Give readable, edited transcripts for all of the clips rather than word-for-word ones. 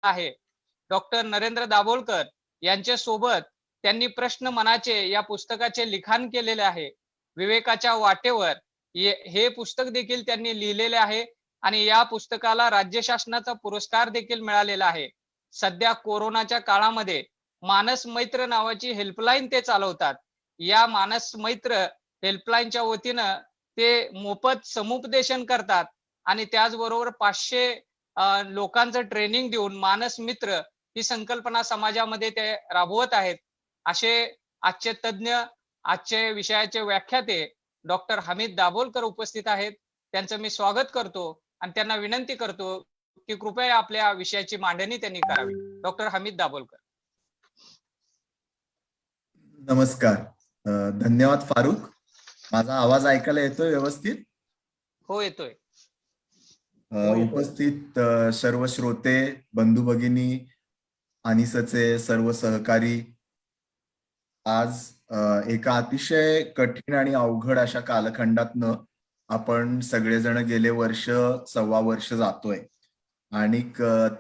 आहे डॉक्टर नरेंद्र दाभोलकर यांच्या सोबत त्यांनी प्रश्न मनाचे या पुस्तकाचे लिखाण केलेले आहे. विवेकाच्या वाटेवर हे पुस्तक देखील त्यांनी लिहिलेले आहे आणि या पुस्तकाला राज्य शासनाचा पुरस्कार देखील मिळालेला आहे. सध्या कोरोनाच्या काळामध्ये मानस मैत्र नावाची हेल्पलाईन ते चालवतात. या मानस मैत्र हेल्पलाईनच्या वतीनं ते मोफत समुपदेशन करतात आणि त्याचबरोबर 500 लोकांचं ट्रेनिंग देऊन मानस मित्र ही संकल्पना समाजामध्ये ते राबवत आहेत. असे आजचे तज्ञ, आजचे विषयाचे व्याख्याते डॉक्टर हमीद दाभोलकर उपस्थित आहेत. त्यांचं मी स्वागत करतो आणि त्यांना विनंती करतो की कृपया आपल्या विषयाची मांडणी त्यांनी करावी. डॉक्टर हमीद दाभोलकर. नमस्कार. धन्यवाद फारुख. माझा आवाज ऐकायला येतोय व्यवस्थित? हो, येतोय. उपस्थित सर्व श्रोते, बंधू भगिनी, अनिसचे सर्व सहकारी, आज एका अतिशय कठीण आणि अवघड अशा कालखंडातनं आपण सगळेजण गेले वर्ष, सव्वा वर्ष जातोय आणि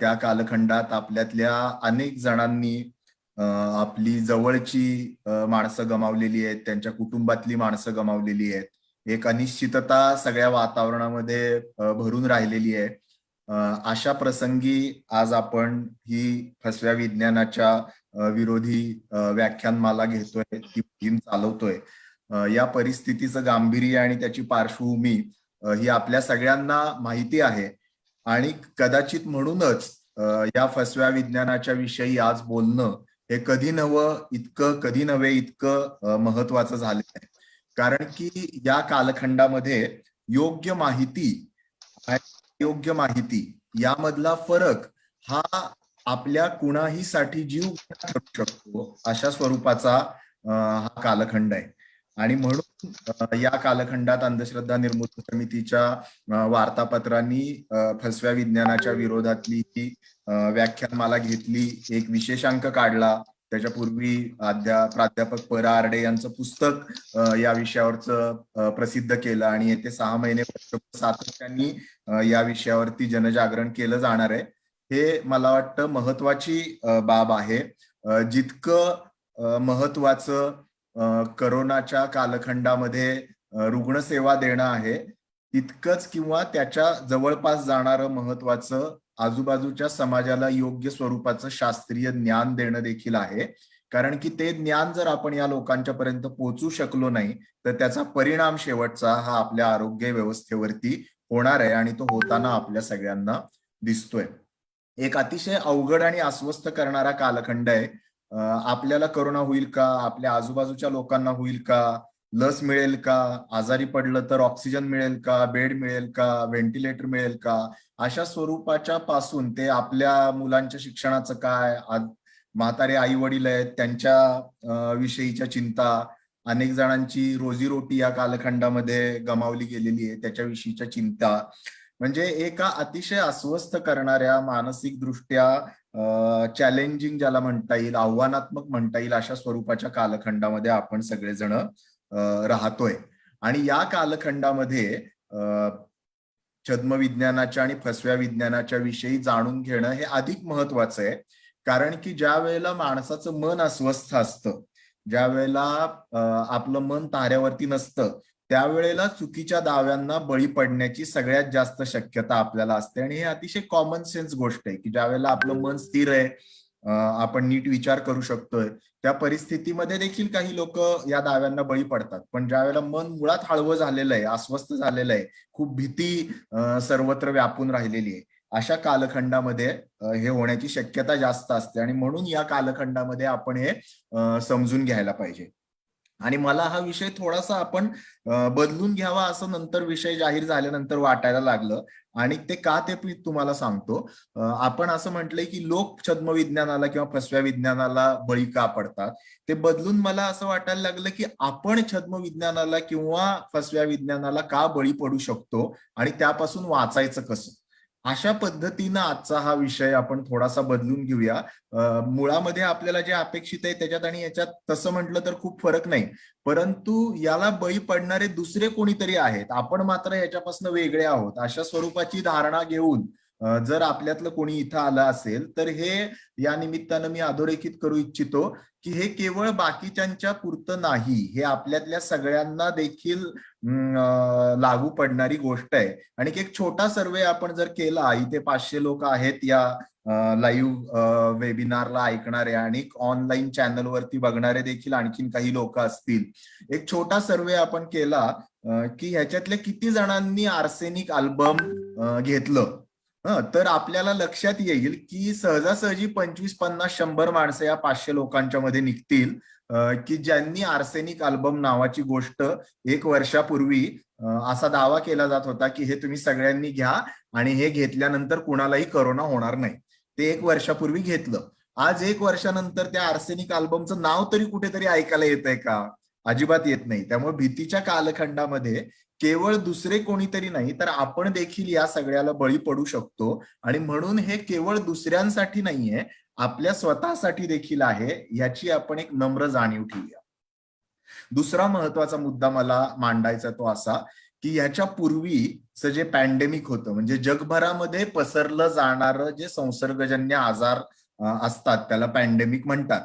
त्या कालखंडात आपल्यातल्या अनेक जणांनी आपली जवळची माणसं गमावलेली आहेत, त्यांच्या कुटुंबातली माणसं गमावलेली आहेत. एक अनिश्चितता सगळ्या वातावरणामध्ये भरून राहिलेली आहे. अशा प्रसंगी आज आपण ही फसव्या विज्ञानाच्या विरोधी व्याख्यानमाला घेतोय, ती मोहीम चालवतोय. या परिस्थितीचं गांभीर्य आणि त्याची पार्श्वभूमी ही आपल्या सगळ्यांना माहिती आहे आणि कदाचित म्हणूनच या फसव्या विज्ञानाच्या विषयी आज बोलणं हे कधी नव्हे इतकं महत्वाचं झालं आहे. कारण की या कालखंडामध्ये योग्य माहिती यामधला फरक हा आपल्या कुणाहीसाठी जीव करू शकतो अशा स्वरूपाचा हा कालखंड आहे. आणि म्हणून या कालखंडात अंधश्रद्धा निर्मूलन समितीच्या वार्तापत्रांनी फसव्या विज्ञानाच्या विरोधातली ही व्याख्यानमाला घेतली, एक विशेषांक काढला. त्याच्यापूर्वी प्राध्यापक परा आरडे यांचं पुस्तक या विषयावरचं प्रसिद्ध केलं आणि येते 6 महिने सातत्याने या विषयावरती जनजागरण केलं जाणार आहे. हे मला वाटतं महत्वाची बाब आहे. जितकं महत्वाचं करोनाच्या कालखंडामध्ये रुग्णसेवा देणं आहे, तितकंच किंवा त्याच्या जवळपास जाणारं महत्वाचं आजूबाजूच्या समाजाला योग्य स्वरूपाचं शास्त्रीय ज्ञान देणं देखील आहे. कारण की ते ज्ञान जर आपण या लोकांच्या पर्यंत पोहोचू शकलो नाही तर त्याचा परिणाम शेवटचा हा आपल्या आरोग्य व्यवस्थेवरती होणार आहे आणि तो होताना आपल्या सगळ्यांना दिसतोय. एक अतिशय अवघड आणि अस्वस्थ करणारा कालखंड आहे. आपल्याला करोना होईल का, आपल्या आजूबाजूच्या लोकांना होईल का, लस मिळेल का, आजारी पडलं तर ऑक्सिजन मिळेल का, बेड मिळेल का, व्हेंटिलेटर मिळेल का, अशा स्वरूपाच्या पासून ते आपल्या मुलांच्या शिक्षणाचं काय, म्हातारे आई वडील आहेत त्यांच्या विषयीच्या चिंता, अनेक जणांची रोजीरोटी या कालखंडामध्ये गमावली गेलेली आहे त्याच्याविषयीच्या चिंता, म्हणजे एका अतिशय अस्वस्थ करणाऱ्या, मानसिक दृष्ट्या चॅलेंजिंग ज्याला म्हणता येईल, आव्हानात्मक म्हणता येईल अशा स्वरूपाच्या कालखंडामध्ये आपण सगळेजण राहतोय. आणि या कालखंडामध्ये छद्मविज्ञानाच्या आणि फसव्या विज्ञानाच्या विषयी जाणून घेणं हे अधिक महत्वाचं आहे. कारण की ज्या वेळेला माणसाचं मन अस्वस्थ असतं, ज्या वेळेला आपलं मन ताऱ्यावरती नसतं, त्यावेळेला चुकीच्या दाव्यांना बळी पडण्याची सगळ्यात जास्त शक्यता आपल्याला असते. आणि हे अतिशय कॉमन सेन्स गोष्ट आहे की ज्या वेळेला आपलं मन स्थिर आहे, आपण नीट विचार करू शकतोय, त्या परिस्थितीमध्ये देखील काही लोक या दाव्यांना बळी पडतात. पण ज्या वेळेला मन मुळात हळवं झालेलं आहे, अस्वस्थ झालेलं आहे, खूप भीती सर्वत्र व्यापून राहिलेली आहे, अशा कालखंडामध्ये हे होण्याची शक्यता जास्त असते. आणि म्हणून या कालखंडामध्ये आपण हे समजून घ्यायला पाहिजे. आणि मला हा विषय थोडासा आपण बदलून घ्यावा असं नंतर विषय जाहीर झाल्यानंतर वाटायला लागलं. आणि ते का ते मी तुम्हाला सांगतो. आपण असं म्हटलंय की लोक छद्मविज्ञानाला किंवा फसव्या विज्ञानाला बळी का पडतात, ते बदलून मला असं वाटायला लागलं की आपण छद्मविज्ञानाला किंवा फसव्या विज्ञानाला का बळी पडू शकतो आणि त्यापासून वाचायचं कसं, अशा पद्धतीनं आजचा हा विषय आपण थोडासा बदलून घेऊया. मुळामध्ये आपल्याला जे अपेक्षित आहे त्याच्यात आणि याच्यात तसं म्हटलं तर खूप फरक नाही, परंतु याला बळी पडणारे दुसरे कोणीतरी आहेत, आपण मात्र याच्यापासून वेगळे आहोत, अशा स्वरूपाची धारणा घेऊन जर आपल्यातलं कोणी इथं आलं असेल तर हे या निमित्तानं मी अधोरेखित करू इच्छितो की हे केवळ बाकीच्यांच्या पुरतं नाही, हे आपल्यातल्या सगळ्यांना देखील लागू पडणारी गोष्ट आहे. आणि एक छोटा सर्वे आपण जर केला, इथे 500 लोक आहेत या लाईव्ह वेबिनारला ऐकणारे आणि ऑनलाईन चॅनलवरती बघणारे देखील आणखीन काही लोक असतील. एक छोटा सर्वे आपण केला की ह्याच्यातल्या किती जणांनी आर्सेनिक अल्बम घेतलं, तर आपल्याला लक्षात येईल की सहजासहजी 25, 50, 100 माणसं या 500 लोकांच्या मध्ये निघतील की ज्यांनी आर्सेनिक अल्बम नावाची गोष्ट 1 वर्षापूर्वी असा दावा केला जात होता की हे तुम्ही सगळ्यांनी घ्या आणि हे घेतल्यानंतर कुणालाही करोना होणार नाही. ते 1 वर्षापूर्वी घेतलं. आज 1 वर्षानंतर त्या आर्सेनिक अल्बमचं नाव तरी कुठेतरी ऐकायला येतंय का? अजिबात येत नाही. त्यामुळे भीतीच्या कालखंडामध्ये केवळ दुसरे कोणीतरी नाही तर आपण देखील या सगळ्याला बळी पडू शकतो. आणि म्हणून हे केवळ दुसऱ्यांसाठी नाहीये, आपल्या स्वतःसाठी देखील आहे, याची आपण एक नम्र जाणीव ठेवूया. दुसरा महत्वाचा मुद्दा मला मांडायचा तो असा की ह्याच्या पूर्वीचं जे पॅन्डेमिक होतं, म्हणजे जगभरामध्ये पसरलं जाणारं जे संसर्गजन्य आजार असतात त्याला पॅन्डेमिक म्हणतात,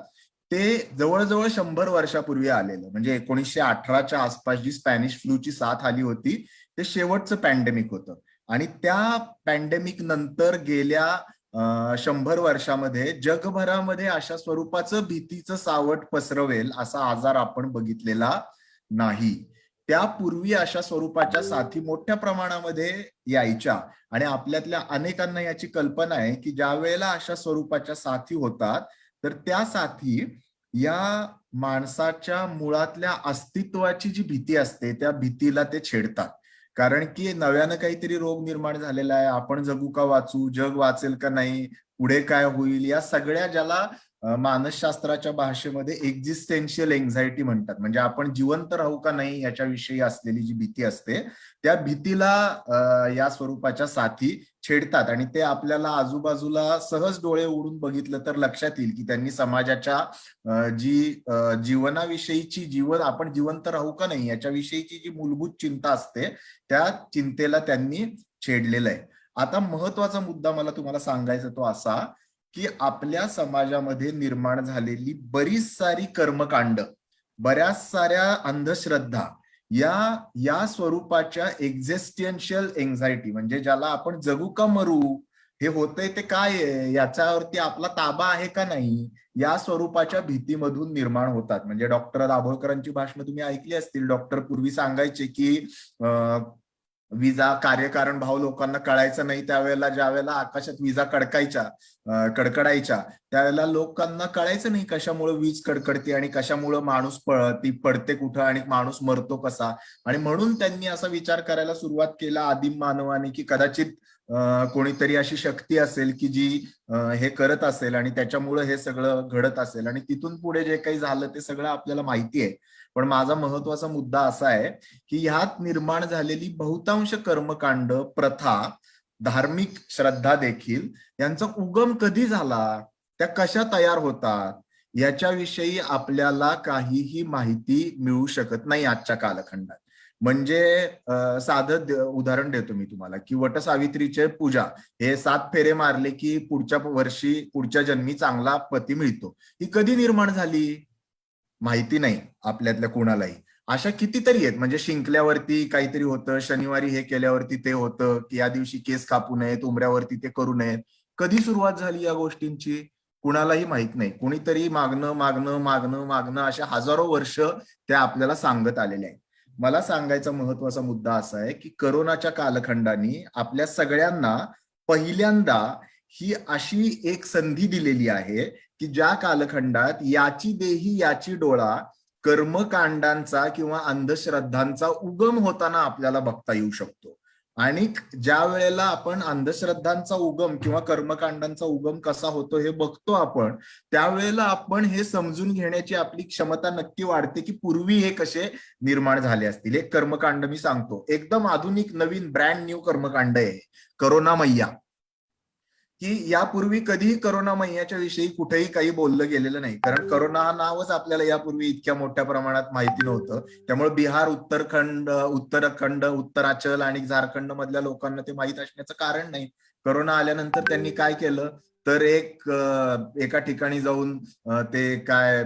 ते जवळजवळ 100 वर्षापूर्वी आलेलं. म्हणजे 1918च्या आसपास जी स्पॅनिश फ्लूची साथ आली होती ते शेवटचं पॅन्डेमिक होतं. आणि त्या पॅन्डेमिक नंतर गेल्या 100 वर्षामध्ये जगभरामध्ये अशा स्वरूपाचं भीतीचं सावट पसरवेल असा आजार आपण बघितलेला नाही. त्यापूर्वी अशा स्वरूपाच्या साथी मोठ्या प्रमाणामध्ये यायच्या आणि आपल्यातल्या अनेकांना याची कल्पना आहे की ज्या वेळेला अशा स्वरूपाच्या साथी होतात तर त्या साथी या माणसाच्या मुळातल्या अस्तित्वाची जी भीती असते त्या भीतीला ते छेडतात. कारण की नव्यानं काहीतरी रोग निर्माण झालेला आहे, आपण जगू का वाचू, जग वाचेल का नाही, पुढे काय होईल, या सगळ्या ज्याला मानसशास्त्राच्या भाषेमध्ये एक्झिस्टेन्शियल एन्झायटी म्हणतात. म्हणजे आपण जिवंत राहू का नाही याच्याविषयी असलेली जी भीती असते त्या भीतीला या स्वरूपाच्या साथी छेडतात. आणि ते आपल्याला आजूबाजूला सहज डोळे उघडून बघितलं तर लक्षात येईल की त्यांनी समाजाच्या जी जीवनाविषयीची, आपण जिवंत राहू का नाही याच्याविषयीची जी मूलभूत चिंता असते त्या चिंतेला त्यांनी छेडलेलं आहे. आता महत्वाचा मुद्दा मला तुम्हाला सांगायचा तो असा की आपल्या समाजामध्ये निर्माण झालेली बरीच सारी कर्मकांड, बऱ्याच साऱ्या अंधश्रद्धा या स्वरूपाच्या एक्झिस्टेन्शियल एन्झायटी, म्हणजे ज्याला आपण जगू का मरू, हे होतंय ते काय आहे, याच्यावरती आपला ताबा आहे का नाही, या स्वरूपाच्या भीतीमधून निर्माण होतात. म्हणजे डॉक्टर दाभोळकरांची भाषणं तुम्ही ऐकली असतील. डॉक्टर पूर्वी सांगायचे की विजा कार्यकारण भाव लोकांना कळायचं नाही, त्यावेळेला ज्या वेळेला आकाशात विजा कडकडायच्या त्यावेळेला लोकांना कळायचं नाही कशामुळे वीज कडकडते आणि कशामुळे माणूस ती पडते कुठं आणि माणूस मरतो कसा. आणि म्हणून त्यांनी असा विचार करायला सुरुवात केला आदिम मानवाने की कदाचित कोणीतरी अशी शक्ती असेल की जी हे करत असेल आणि त्याच्यामुळे हे सगळं घडत असेल. आणि तिथून पुढे जे काही झालं ते सगळं आपल्याला माहिती आहे. पण माझा महत्वाचा मुद्दा असा आहे की ह्यात निर्माण झालेली बहुतांश कर्मकांड, प्रथा, धार्मिक श्रद्धा देखील, यांचा उगम कधी झाला, त्या कशा तयार होतात याच्याविषयी आपल्याला काहीही माहिती मिळू शकत नाही आजच्या कालखंडात. म्हणजे साधं उदाहरण देतो मी तुम्हाला की वटसावित्रीचे पूजा, हे 7 फेरे मारले की पुढच्या वर्षी, पुढच्या जन्मी चांगला पती मिळतो, ही कधी निर्माण झाली माहिती नाही आपल्यातल्या कोणालाही. अशा कितीतरी आहेत. म्हणजे शिंकल्यावरती काहीतरी होतं, शनिवारी हे केल्यावरती ते होतं, की या दिवशी केस कापू नयेत, उमऱ्यावरती ते करू नयेत. कधी सुरुवात झाली या गोष्टींची कुणालाही माहित नाही. कुणीतरी मागणं मागणं मागणं मागणं अशा हजारो वर्ष त्या आपल्याला सांगत आलेल्या आहेत. मला सांगायचा महत्वाचा मुद्दा असा आहे की करोनाच्या कालखंडाने आपल्या सगळ्यांना पहिल्यांदा ही अशी एक संधी दिलेली आहे की ज्या कालखंडात याची देही याची डोळा कर्मकांडांचा किंवा अंधश्रद्धांचा उगम होताना आपल्याला बघता येऊ शकतो. आणि ज्या वेळेला आपण अंधश्रद्धांचा उगम किंवा कर्मकांडांचा उगम कसा होतो हे बघतो आपण, त्यावेळेला आपण हे समजून घेण्याची आपली क्षमता नक्की वाढते की पूर्वी हे कसे निर्माण झाले असतील. एक कर्मकांड मी सांगतो, एकदम आधुनिक नवीन ब्रँड न्यू कर्मकांड आहे, करोना मैया. की यापूर्वी कधीही करोना मैयाच्या विषयी कुठेही काही बोललं गेलेलं नाही, कारण करोना हा नावच आपल्याला यापूर्वी इतक्या मोठ्या प्रमाणात माहिती नव्हतं. त्यामुळे बिहार, उत्तराखंड, उत्तराचल आणि झारखंड मधल्या लोकांना ते माहीत असण्याचं कारण नाही. करोना आल्यानंतर त्यांनी काय केलं तर एका ठिकाणी जाऊन ते काय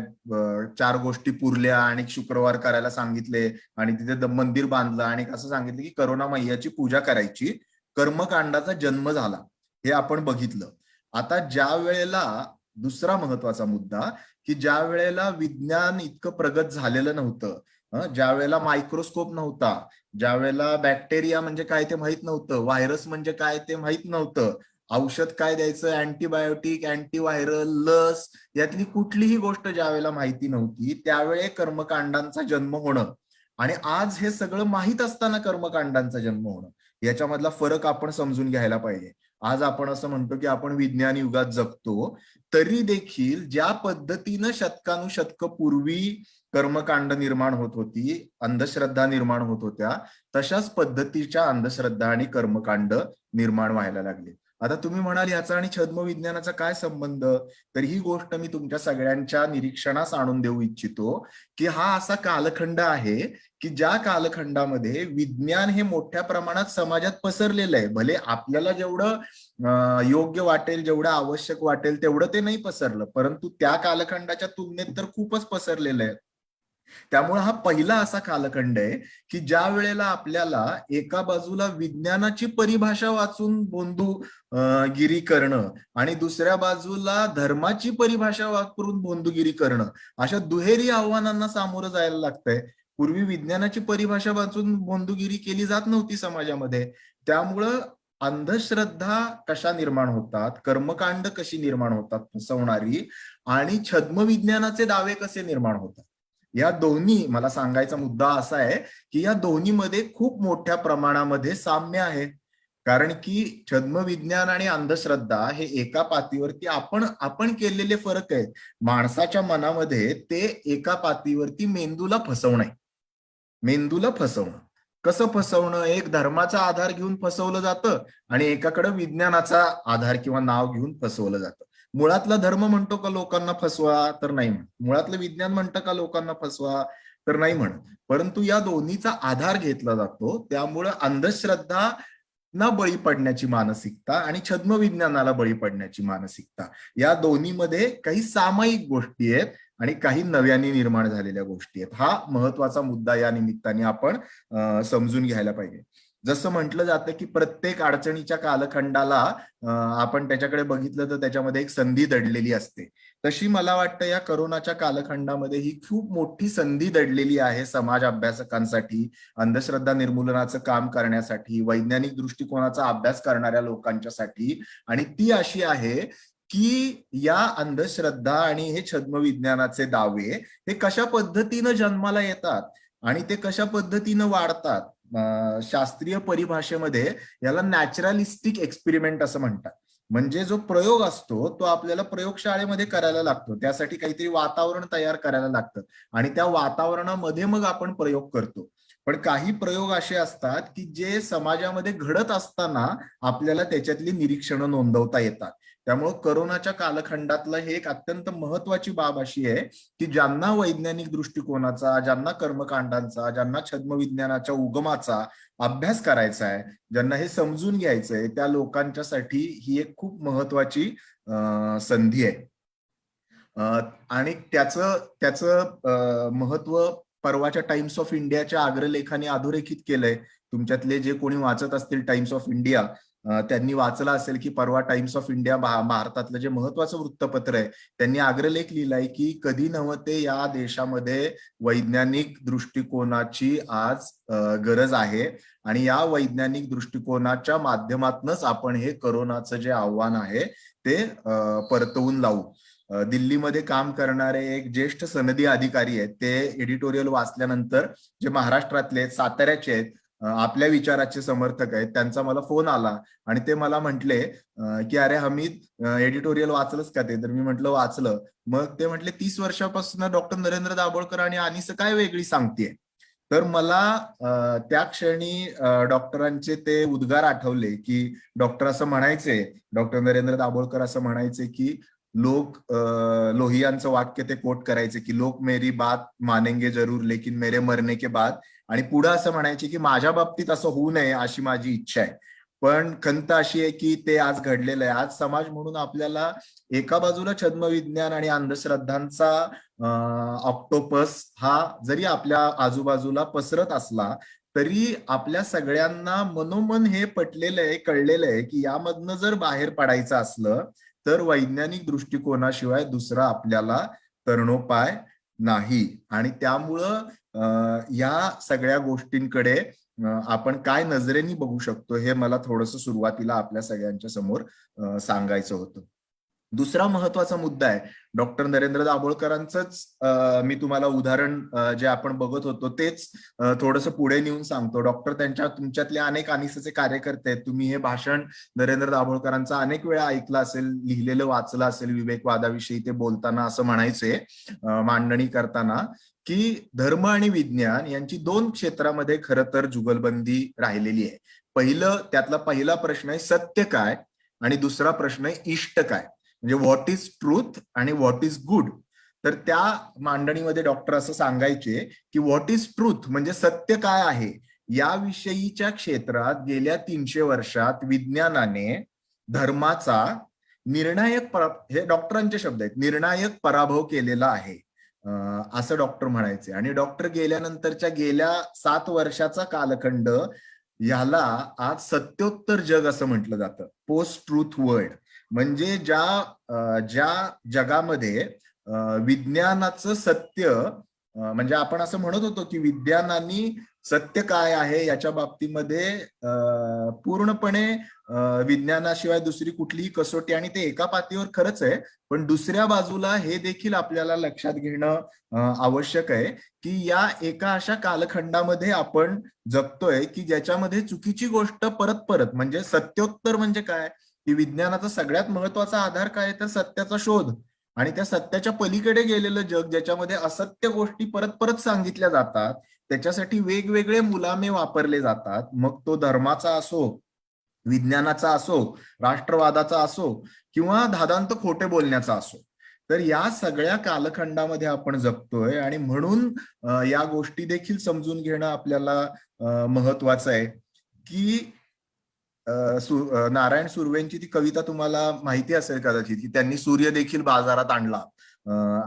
4 गोष्टी पुरल्या आणि शुक्रवार करायला सांगितले आणि तिथे मंदिर बांधलं आणि असं सांगितलं की करोना मैयाची पूजा करायची, कर्मकांडाचा जन्म झाला. हे आपण बघितलं. आता ज्या वेळेला दुसरा महत्वाचा मुद्दा की ज्या वेळेला विज्ञान इतकं प्रगत झालेलं नव्हतं, ज्या वेळेला मायक्रोस्कोप नव्हता, ज्या वेळेला बॅक्टेरिया म्हणजे काय ते माहित नव्हतं, व्हायरस म्हणजे काय ते माहित नव्हतं, औषध काय द्यायचं, अँटीबायोटिक, अँटीव्हायरल, लस यातली कुठलीही गोष्ट ज्या वेळेला माहिती नव्हती त्यावेळे कर्मकांडांचा जन्म होणं आणि आज हे सगळं माहीत असताना कर्मकांडांचा जन्म होणं याच्यामधला फरक आपण समजून घ्यायला पाहिजे. आज आपण असं म्हणतो की आपण विज्ञान युगात जगतो, तरी देखील ज्या पद्धतीनं शतकानुशतक पूर्वी कर्मकांड निर्माण होत होती, अंधश्रद्धा निर्माण होत होत्या, तशाच पद्धतीच्या अंधश्रद्धा आणि कर्मकांड निर्माण व्हायला लागले. आता तुम्ही म्हणाल याचा आणि छद्मविज्ञानाचा काय संबंध, तर ही गोष्ट मी तुमच्या सगळ्यांच्या निरीक्षणास आणून देऊ इच्छितो की हा असा कालखंड आहे की ज्या कालखंडामध्ये विज्ञान हे मोठ्या प्रमाणात समाजात पसरलेलं आहे. भले आपल्याला जेवढं योग्य वाटेल, जेवढं आवश्यक वाटेल तेवढं ते नाही पसरलं, परंतु त्या कालखंडाच्या तुलनेत तर खूपच पसरलेलं आहे. त्यामुळे हा पहिला असा कालखंड आहे की ज्या वेळेला आपल्याला एका बाजूला विज्ञानाची परिभाषा वाचून बोंधुगिरी करणं आणि दुसऱ्या बाजूला धर्माची परिभाषा वापरून बोंधुगिरी करणं, अशा दुहेरी आव्हानांना सामोरं जायला लागतंय. पूर्वी विज्ञानाची परिभाषा वाचून बोंधुगिरी केली जात नव्हती समाजामध्ये. त्यामुळं अंधश्रद्धा कशा निर्माण होतात, कर्मकांड कशी निर्माण होतात फसवणारी, आणि छद्मविज्ञानाचे दावे कसे निर्माण होतात, या दोन्ही मला सांगायचा मुद्दा असा आहे की या दोन्हीमध्ये खूप मोठ्या प्रमाणामध्ये साम्य आहे. कारण की छद्मविज्ञान आणि अंधश्रद्धा हे एका पातळीवरती आपण केलेले फरक आहेत. माणसाच्या मनामध्ये ते एका पातळीवरती मेंदूला फसवणं. कसं फसवणं, एक धर्माचा आधार घेऊन फसवलं जातं आणि एकाकडे विज्ञानाचा आधार किंवा नाव घेऊन फसवलं जातं. मुळातला धर्म म्हणतो का लोकांना फसवा, तर नाही म्हणत. मुळातलं विज्ञान म्हणतं का लोकांना फसवा, तर नाही म्हणत. परंतु या दोन्हीचा आधार घेतला जातो. त्यामुळं अंधश्रद्धा ना बळी पडण्याची मानसिकता आणि छद्मविज्ञानाला बळी पडण्याची मानसिकता, या दोन्हीमध्ये काही सामायिक गोष्टी आहेत आणि काही नव्याने निर्माण झालेल्या गोष्टी आहेत. हा महत्वाचा मुद्दा या निमित्ताने आपण समजून घ्यायला पाहिजे. जसं म्हटलं जातं की प्रत्येक अडचणीच्या कालखंडाला आपण त्याच्याकडे बघितलं तर त्याच्यामध्ये एक संधी दडलेली असते. तशी मला वाटतं या करोनाच्या कालखंडामध्ये ही खूप मोठी संधी दडलेली आहे समाज अभ्यासकांसाठी, अंधश्रद्धा निर्मूलनाचं काम करण्यासाठी, वैज्ञानिक दृष्टिकोनाचा अभ्यास करणाऱ्या लोकांच्यासाठी. आणि ती अशी आहे की या अंधश्रद्धा आणि हे छद्मविज्ञानाचे दावे हे कशा पद्धतीनं जन्माला येतात आणि ते कशा पद्धतीनं वाढतात. शास्त्रीय परिभाषेमध्ये याला नॅचरलिस्टिक एक्सपेरिमेंट असं म्हणतात. म्हणजे जो प्रयोग असतो तो आपल्याला प्रयोगशाळेमध्ये करायला लागतो, त्यासाठी काहीतरी वातावरण तयार करायला लागतं आणि त्या वातावरणामध्ये मग आपण प्रयोग करतो. पण काही प्रयोग असे असतात की जे समाजामध्ये घडत असताना आपल्याला त्याच्यातली निरीक्षणं नोंदवता येतात. त्यामुळे करोनाच्या कालखंडातलं हे एक अत्यंत महत्वाची बाब अशी आहे की ज्यांना वैज्ञानिक दृष्टिकोनाचा, ज्यांना कर्मकांडांचा, ज्यांना छद्मविज्ञानाच्या उगमाचा अभ्यास करायचा आहे, ज्यांना हे समजून घ्यायचंय, त्या लोकांच्यासाठी ही एक खूप महत्वाची संधी आहे. आणि त्याचं महत्व परवाच्या टाइम्स ऑफ इंडियाच्या अग्रलेखाने अधोरेखित केलंय. तुमच्यातले जे कोणी वाचत असतील टाइम्स ऑफ इंडिया, त्यांनी वाचलं असेल की परवा टाइम्स ऑफ इंडिया भारतातलं जे महत्वाचं वृत्तपत्र आहे, त्यांनी अग्रलेख लिहिलाय की कधी नव्हते या देशामध्ये वैज्ञानिक दृष्टिकोनाची आज गरज आहे आणि या वैज्ञानिक दृष्टिकोनाच्या माध्यमातूनच आपण हे करोनाचं जे आव्हान आहे ते परतवून लावू. दिल्लीमध्ये काम करणारे एक ज्येष्ठ सनदी अधिकारी आहेत, ते एडिटोरियल वाचल्यानंतर, जे महाराष्ट्रातले साताऱ्याचे आहेत, आपल्या विचाराचे समर्थक आहेत, त्यांचा मला फोन आला आणि ते मला म्हटले की अरे हमीद, एडिटोरियल वाचलंच का ते? तर मी म्हटलं वाचलं. मग ते म्हटले 30 वर्षापासून डॉक्टर नरेंद्र दाभोळकर आणि अनिस काय वेगळी सांगतेय. तर मला त्या क्षणी डॉक्टरांचे ते उद्गार आठवले की डॉक्टर असं म्हणायचे, डॉक्टर नरेंद्र दाभोळकर असं म्हणायचे की लोहियांचं वाक्य ते कोट करायचे की लोक मेरी बात मानेंगे जरूर लेकिन मेरे मरने के बाद, आणि पुढे असं म्हणायचे की माझ्या बाबतीत असं होऊ नये अशी माझी इच्छा आहे. पण खंत अशी आहे की ते आज घडलेलं आहे. आज समाज म्हणून आपल्याला एका बाजूला छद्मविज्ञान आणि अंधश्रद्धांचा ऑक्टोपस हा जरी आपल्या आजूबाजूला पसरत असला तरी आपल्या सगळ्यांना मनोमन हे पटलेलं आहे, कळलेलं आहे की यामधनं जर बाहेर पडायचं असलं तर वैज्ञानिक दृष्टिकोनाशिवाय दुसरा आपल्याला तरणोपाय नाही. आणि त्यामुळं या सगळ्या गोष्टींकडे आपण काय नजरेने बघू शकतो हे मला थोडंसं सुरुवातीला आपल्या सगळ्यांच्या समोर सांगायचं होतं. दुसरा महत्वाचा मुद्दा आहे डॉक्टर नरेंद्र दाभोळकरांचंच मी तुम्हाला उदाहरण जे आपण बघत होतो तेच थोडंसं पुढे नेऊन सांगतो. डॉक्टर तुमच्यातले अनेक अनिसचे कार्यकर्ते आहेत. तुम्ही हे भाषण नरेंद्र दाभोळकरांचं अनेक वेळा ऐकलं असेल, लिहिलेलं वाचलं असेल. विवेकवादाविषयी ते बोलताना असं म्हणायचे, मांडणी करताना, की धर्म आणि विज्ञान यांची दोन क्षेत्रामध्ये खरं तर जुगलबंदी राहिलेली आहे. त्यातला पहिला प्रश्न आहे सत्य काय, आणि दुसरा प्रश्न आहे इष्ट काय, म्हणजे व्हॉट इज ट्रूथ आणि व्हॉट इज गुड. तर त्या मांडणीमध्ये डॉक्टर असं सांगायचे की व्हॉट इज ट्रूथ म्हणजे सत्य काय आहे, याविषयीच्या क्षेत्रात गेल्या 300 वर्षात विज्ञानाने धर्माचा निर्णायक, हे डॉक्टरांचे शब्द आहेत, निर्णायक पराभव केलेला आहे असं डॉक्टर म्हणायचे. आणि डॉक्टर गेल्यानंतरच्या गेल्या 7 वर्षाचा कालखंड याला आज सत्योत्तर जग असं म्हटलं जातं, पोस्ट ट्रूथ वर्ल्ड. म्हणजे ज्या जगामध्ये विज्ञानाचं सत्य, म्हणजे आपण असं म्हणत होतो की विज्ञानाने सत्य काय आहे याच्या बाबतीमध्ये पूर्णपणे विज्ञानाशिवाय दुसरी कुठलीही कसोटी, आणि ते एका पातळीवर खरंच आहे, पण दुसऱ्या बाजूला हे देखील आपल्याला लक्षात घेणं आवश्यक आहे की या एका अशा कालखंडामध्ये आपण जगतोय की ज्याच्यामध्ये चुकीची गोष्ट परत परत, म्हणजे सत्योत्तर म्हणजे काय की विज्ञानाचा सगळ्यात महत्वाचा आधार काय तर सत्याचा शोध, आणि त्या सत्याच्या पलीकडे गेलेलं जग ज्याच्यामध्ये असत्य गोष्टी परत परत सांगितल्या जातात, त्याच्यासाठी वेगवेगळे मुलामे वापरले जातात. मग तो धर्माचा असो, विज्ञानाचा असो, राष्ट्रवादाचा असो, किंवा धादांत खोटे बोलण्याचा असो. तर या सगळ्या कालखंडामध्ये आपण जगतोय, आणि म्हणून या गोष्टी देखील समजून घेणं आपल्याला महत्वाचं आहे की नारायण सुर्वेंची ती कविता तुम्हाला माहिती असेल कदाचित, की त्यांनी सूर्य देखील बाजारात आणला,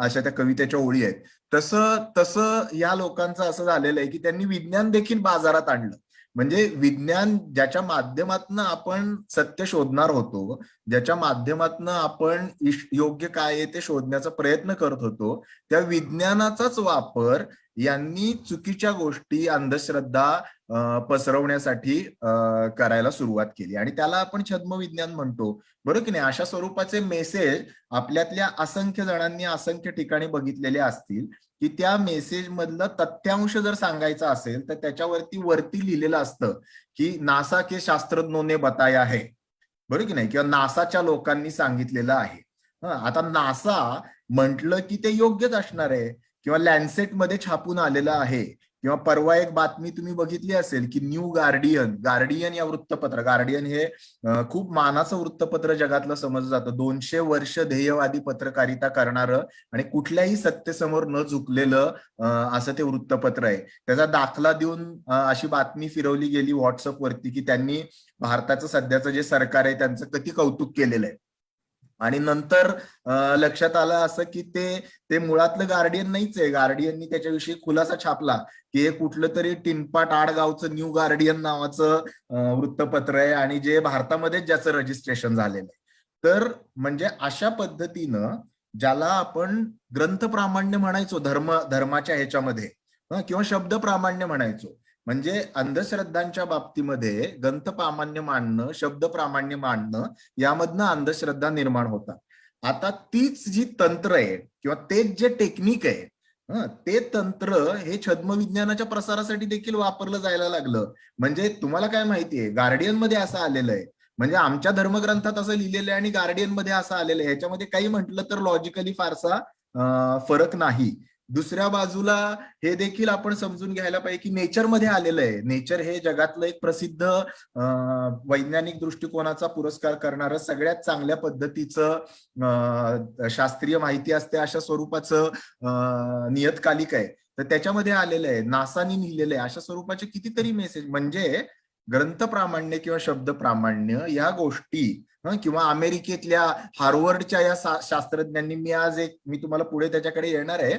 अशा त्या कवितेच्या ओळी आहेत. तसं तसं या लोकांचं असं झालेलं आहे की त्यांनी विज्ञान देखील बाजारात आणलं. म्हणजे विज्ञान ज्याच्या माध्यमातून आपण सत्य शोधणार होतो, ज्याच्या माध्यमातून आपण योग्य काय आहे ते शोधण्याचा प्रयत्न करत होतो, त्या विज्ञानाचाच वापर यांनी चुकीच्या गोष्टी, अंधश्रद्धा पसरवण्यासाठी करायला सुरुवात केली, आणि त्याला आपण छद्मविज्ञान म्हणतो, बरोबर की नाही. अशा स्वरूपाचे मेसेज आपल्यातल्या असंख्य जणांनी असंख्य ठिकाणी बघितलेले असतील की त्या मेसेज मधलं तथ्यांश जर सांगायचा असेल तर वरती लिहिलेलं असतं की नासा के शास्त्रज्ञों ने बताया है, बरोबर की नाही, किंवा नासाच्या लोकांनी सांगितलेलं आहे. आता नासा म्हटलं की ते योग्यच असणार आहे, किंवा लॅन्सेट मध्ये छापून आलेलं आहे, किंवा परवा एक बातमी तुम्ही बघितली असेल की न्यू गार्डियन या वृत्तपत्र, गार्डियन हे खूप मानाचं वृत्तपत्र जगातलं समजलं जातं, 200 वर्ष ध्येयवादी पत्रकारिता करणारं आणि कुठल्याही सत्तेसमोर न झुकलेलं असं ते वृत्तपत्र आहे. त्याचा दाखला देऊन अशी बातमी फिरवली गेली व्हॉट्सअपवरती की त्यांनी भारताचं सध्याचं जे सरकार आहे त्यांचं किती कौतुक केलेलं आहे. आणि नंतर लक्षात आलं असं की ते मुळातलं गार्डियन नाहीच आहे. गार्डियननी त्याच्याविषयी खुलासा छापला की हे कुठलं तरी टिनपाट आडगावचं न्यू गार्डियन नावाचं वृत्तपत्र आहे, आणि जे भारतामध्येच ज्याचं रजिस्ट्रेशन झालेलं आहे. तर म्हणजे अशा पद्धतीनं ज्याला आपण ग्रंथ प्रामाण्य म्हणायचो धर्माच्या ह्याच्यामध्ये, किंवा शब्द प्रामाण्य म्हणायचो, म्हणजे अंधश्रद्धांच्या बाबतीमध्ये ग्रंथ प्रामाण्य मांडणं, शब्द प्रामाण्य मांडणं, यामधनं अंधश्रद्धा निर्माण होतात. आता तीच जी तंत्र आहे किंवा तेच जे टेक्निक आहे, ते तंत्र हे छद्मविज्ञानाच्या प्रसारासाठी देखील वापरलं जायला लागलं. म्हणजे तुम्हाला काय माहितीये, गार्डियन मध्ये असं आलेलं आहे, म्हणजे आमच्या धर्मग्रंथात असं लिहिलेलं आहे आणि गार्डियन मध्ये असं आलेलं आहे, ह्याच्यामध्ये काही म्हटलं तर लॉजिकली फारसा फरक नाही. दुसऱ्या बाजूला हे देखील आपण समजून घ्यायला पाहिजे की नेचरमध्ये आलेलं आहे. नेचर हे जगातलं एक प्रसिद्ध वैज्ञानिक दृष्टिकोनाचा पुरस्कार करणारं, सगळ्यात चांगल्या पद्धतीचं शास्त्रीय माहिती असते अशा स्वरूपाचं नियतकालिक आहे. तर त्याच्यामध्ये आलेलं आहे, नासानी लिहिलेलं आहे, अशा स्वरूपाचे कितीतरी मेसेज. म्हणजे ग्रंथ प्रामाण्य किंवा शब्द प्रामाण्य या गोष्टी किंवा अमेरिकेतल्या हार्वर्डच्या या शास्त्रज्ञांनी, मी तुम्हाला पुढे त्याच्याकडे येणार आहे.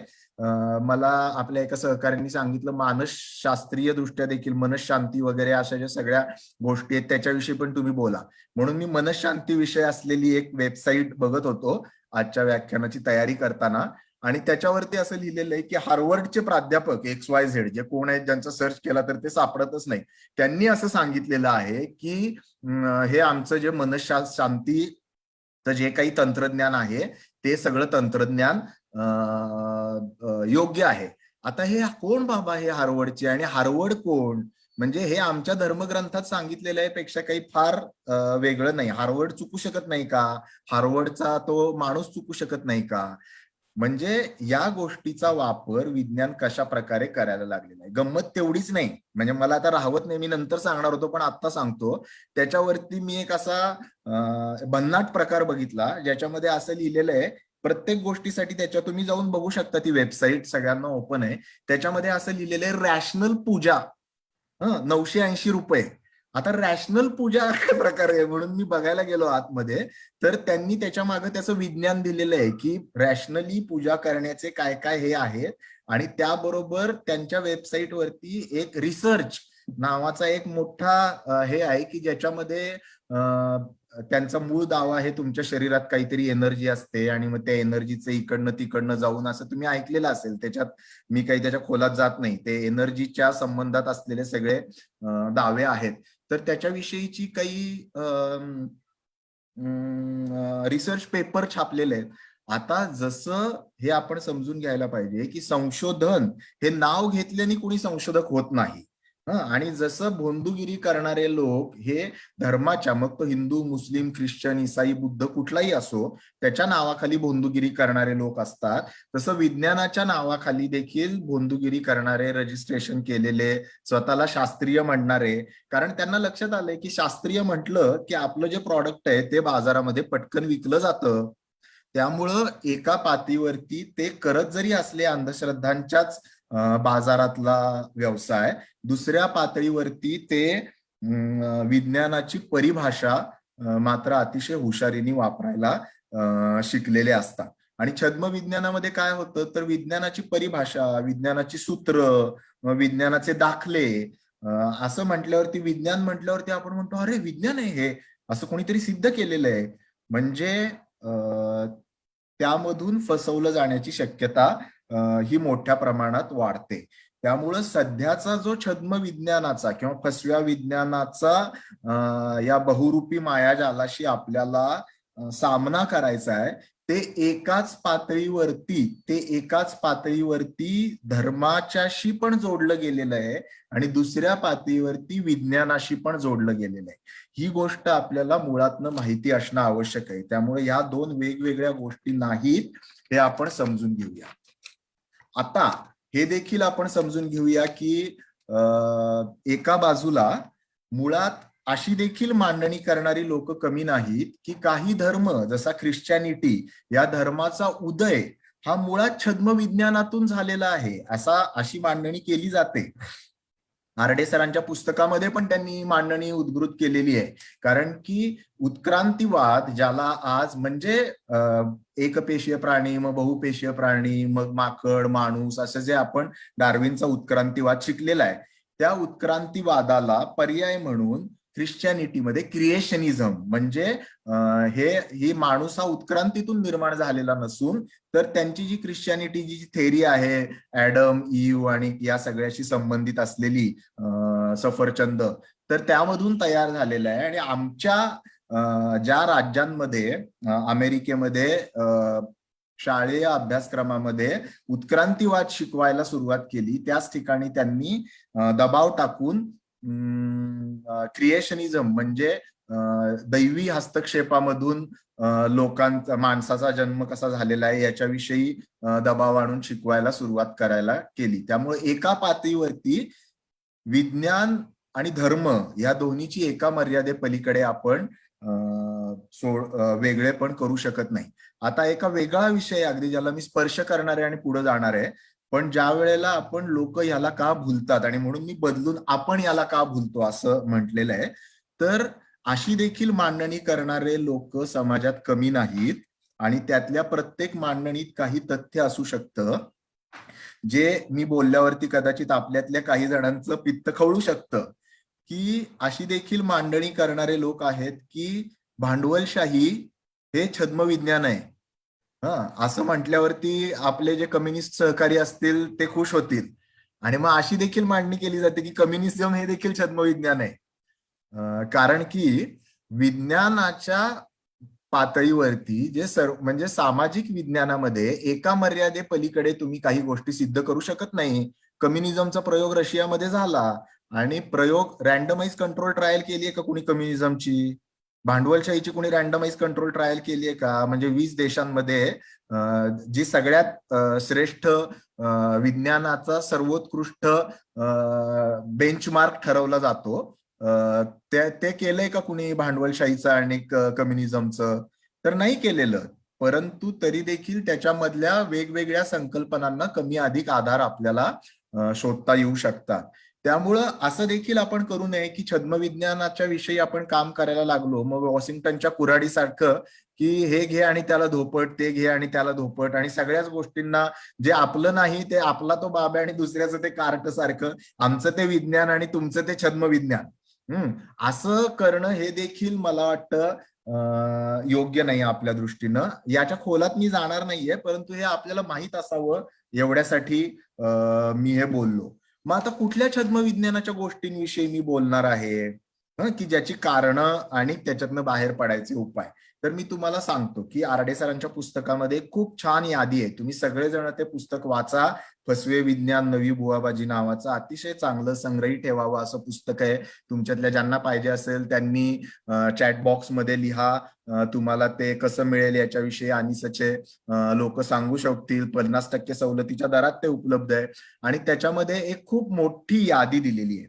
मला आपल्या एका सहकार्याने सांगितलं मानसशास्त्रीय दृष्ट्या देखील मनशांती वगैरे अशा ज्या सगळ्या गोष्टी आहेत त्याच्याविषयी पण तुम्ही बोला, म्हणून मी मनशांती विषय असलेली एक वेबसाईट बघत होतो आजच्या व्याख्यानाची तयारी करताना. आणि त्याच्यावरती असं लिहिलेलं आहे की हार्वर्डचे प्राध्यापक XYZ जे कोण आहेत, ज्यांचा सर्च केला तर ते सापडतच नाही, त्यांनी असं सांगितलेलं आहे की हे आमचं जे मनशांतीचं जे काही तंत्रज्ञान आहे ते सगळं तंत्रज्ञान योग्य आहे. आता हे कोण बाबा हे हार्वर्डचे, आणि हार्वर्ड कोण? म्हणजे हे आमच्या धर्मग्रंथात सांगितलेल्या पेक्षा काही फार वेगळं नाही. हार्वर्ड चुकू शकत नाही का? हार्वर्डचा तो माणूस चुकू शकत नाही का? म्हणजे या गोष्टीचा वापर विज्ञान कशा प्रकारे करायला लागलेला आहे. गंमत तेवढीच नाही, म्हणजे मला आता राहवत नाही, मी नंतर सांगणार होतो पण आता सांगतो. त्याच्यावरती मी एक असा भन्नाट प्रकार बघितला ज्याच्यामध्ये असं लिहिलेलं आहे, प्रत्येक गोष्टीसाठी त्याच्या तुम्ही जाऊन बघू शकता, ती वेबसाईट सगळ्यांना ओपन आहे. त्याच्यामध्ये असं लिहिलेलं आहे रॅशनल पूजा 980 रुपये. आता रॅशनल पूजा अशा प्रकारे आहे म्हणून मी बघायला गेलो आतमध्ये, तर त्यांनी त्याच्या मागे त्याचं विज्ञान दिलेलं आहे की रॅशनली पूजा करण्याचे काय काय हे आहेत. आणि त्याबरोबर त्यांच्या वेबसाईटवरती एक रिसर्च नावाचा एक मोठा हे आहे की ज्याच्यामध्ये त्यांचा मूळ दावा आहे तुमच्या शरीरात काहीतरी एनर्जी असते आणि मग त्या एनर्जीचं इकडनं तिकडनं जाऊन, असं तुम्ही ऐकलेलं असेल. त्याच्यात मी काही त्याच्या खोलात जात नाही, ते एनर्जीच्या संबंधात असलेले सगळे दावे आहेत. तर त्याच्याविषयीची काही रिसर्च पेपर छापलेले आहेत. आता जसं हे आपण समजून घ्यायला पाहिजे की संशोधन हे नाव घेतल्याने कुणी संशोधक होत नाही. आणि जसं भोंदूगिरी करणारे लोक हे धर्माच्या, मग तो हिंदू, मुस्लिम, ख्रिश्चन, इसाई, बुद्ध कुठलाही असो, त्याच्या नावाखाली भोंदूगिरी करणारे लोक असतात, तसं विज्ञानाच्या नावाखाली देखील भोंदूगिरी करणारे, रजिस्ट्रेशन केलेले, स्वतःला शास्त्रीय म्हणणारे, कारण त्यांना लक्षात आलंय की शास्त्रीय म्हटलं की आपलं जे प्रॉडक्ट आहे ते बाजारामध्ये पटकन विकलं जातं. त्यामुळं एका पातळीवरती ते करत जरी असले अंधश्रद्धांच्याच बाजारातला व्यवसाय, दुसऱ्या पातळीवरती ते विज्ञानाची परिभाषा मात्र अतिशय हुशारीने वापरायला शिकलेले असतात. आणि छद्म विज्ञानामध्ये काय होतं, तर विज्ञानाची परिभाषा, विज्ञानाची सूत्र, विज्ञानाचे दाखले असं म्हटल्यावरती, विज्ञान म्हटल्यावरती आपण म्हणतो अरे विज्ञान आहे हे, असं कोणीतरी सिद्ध केलेलं आहे. म्हणजे त्यामधून फसवलं जाण्याची शक्यता ही मोठ्या प्रमाणात वाढते. त्यामुळं सध्याचा जो छद्म विज्ञानाचा किंवा फसव्या विज्ञानाचा या बहुरूपी मायाजालाशी आपल्याला सामना करायचा आहे, ते एकाच पातळीवरती धर्माच्याशी पण जोडलं गेलेलं आहे आणि दुसऱ्या पातळीवरती विज्ञानाशी पण जोडलं गेलेलं आहे. ही गोष्ट आपल्याला मुळातनं माहिती असणं आवश्यक आहे. त्यामुळे या दोन वेगवेगळ्या गोष्टी नाहीत हे आपण समजून घेऊया. आता हे देखील आपण समजून घेऊया की एका बाजूला मुळात अशी देखील मांडणी करणारी लोक कमी नाहीत की काही धर्म, जसा ख्रिश्चॅनिटी, या धर्माचा उदय हा मुळात छद्म विज्ञानातून झालेला आहे, अशी मांडणी केली जाते. आरडे सरांच्या पुस्तकामध्ये पण त्यांनी मांडणी उद्घृत केलेली आहे. कारण की उत्क्रांतीवाद, ज्याला आज म्हणजे एकपेशीय प्राणी, मग बहुपेशीय प्राणी, मग माकड, माणूस, असं जे आपण डार्विनचा उत्क्रांतीवाद शिकलेला आहे, त्या उत्क्रांतीवादाला पर्याय म्हणून ख्रिश्चॅनिटीमध्ये क्रिएशनिझम, म्हणजे ही माणूस हा उत्क्रांतीतून निर्माण झालेला नसून, तर त्यांची जी ख्रिश्चॅनिटीची जी थेरी आहे, ऍडम, ईव आणि या सगळ्याशी संबंधित असलेली सफरचंद, तर त्यामधून तयार झालेला आहे. आणि आमच्या ज्या राज्यांमध्ये, अमेरिकेमध्ये शाळेय अभ्यासक्रमामध्ये उत्क्रांतीवाद शिकवायला सुरुवात केली, त्याच ठिकाणी त्यांनी दबाव टाकून क्रिएशनिझम म्हणजे दैवी हस्तक्षेपामधून माणसाचा जन्म कसा झालेला आहे याच्याविषयी दबाव आणून शिकवायला सुरुवात करायला केली. त्यामुळे एका पातळीवरती विज्ञान आणि धर्म या दोन्हीची एका मर्यादे पलीकडे आपण वेगळे पण करू शकत नाही. आता एका वेगळा विषय अगदी ज्याला मी स्पर्श करणार आहे आणि पुढे जाणार आहे, पण ज्या वेळेला आपण लोक याला का भुलतात आणि म्हणून मी बदलून आपण याला का भुलतो असं म्हटलेलं आहे. तर अशी देखील मांडणी करणारे लोक समाजात कमी नाहीत आणि त्यातल्या प्रत्येक मांडणीत काही तथ्य असू शकतं जे मी बोलल्यावरती कदाचित आपल्यातल्या काही जणांचं पित्त खवळू शकतं, की अशी देखील मांडणी करणारे लोक आहेत की भांडवलशाही हे छद्मविज्ञान आहे. असं म्हटल्यावरती आपले जे कम्युनिस्ट सहकारी असतील ते खुश होतील आणि मग अशी देखील मांडणी केली जाते की कम्युनिझम हे देखील छद्मविज्ञान आहे. कारण की विज्ञानाच्या पातळीवरती जे सर्व म्हणजे सामाजिक विज्ञानामध्ये एका मर्यादे पलीकडे तुम्ही काही गोष्टी सिद्ध करू शकत नाही. कम्युनिझमचा प्रयोग रशियामध्ये झाला आणि प्रयोग रँडमाइज कंट्रोल ट्रायल केली आहे का कुणी कम्युनिझमची? भांडवलशाहीची कुणी रँडमाइज कंट्रोल ट्रायल केली आहे का? म्हणजे 20 देशांमध्ये जी सगळ्यात श्रेष्ठ विज्ञानाचा सर्वोत्कृष्ट बेंचमार्क ठरवला जातो, ते केलंय का कुणी भांडवलशाहीचं आणि कम्युनिझमचं? तर नाही केलेलं. परंतु तरी देखील त्याच्यामधल्या वेगवेगळ्या संकल्पनांना कमी अधिक आधार आपल्याला शोधता येऊ शकतात. त्यामुळं असं देखील आपण करू नये की छद्मविज्ञानाच्या विषयी आपण काम करायला लागलो मग वॉशिंग्टनच्या कुऱ्हाडीसारखं की हे घे आणि त्याला धोपट, ते घे आणि त्याला धोपट, आणि सगळ्याच गोष्टींना जे आपलं नाही ते आपला तो बाबा आणि दुसऱ्याचं ते कार्ट सारखं, आमचं ते विज्ञान आणि तुमचं ते छद्मविज्ञान. असं करणं हे देखील मला वाटतं योग्य नाही आपल्या दृष्टीनं. याच्या खोलात मी जाणार नाहीये, परंतु हे आपल्याला माहित असावं एवढ्यासाठी मी हे बोललो. मग आता कुठल्या छद्मविज्ञानाच्या गोष्टींविषयी मी बोलणार आहे की ज्याची कारणं आणि त्याच्यातनं बाहेर पडायचे उपाय? तर मी तुम्हाला सांगतो की आरडे सरांच्या पुस्तकामध्ये खूप छान यादी आहे. तुम्ही सगळेजण ते पुस्तक वाचा. फसवे विज्ञान नवी बुवाबाजी नावाचं अतिशय चांगलं संग्रही ठेवावं असं पुस्तक आहे. तुमच्यातल्या ज्यांना पाहिजे असेल त्यांनी चॅट बॉक्समध्ये लिहा. तुम्हाला ते कसं मिळेल याच्याविषयी आणि सचे लोक सांगू शकतील. 50% सवलतीच्या दरात ते उपलब्ध आहे आणि त्याच्यामध्ये एक खूप मोठी यादी दिलेली आहे.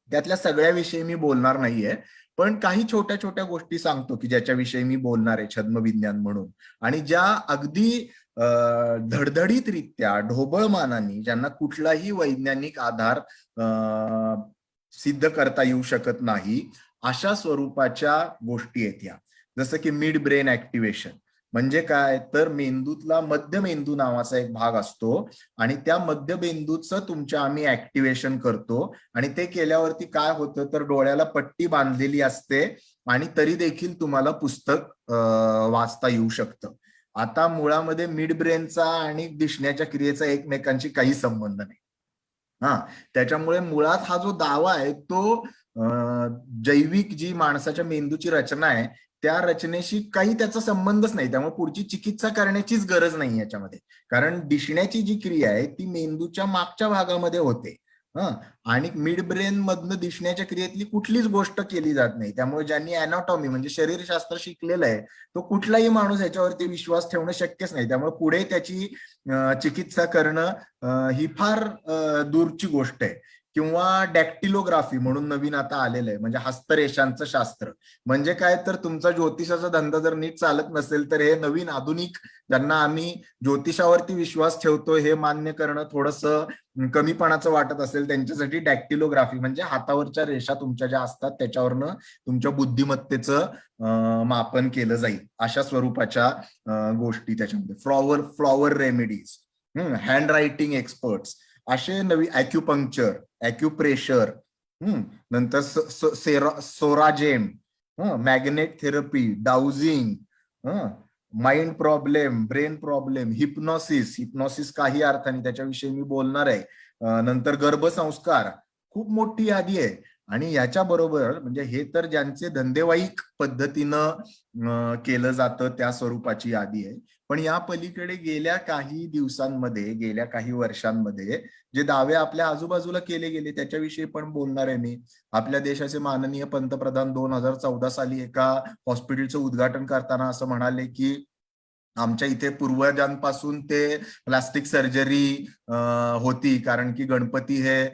त्यातल्या सगळ्याविषयी मी बोलणार नाहीये, पण काही छोट्या छोट्या गोष्टी सांगतो की ज्याच्याविषयी मी बोलणार आहे छद्मविज्ञान म्हणून, आणि ज्या अगदी धडधडीतरित्या ढोबळमानाने ज्यांना कुठलाही वैज्ञानिक आधार सिद्ध करता येऊ शकत नाही अशा स्वरूपाच्या गोष्टी आहेत या. जसं की मिड ब्रेन ऍक्टिव्हेशन म्हणजे काय, तर मेंदूतला मध्यमेंदू नावाचा एक भाग असतो आणि त्या मध्यमेंदूचं तुमच्या आम्ही ऍक्टिव्हेशन करतो आणि ते केल्यावरती काय होतं तर डोळ्याला पट्टी बांधलेली असते आणि तरी देखील तुम्हाला पुस्तक वाचता येऊ शकतं. आता मुळामध्ये मिड ब्रेनचा आणि दिसण्याच्या क्रियेचा एकमेकांशी काही संबंध नाही. त्याच्यामुळे मुळात हा जो दावा आहे तो जैविक जी माणसाच्या मेंदूची रचना आहे त्या रचनेशी काही त्याचा संबंधच नाही. त्यामुळे पुढची चिकित्सा करण्याचीच गरज नाही याच्यामध्ये, कारण दिसण्याची जी क्रिया आहे ती मेंदूच्या मागच्या भागामध्ये होते. आणि मिड ब्रेन मधनं दिसण्याच्या क्रियेतली कुठलीच गोष्ट केली जात नाही. त्यामुळे ज्यांनी अॅनाटॉमी म्हणजे शरीरशास्त्र शिकलेलं आहे तो कुठलाही माणूस याच्यावरती विश्वास ठेवणं शक्यच नाही. त्यामुळे पुढे त्याची चिकित्सा करणं ही फार दूरची गोष्ट आहे. किंवा डॅक्टिलोग्राफी म्हणून नवीन आता आलेलं आहे, म्हणजे हस्तरेषांचं शास्त्र. म्हणजे काय, तर तुमचा ज्योतिषाचा धंदा जर नीट चालत नसेल तर हे नवीन आधुनिक ज्यांना आम्ही ज्योतिषावरती विश्वास ठेवतो हे मान्य करणं थोडंसं कमीपणाचं वाटत असेल त्यांच्यासाठी डॅक्टिलोग्राफी म्हणजे हातावरच्या रेषा तुमच्या ज्या असतात त्याच्यावरनं तुमच्या बुद्धिमत्तेचं मापन केलं जाईल अशा स्वरूपाच्या गोष्टी त्याच्यामध्ये. Flower remedies, handwriting experts, असे नवी ॲक्युपंक्चर, ॲक्युप्रेशर, नंतर सोराजेम, magnet therapy, dowsing, mind problem, brain problem, hypnosis काही अर्थाने त्याच्याविषयी मी बोलणार आहे. नंतर गर्भसंस्कार, खूप मोठी यादी आहे. आणि याच्या बरोबर म्हणजे हे तर ज्यांचे धंदेवाईक पद्धतीनं केलं जातं त्या स्वरूपाची यादी आहे. पण या पलीकडे गेल्या काही दिवसांमध्ये, गेल्या काही वर्षांमध्ये जे दावे आपल्या आजूबाजूला केले गेले त्याच्याविषयी पण बोलणार आहे मी. आपल्या देशाचे माननीय पंतप्रधान 2014 साली एका हॉस्पिटलचं उद्घाटन करताना असं म्हणाले की आमच्या इथे पूर्वजांपासून ते प्लास्टिक सर्जरी होती, कारण की गणपती हे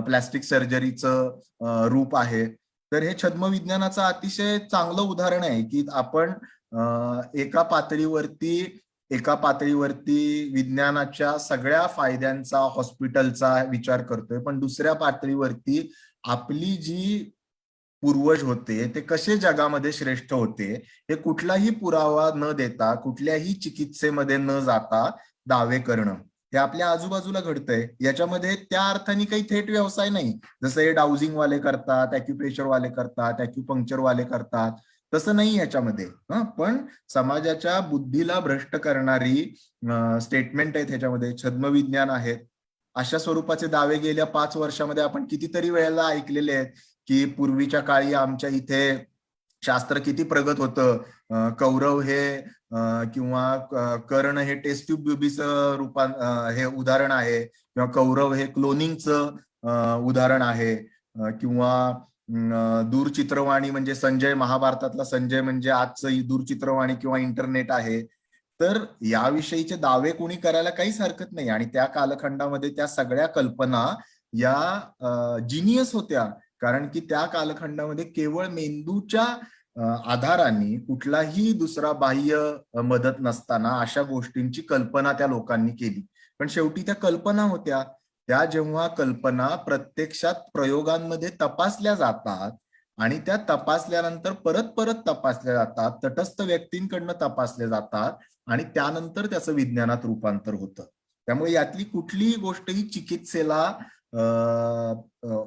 प्लास्टिक सर्जरीचं रूप आहे. तर हे छद्मविज्ञानाचं अतिशय चांगलं उदाहरण आहे की आपण एका पातळीवरती एका पातळीवरती विज्ञानाच्या सगळ्या फायद्यांचा, हॉस्पिटलचा विचार करतोय, पण दुसऱ्या पातळीवरती आपली जी पूर्वज होते ते कसे जगामध्ये श्रेष्ठ होते हे कुठलाही पुरावा न देता, कुठल्याही चिकित्सेमध्ये न जाता दावे करणं, हे आपल्या आजूबाजूला घडतंय. याच्यामध्ये त्या अर्थाने काही थेट व्यवसाय नाही, जसं हे डाउजिंग वाले करतात, अॅक्युप्रेशर वाले करतात, अॅक्युपंक्चर वाले करतात, तसं नाही याच्यामध्ये. पण समाजाच्या बुद्धीला भ्रष्ट करणारी स्टेटमेंट आहेत ह्याच्यामध्ये, छद्मविज्ञान आहेत. अशा स्वरूपाचे दावे गेल्या 5 वर्षामध्ये आपण कितीतरी वेळेला ऐकलेले आहेत की पूर्वीच्या काळी आमच्या इथे शास्त्र किती प्रगत होतं, कौरव हे किंवा कर्ण हे टेस्ट ट्यूब बेबीचं हे उदाहरण आहे, किंवा कौरव हे क्लोनिंगचं उदाहरण आहे, किंवा दूरचित्रवाणी म्हणजे संजय, महाभारतातला संजय म्हणजे आजचं दूरचित्रवाणी किंवा इंटरनेट आहे. तर याविषयीचे दावे कोणी करायला काहीच हरकत नाही. आणि त्या कालखंडामध्ये त्या सगळ्या कल्पना या जिनियस होत्या, कारण की त्या कालखंडामध्ये केवळ मेंदूच्या आधाराने, कुठलाही दुसरा बाह्य मदत नसताना अशा गोष्टींची कल्पना त्या लोकांनी केली. पण शेवटी त्या कल्पना होत्या. त्या जेव्हा कल्पना प्रत्यक्षात प्रयोगांमध्ये तपासल्या जातात आणि त्या तपासल्यानंतर परत परत तपासल्या जातात, तटस्थ व्यक्तींकडनं तपासल्या जातात आणि त्यानंतर त्याचं विज्ञानात रूपांतर होतं. त्यामुळे यातली कुठलीही गोष्ट ही चिकित्सेला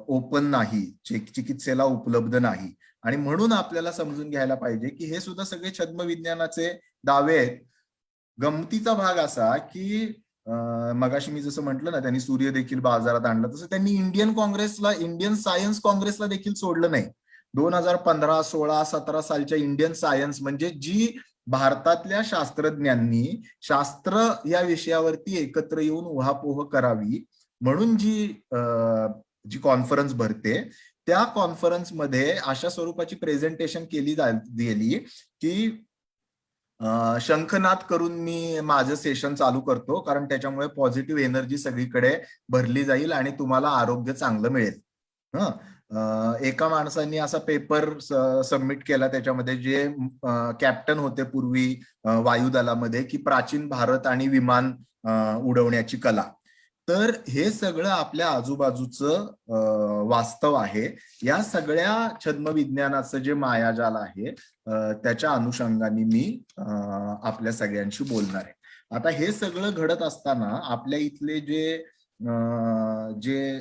ओपन नाही, चिकित्सेला उपलब्ध नाही. आणि म्हणून आपल्याला समजून घ्यायला पाहिजे की हे सुद्धा सगळे छद्मविज्ञानाचे दावे आहेत. गमतीचा भाग असा की मगाशी मी जसं म्हटलं ना, त्यांनी सूर्य देखील बाजारात आणला, तसं त्यांनी इंडियन सायन्स काँग्रेसला देखील सोडलं नाही. 2015, 16, 17 सालच्या इंडियन सायन्स म्हणजे जी भारतातल्या शास्त्रज्ञांनी शास्त्र या विषयावरती एकत्र येऊन उहापोह करावी म्हणून जी कॉन्फरन्स भरते, त्या कॉन्फरन्समध्ये अशा स्वरूपाची प्रेझेंटेशन केली गेली की शंखनाद करून मी माझं सेशन चालू करतो, कारण त्याच्यामुळे पॉझिटिव्ह एनर्जी सगळीकडे भरली जाईल आणि तुम्हाला आरोग्य चांगलं मिळेल. एका माणसांनी असा पेपर सबमिट केला, त्याच्यामध्ये जे कॅप्टन होते पूर्वी वायुदलामध्ये, की प्राचीन भारत आणि विमान उडवण्याची कला. तर हे सगळं आपल्या आजूबाजूचं वास्तव आहे. या सगळ्या छद्मविज्ञानाचं जे मायाजाल आहे त्याच्या अनुषंगाने मी आपल्या सगळ्यांशी बोलणार आहे. आता हे सगळं घडत असताना आपल्या इथले जे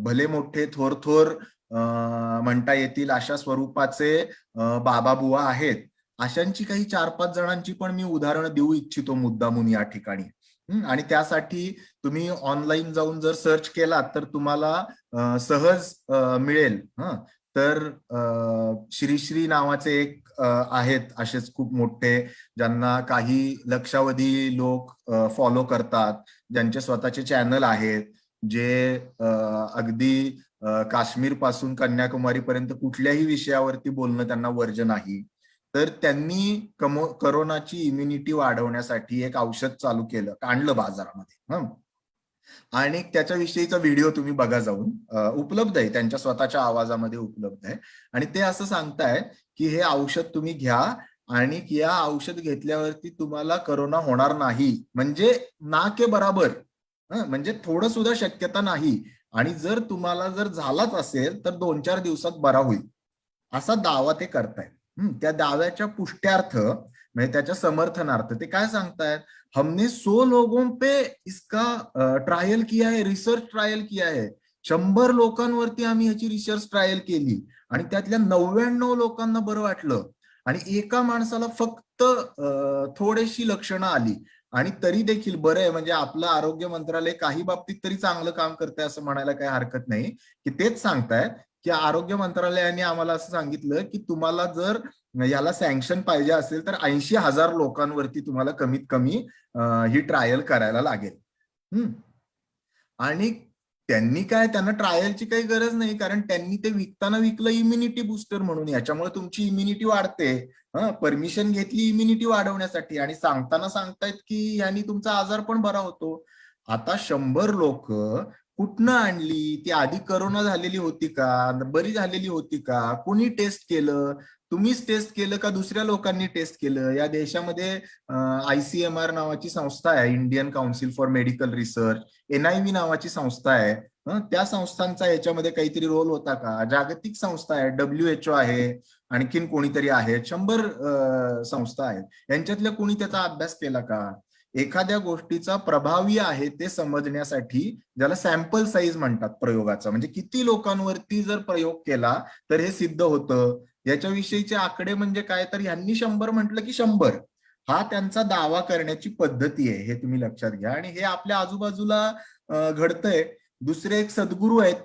भले मोठे थोर म्हणता येतील अशा स्वरूपाचे बाबा बुवा आहेत, अशांची काही 4-5 जणांची पण मी उदाहरणं देऊ इच्छितो मुद्दामून या ठिकाणी. आणि त्यासाठी तुम्ही ऑनलाईन जाऊन जर सर्च केलात तर तुम्हाला सहज मिळेल. तर श्री नावाचे एक आहेत असेच खूप मोठे, ज्यांना काही लक्षावधी लोक फॉलो करतात, ज्यांचे स्वतःचे चॅनल आहेत, जे अगदी काश्मीर पासून कन्याकुमारी पर्यंत कुठल्याही विषयावरती बोलणं त्यांना वर्ज्य नाही. तर त्यांनी करोनाची इम्युनिटी वाढवण्यासाठी एक औषध चालू केलं, आणलं बाजारामध्ये. आणि त्याच्याविषयीचा व्हिडिओ तुम्ही बघा जाऊन, उपलब्ध आहे, त्यांच्या स्वतःच्या आवाजामध्ये उपलब्ध आहे. आणि ते असं सांगताय की हे औषध तुम्ही घ्या आणि या औषध घेतल्यावरती तुम्हाला करोना होणार नाही, म्हणजे ना के बराबर, म्हणजे थोडं सुद्धा शक्यता नाही. आणि जर तुम्हाला झालाच असेल तर 2-4 दिवसात बरा होईल, असा दावा ते करतायत. त्या दाव्याच्या पुष्ट्यार्थ म्हणजे त्याच्या समर्थनार्थ ते काय सांगतायत, हमने 100 लोगों पे इसका ट्रायल किया है, रिसर्च ट्रायल किया है. 100 लोकांवरती आम्ही ह्याची रिसर्च ट्रायल केली आणि त्यातल्या 99 लोकांना बरं वाटलं आणि एका माणसाला फक्त थोडीशी लक्षणं आली. आणि तरी देखील बरं आहे, म्हणजे आपलं आरोग्य मंत्रालय काही बाबतीत तरी चांगलं काम करतंय असं म्हणायला काही हरकत नाही. की तेच सांगतायत की आरोग्य मंत्रालयाने आम्हाला असं सांगितलं की तुम्हाला जर याला सँक्शन पाहिजे असेल तर 80,000 लोकांवरती तुम्हाला कमीत कमी ही ट्रायल करायला लागेल. आणि त्यांना ट्रायलची काही गरज नाही, कारण त्यांनी ते विकताना विकलं इम्युनिटी बुस्टर म्हणून, याच्यामुळे तुमची इम्युनिटी वाढते. परमिशन घेतली इम्युनिटी वाढवण्यासाठी आणि सांगताना सांगतायत की ह्यानी तुमचा आजार पण बरा होतो. आता 100 लोक कुठनं आणली, ती आधी करोना झालेली होती का, बरी झालेली होती का, कोणी टेस्ट केलं, तुम्हीच टेस्ट केलं का दुसऱ्या लोकांनी टेस्ट केलं? या देशामध्ये ICMR नावाची संस्था आहे, Indian council for medical research, NIV नावाची संस्था आहे. त्या संस्थांचा याच्यामध्ये काहीतरी रोल होता का? जागतिक संस्था आहे, WHO आहे, आणखीन कोणीतरी आहे, 100 संस्था आहेत, यांच्यातल्या कोणी त्याचा अभ्यास केला का? एखाद्या गोष्टीचा प्रभावी आहे ते समजण्यासाठी, ज्याला सॅम्पल साईज म्हणतात प्रयोगाचा, म्हणजे किती लोकांवरती जर प्रयोग केला तर हे सिद्ध होतं, याच्याविषयीचे आकडे म्हणजे काय, तर ह्यांनी 100 म्हटलं की 100, हा त्यांचा दावा करण्याची पद्धती आहे, हे तुम्ही लक्षात घ्या. आणि हे आपल्या आजूबाजूला घडतंय. दुसरे एक सद्गुरू आहेत,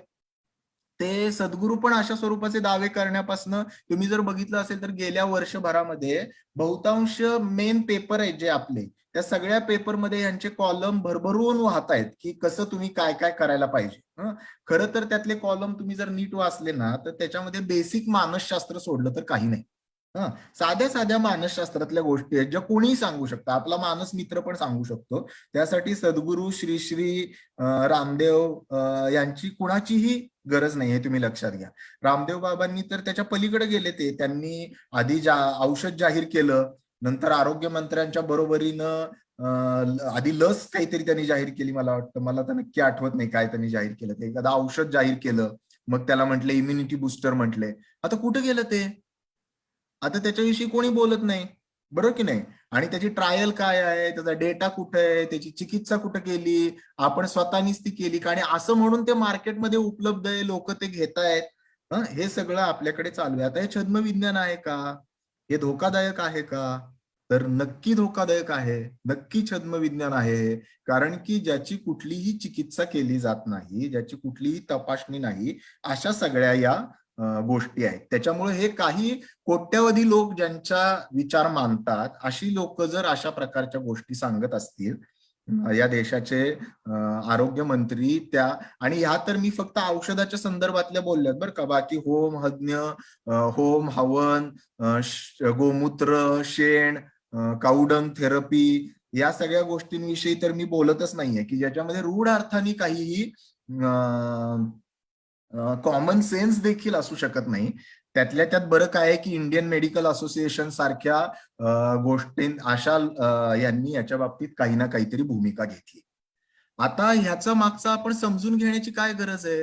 ते सद्गुरू पण अशा स्वरूपाचे दावे करण्यापासून, तुम्ही जर बघितलं असेल तर गेल्या वर्षभरामध्ये बहुतांश मेन पेपर आहेत जे आपले, त्या सगळ्या पेपरमध्ये यांचे कॉलम भरभरून वाहत आहेत की कसं तुम्ही काय काय करायला पाहिजे. खरं तर त्यातले कॉलम तुम्ही जर नीट वाचले ना, तर त्याच्यामध्ये बेसिक मानसशास्त्र सोडलं तर काही नाही. साध्या साध्या मानसशास्त्रातल्या गोष्टी आहेत ज्या कोणीही सांगू शकतं, आपला मानस मित्र पण सांगू शकतो. त्यासाठी सद्गुरू श्री श्री रामदेव यांची कुणाचीही गरज नाही, हे तुम्ही लक्षात घ्या. रामदेव बाबांनी तर त्याच्या पलीकडे गेले, त्यांनी आधी औषध जाहीर केलं, नंतर आरोग्य मंत्र्यांच्या बरोबरीनं आधी लस काहीतरी त्यांनी जाहीर केली, मला वाटतं, मला तर नक्की आठवत नाही काय त्यांनी जाहीर केलं ते, एखादं औषध जाहीर केलं, मग त्याला म्हटले इम्युनिटी बुस्टर म्हटले. आता कुठे गेलं ते? आता त्याच्याविषयी कोणी बोलत नाही, बरोबर की नाही? आणि त्याची ट्रायल काय आहे, त्याचा डेटा कुठे आहे, त्याची चिकित्सा कुठे केली, आपण स्वतःनीच ती केली का, आणि असं म्हणून ते मार्केटमध्ये उपलब्ध आहे, लोक ते घेत आहेत. हे सगळं आपल्याकडे चालू आहे. आता हे छद्मविज्ञान आहे का? हे धोकादायक आहे का? तर नक्की धोकादायक आहे, नक्की छद्मविज्ञान आहे. कारण की ज्याची कुठलीही चिकित्सा केली जात नाही, ज्याची कुठलीही तपासणी नाही, अशा सगळ्या या गोष्टी आहेत. त्याच्यामुळे हे काही कोट्यवधी लोक ज्यांचा विचार मानतात, अशी लोक जर अशा प्रकारच्या गोष्टी सांगत असतील, या देशाचे आरोग्य मंत्री त्या, आणि ह्या तर मी फक्त औषधाच्या संदर्भातल्या बोलल्यात बरं का, बाकी होम हज्ञ, होम हवन, गोमूत्र, शेण, काउडंग थेरपी, या सगळ्या गोष्टींविषयी तर मी बोलतच नाहीये की ज्याच्यामध्ये रूढ अर्थाने काहीही कॉमन सेन्स देखील असू शकत नाही. त्यातल्या त्यात बरं काय आहे की इंडियन मेडिकल असोसिएशन सारख्या गोष्टी अशा यांनी याच्या बाबतीत काही ना काहीतरी भूमिका घेतली. आता ह्याचा मागचा आपण समजून घेण्याची काय गरज आहे,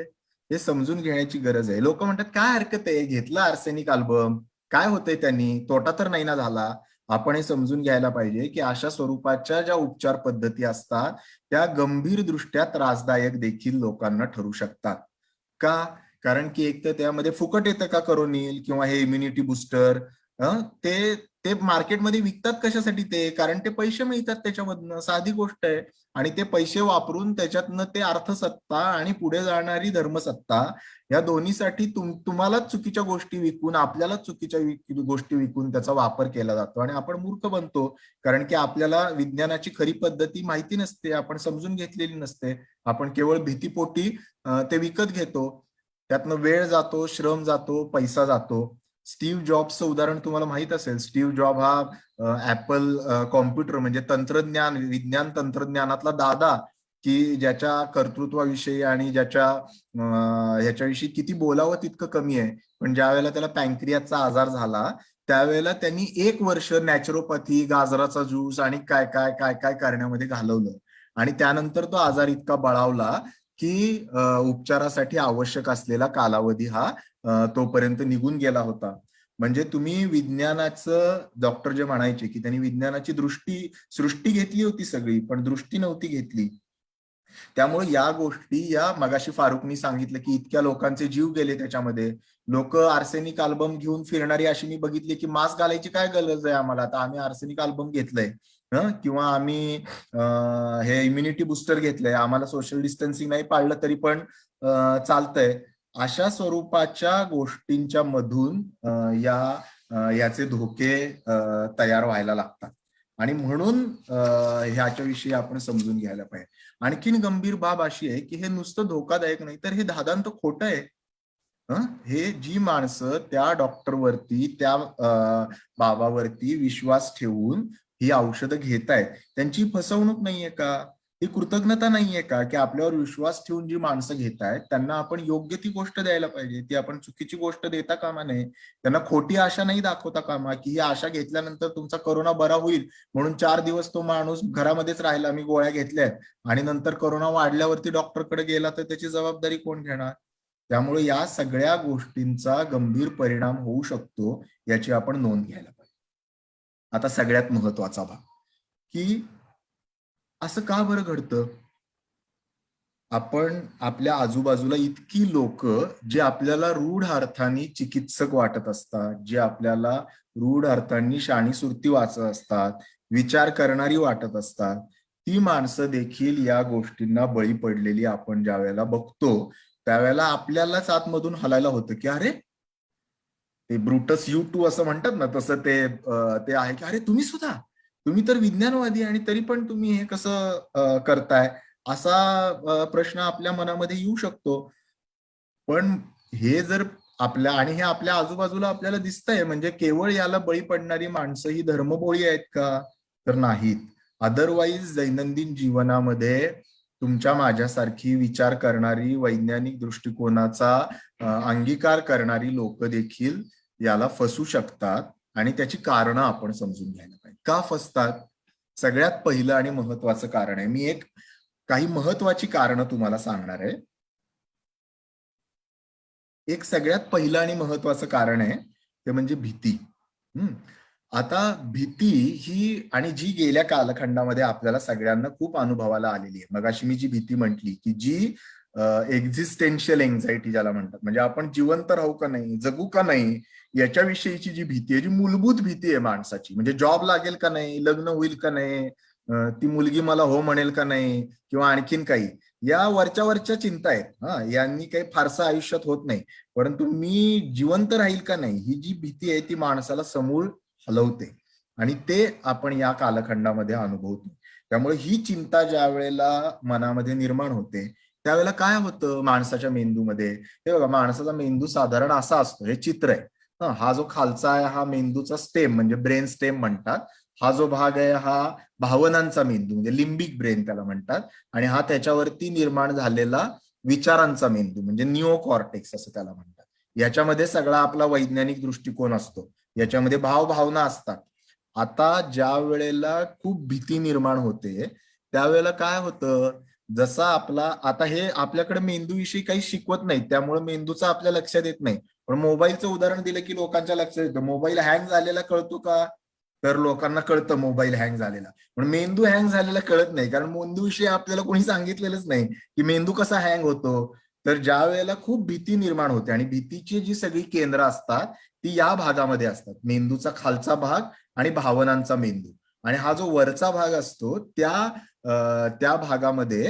हे समजून घेण्याची गरज आहे. लोक म्हणतात काय हरकत आहे, घेतला आर्सेनिक अल्बम, काय होतंय त्यांनी, तोटा तर नाही ना झाला. आपण हे समजून घ्यायला पाहिजे की अशा स्वरूपाच्या ज्या उपचार पद्धती असतात त्या गंभीर दृष्ट्या त्रासदायक देखील लोकांना ठरू शकतात. का? कारण की एक तर त्यामध्ये फुकट येतं का करोनिल किंवा हे इम्युनिटी बुस्टर, ते ते मार्केटमध्ये विकतात कशासाठी? ते कारण ते पैसे मिळतात त्याच्यामधनं, साधी गोष्ट आहे. आणि ते पैसे वापरून त्याच्यातनं ते अर्थसत्ता आणि पुढे जाणारी धर्मसत्ता, या दोन्हीसाठी तुम्हालाच चुकीच्या गोष्टी विकून, आपल्यालाच चुकीच्या गोष्टी विकून त्याचा वापर केला जातो आणि आपण मूर्ख बनतो. कारण की आपल्याला विज्ञानाची खरी पद्धती माहिती नसते, आपण समजून घेतलेली नसते, आपण केवळ भीतीपोटी ते विकत घेतो. त्यातनं वेळ जातो, श्रम जातो, पैसा जातो. स्टीव्ह जॉबचं उदाहरण तुम्हाला माहित असेल. स्टीव्ह जॉब हा ऍपल कॉम्प्युटर म्हणजे तंत्रज्ञान, विज्ञान तंत्रज्ञानातला दादा, की ज्याच्या कर्तृत्वाविषयी आणि ज्याच्या ह्याच्याविषयी किती बोलावं तितकं कमी आहे. पण ज्या वेळेला त्याला पॅन्क्रियाचा आजार झाला त्यावेळेला त्यांनी 1 वर्ष नॅचरोपॅथी, गाजराचा ज्यूस आणि काय काय काय काय करण्यामध्ये घालवलं. आणि त्यानंतर तो आजार इतका बळावला की उपचारासाठी आवश्यक असलेला कालावधी हा तोपर्यंत निघून गेला होता. म्हणजे तुम्ही विज्ञानाचं, डॉक्टर जे म्हणायचे की त्यांनी विज्ञानाची सृष्टी घेतली होती सगळी, पण दृष्टी नव्हती घेतली. त्यामुळे या गोष्टी, या मगाशी फारुकनी सांगितलं की इतक्या लोकांचे जीव गेले त्याच्यामध्ये. लोक आर्सेनिक अल्बम घेऊन फिरणारी अशी मी बघितली की मास्क घालायची काय गरज आहे आम्हाला, आता आम्ही आर्सेनिक अल्बम घेतलंय, किंवा आम्ही हे इम्युनिटी बुस्टर घेतलंय, आम्हाला सोशल डिस्टन्सिंग नाही पाळलं तरी पण चालतंय. अशा स्वरूपाच्या गोष्टींच्या मधून याचे धोके तयार व्हायला लागतात. आणि म्हणून ह्याच्याविषयी आपण समजून घ्यायला पाहिजे. आणखीन गंभीर बाब अशी आहे की हे नुसतं धोकादायक नाही तर हे धादांत खोटं आहे. हे जी माणसं त्या डॉक्टरवरती, त्या बाबावरती विश्वास ठेवून ही औषधं घेत आहेत, त्यांची फसवणूक नाहीये का? ही कृतज्ञता नाहीये का, की आपल्यावर विश्वास ठेवून जी माणसं घेत आहेत त्यांना आपण योग्य ती गोष्ट द्यायला पाहिजे, ती आपण चुकीची गोष्ट देता कामा नये. त्यांना खोटी आशा नाही दाखवता कामा, की ही आशा घेतल्यानंतर तुमचा करोना बरा होईल म्हणून 4 दिवस तो माणूस घरामध्येच राहिला, मी गोळ्या घेतल्यात, आणि नंतर करोना वाढल्यावरती डॉक्टरकडे गेला तर त्याची जबाबदारी कोण घेणार? त्यामुळे या सगळ्या गोष्टींचा गंभीर परिणाम होऊ शकतो, याची आपण नोंद घ्यायला पाहिजे. आता सगळ्यात महत्वाचा भाग, की असं का बरं घडतं? आपण आपल्या आजूबाजूला इतकी लोक जे आपल्याला रूढ अर्थाने चिकित्सक वाटत असतात, जे आपल्याला रूढ अर्थाने शाणी सुरती वाचत असतात, विचार करणारी वाटत असतात, ती माणसं देखील या गोष्टींना बळी पडलेली आपण ज्या वेळेला बघतो त्यावेळेला आपल्यालाच आतमधून हलायला होतं, की अरे ते ब्रुटस यू टू असं म्हणतात ना, तसं ते आहे, की अरे तुम्ही तर विज्ञानवादी आणि तरी पण तुम्ही हे कसं करताय, असा प्रश्न आपल्या मनामध्ये येऊ शकतो. पण हे जर आणि हे आपल्या आजूबाजूला आपल्याला दिसतंय, म्हणजे केवळ याला बळी पडणारी माणसं ही धर्मबोळी आहेत का? तर नाहीत. अदरवाईज दैनंदिन जीवनामध्ये तुमच्या माझ्यासारखी विचार करणारी, वैज्ञानिक दृष्टिकोनाचा अंगीकार करणारी लोक देखील याला फसू शकतात, आणि त्याची कारणं आपण समजून घ्यायला पाहिजे. का फसतात? सगळ्यात पहिलं आणि महत्वाचं कारण आहे, मी काही महत्वाची कारणं तुम्हाला सांगणार आहे. एक सगळ्यात पहिलं आणि महत्वाचं कारण आहे ते म्हणजे भीती. आता भीती ही, आणि जी गेल्या कालखंडामध्ये आपल्याला सगळ्यांना खूप अनुभवाला आलेली आहे. मगाशी मी जी भीती म्हटली, की जी एक्झिस्टेन्शियल एन्झायटी ज्याला म्हणतात, म्हणजे आपण जिवंत राहू का नाही, जगू का नाही, याच्याविषयीची जी भीती आहे, जी मूलभूत भीती आहे माणसाची, म्हणजे जॉब लागेल का नाही, लग्न होईल का नाही, ती मुलगी मला हो म्हणेल का नाही, किंवा आणखीन काही, या वरच्या चिंता आहेत. यांनी काही फारसं आयुष्यात होत नाही, परंतु मी जिवंत राहील का नाही, ही जी भीती आहे ती माणसाला समूळ हलवते, आणि ते आपण या कालखंडामध्ये अनुभवतो. त्यामुळे ही चिंता ज्या वेळेला मनामध्ये निर्माण होते त्यावेळेला काय होतं माणसाच्या मेंदूमध्ये? हे बघा, माणसाचा मेंदू साधारण असा असतो, हे चित्र आहे. हा जो खालचा आहे हा मेंदूचा स्टेम, म्हणजे ब्रेन स्टेम म्हणतात. हा जो भाग आहे हा भावनांचा मेंदू, म्हणजे लिंबिक ब्रेन त्याला म्हणतात. आणि हा त्याच्यावरती निर्माण झालेला विचारांचा मेंदू, म्हणजे निओ कॉर्टेक्स असं त्याला म्हणतात. याच्यामध्ये सगळा आपला वैज्ञानिक दृष्टिकोन असतो, याच्यामध्ये भावना असतात. आता ज्या वेळेला खूप भीती निर्माण होते त्यावेळेला काय होतं, जसा आता हे आपल्याकडे मेंदूविषयी काही शिकवत नाही, त्यामुळे मेंदूचं आपल्या लक्षात येत नाही. पण मोबाईलचं उदाहरण दिलं की लोकांच्या लक्षात येतं. मोबाईल हँग झालेला कळतो का? तर लोकांना कळतं मोबाईल हँग झालेला, पण मेंदू हँग झालेला कळत नाही, कारण मेंदूविषयी आपल्याला कोणी सांगितलेलंच नाही की मेंदू कसा हँग होतो. तर ज्या वेळेला खूप भीती निर्माण होते, आणि भीतीची जी सगळी केंद्र असतात ती या भागामध्ये असतात, मेंदूचा खालचा भाग आणि भावनांचा मेंदू. आणि हा जो वरचा भाग असतो त्या भागामध्ये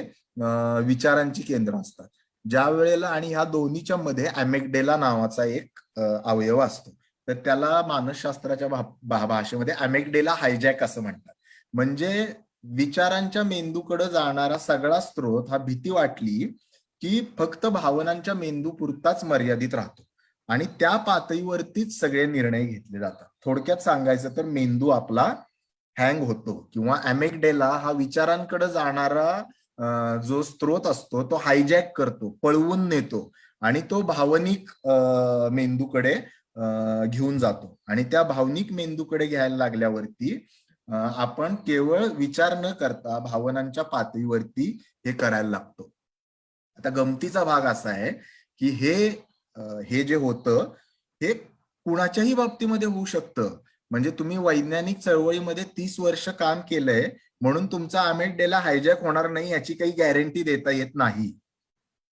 विचारांची केंद्र असतात. ज्या वेळेला, आणि ह्या दोन्हीच्या मध्ये अॅमेग्डेला नावाचा एक अवयव असतो, तर त्याला मानसशास्त्राच्या भाषेमध्ये अॅमेग्डेला हायजॅक असं म्हणतात. म्हणजे विचारांच्या मेंदूकडे जाणारा सगळा स्त्रोत हा भीती वाटली की फक्त भावनांच्या मेंदू पुरताच मर्यादित राहतो, आणि त्या पातळीवरतीच सगळे निर्णय घेतले जातात. थोडक्यात सांगायचं तर मेंदू आपला हँग होतो, किंवा अॅमेग्डेला हा विचारांकडे जाणारा जो स्त्रोत असतो तो हायजॅक करतो, पळवून नेतो, आणि तो भावनिक मेंदूकडे घेऊन जातो. आणि त्या भावनिक मेंदूकडे घ्यायला लागल्यावरती आपण केवळ विचार न करता भावनांच्या पातळीवरती हे करायला लागतो. आता गमतीचा भाग असा आहे की हे जे होतं हे कुणाच्याही बाबतीमध्ये होऊ शकतं. म्हणजे तुम्ही वैज्ञानिक चळवळीमध्ये 30 वर्ष काम केलंय म्हणून तुमचा अॅमेग्डेला हायजॅक होणार नाही याची काही गॅरंटी देता येत नाही.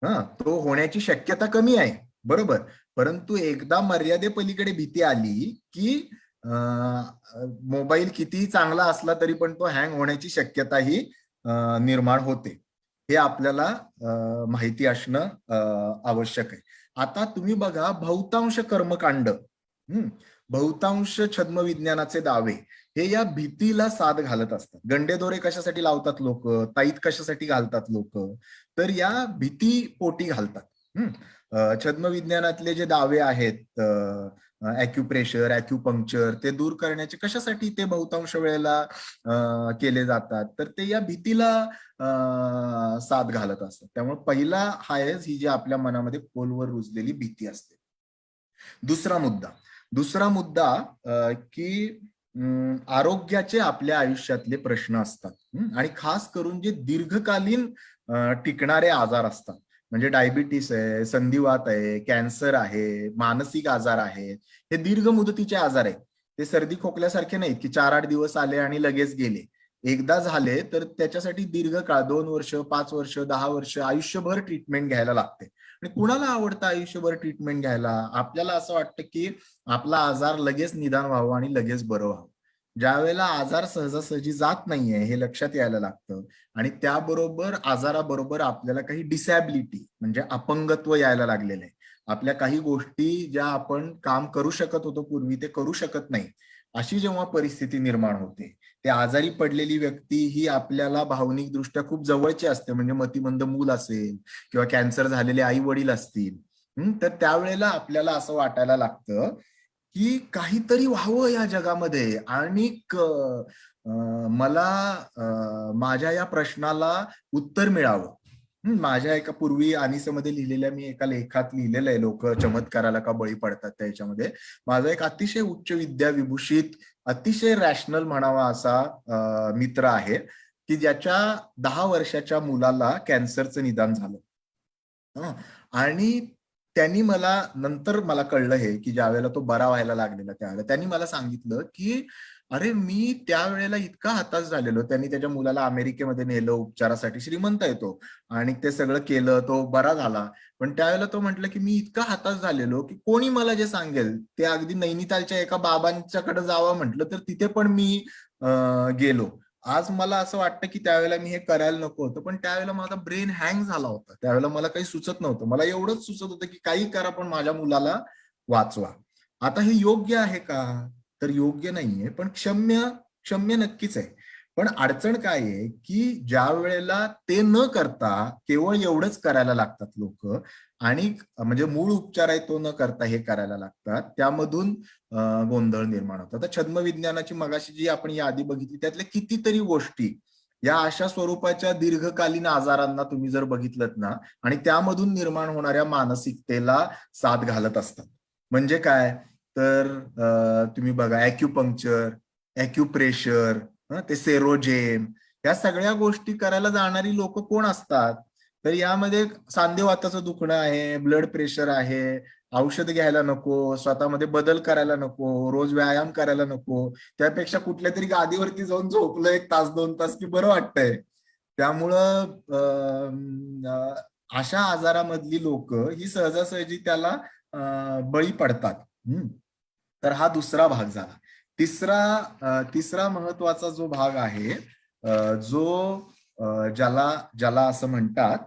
तो होण्याची शक्यता कमी आहे, बरोबर. परंतु एकदा मर्यादेपलीकडे भीती आली की मोबाईल कितीही चांगला असला तरी पण तो हँग होण्याची शक्यताही निर्माण होते. हे आपल्याला माहिती असणं आवश्यक आहे. आता तुम्ही बघा, बहुतांश कर्मकांड, बहुतांश छद्मविज्ञानाचे दावे हे या भीतीला साथ घालत असतात. गंडेदोरे कशासाठी लावतात लोक, ताईत कशासाठी घालतात लोक, तर या भीती पोटी घालतात. छद्मविज्ञानातले जे दावे आहेत, ॲक्युप्रेशर, ॲक्युपंक्चर ते दूर करण्याचे कशासाठी ते बहुतांश वेळेला केले जातात, तर ते या भीतीला साथ घालत असतात. त्यामुळे पहिला आहेच ही जी आपल्या मनामध्ये खोलवर रुजलेली भीती असते. दुसरा मुद्दा की आरोग्याचे आपल्या आयुष्यातले प्रश्न असतात आणि खास करून जे दीर्घकालीन टिकणारे आजार असतात, म्हणजे डायबिटीस आहे, संधिवात आहे, कॅन्सर आहे, मानसिक आजार आहे, हे दीर्घ मुदतीचे आजार आहेत. ते सर्दी खोकल्यासारखे नाहीत की 4-8 दिवस आले आणि लगेच गेले. एकदा झाले तर त्याच्यासाठी दीर्घकाळ 2 वर्ष, 5 वर्ष, 10 वर्ष, आयुष्यभर ट्रीटमेंट घ्यायला लागते. आणि कुणाला आवडतं आयुष्यभर ट्रीटमेंट घ्यायला? आपल्याला असं वाटतं की आपला आजार लगेच निदान व्हावं आणि लगेच बरं व्हावं. ज्या वेळेला आजार सहजासहजी जात नाहीये हे लक्षात यायला लागतं आणि त्याबरोबर आजाराबरोबर आपल्याला काही डिसॅबिलिटी म्हणजे अपंगत्व यायला लागलेलं आहे. आपल्या काही गोष्टी ज्या आपण काम करू शकत होतो पूर्वी ते करू शकत नाही, अशी जेव्हा परिस्थिती निर्माण होते, ते आजारी पडलेली व्यक्ती ही आपल्याला भावनिकदृष्ट्या खूप जवळची असते, म्हणजे मतिमंद मूल असेल किंवा कॅन्सर झालेले आई वडील असतील, तर त्यावेळेला आपल्याला असं वाटायला लागतं की काहीतरी व्हावं या जगामध्ये आणि मला माझ्या या प्रश्नाला उत्तर मिळावं. माझ्या एका पूर्वी आनिसमध्ये लिहिलेल्या मी एका लेखात लिहिलेलं आहे, लोक चमत्काराला का बळी पडतात त्याच्यामध्ये. माझा एक अतिशय उच्च विद्या विभूषित, अतिशय रॅशनल म्हणावा असा मित्र आहे की ज्याच्या 10 वर्षाच्या मुलाला कॅन्सरचं निदान झालं. आणि त्यांनी नंतर मला कळलं हे की ज्या वेळेला तो बरा व्हायला लागलेला त्यावेळेला त्यांनी मला सांगितलं की अरे मी त्यावेळेला इतका हताश झालेलो. त्यांनी त्याच्या मुलाला अमेरिकेमध्ये नेलं उपचारासाठी, श्रीमंत आहे तो, आणि ते सगळं केलं, तो बरा झाला. पण त्यावेळेला तो म्हटलं की मी इतका हताश झालेलो की कोणी मला जे सांगेल ते, अगदी नैनितालच्या एका बाबांच्याकडे जावं म्हटलं तर तिथे पण मी गेलो. आज मला असं वाटतं की त्यावेळेला मी हे करायला नको होतं, पण त्यावेळेला माझा ब्रेन हँग झाला होता. त्यावेळेला मला काही सुचत नव्हतं. मला एवढंच सुचत होतं की काही करा पण माझ्या मुलाला वाचवा. आता हे योग्य आहे का? तर योग्य नाहीये, पण क्षम्य नक्कीच आहे. पण अडचण काय आहे की ज्या वेळेला ते न करता केवळ एवढंच करायला लागतात लोक, आणि म्हणजे मूळ उपचार आहे तो न करता हे करायला लागतात, त्यामधून गोंधळ निर्माण होतो. आता छद्मविज्ञानाची मगाशी जी आपण यादी बघितली त्यातल्या कितीतरी गोष्टी या अशा स्वरूपाच्या दीर्घकालीन आजारांना तुम्ही जर बघितलं ना, आणि त्यामधून निर्माण होणाऱ्या मानसिकतेला साथ घालत असतात. म्हणजे काय, तर तुम्ही बघा ॲक्युपंक्चर, ॲक्युप्रेशर, ते सेरोजेन, या सगळ्या गोष्टी करायला जाणारी लोक कोण असतात? तर यामध्ये सांधेवाताचं दुखणं आहे, ब्लड प्रेशर आहे, औषध घ्यायला नको, स्वतःमध्ये बदल करायला नको, रोज व्यायाम करायला नको, त्यापेक्षा कुठल्या तरी गादीवरती जाऊन झोपलं 1 तास 2 तास की बरं वाटतंय. त्यामुळं अशा आजारामधली लोक ही सहजासहजी त्याला बळी पडतात. तर हा दुसरा भाग झाला. तिसरा महत्वाचा जो भाग आहे, जो ज्याला असं म्हणतात,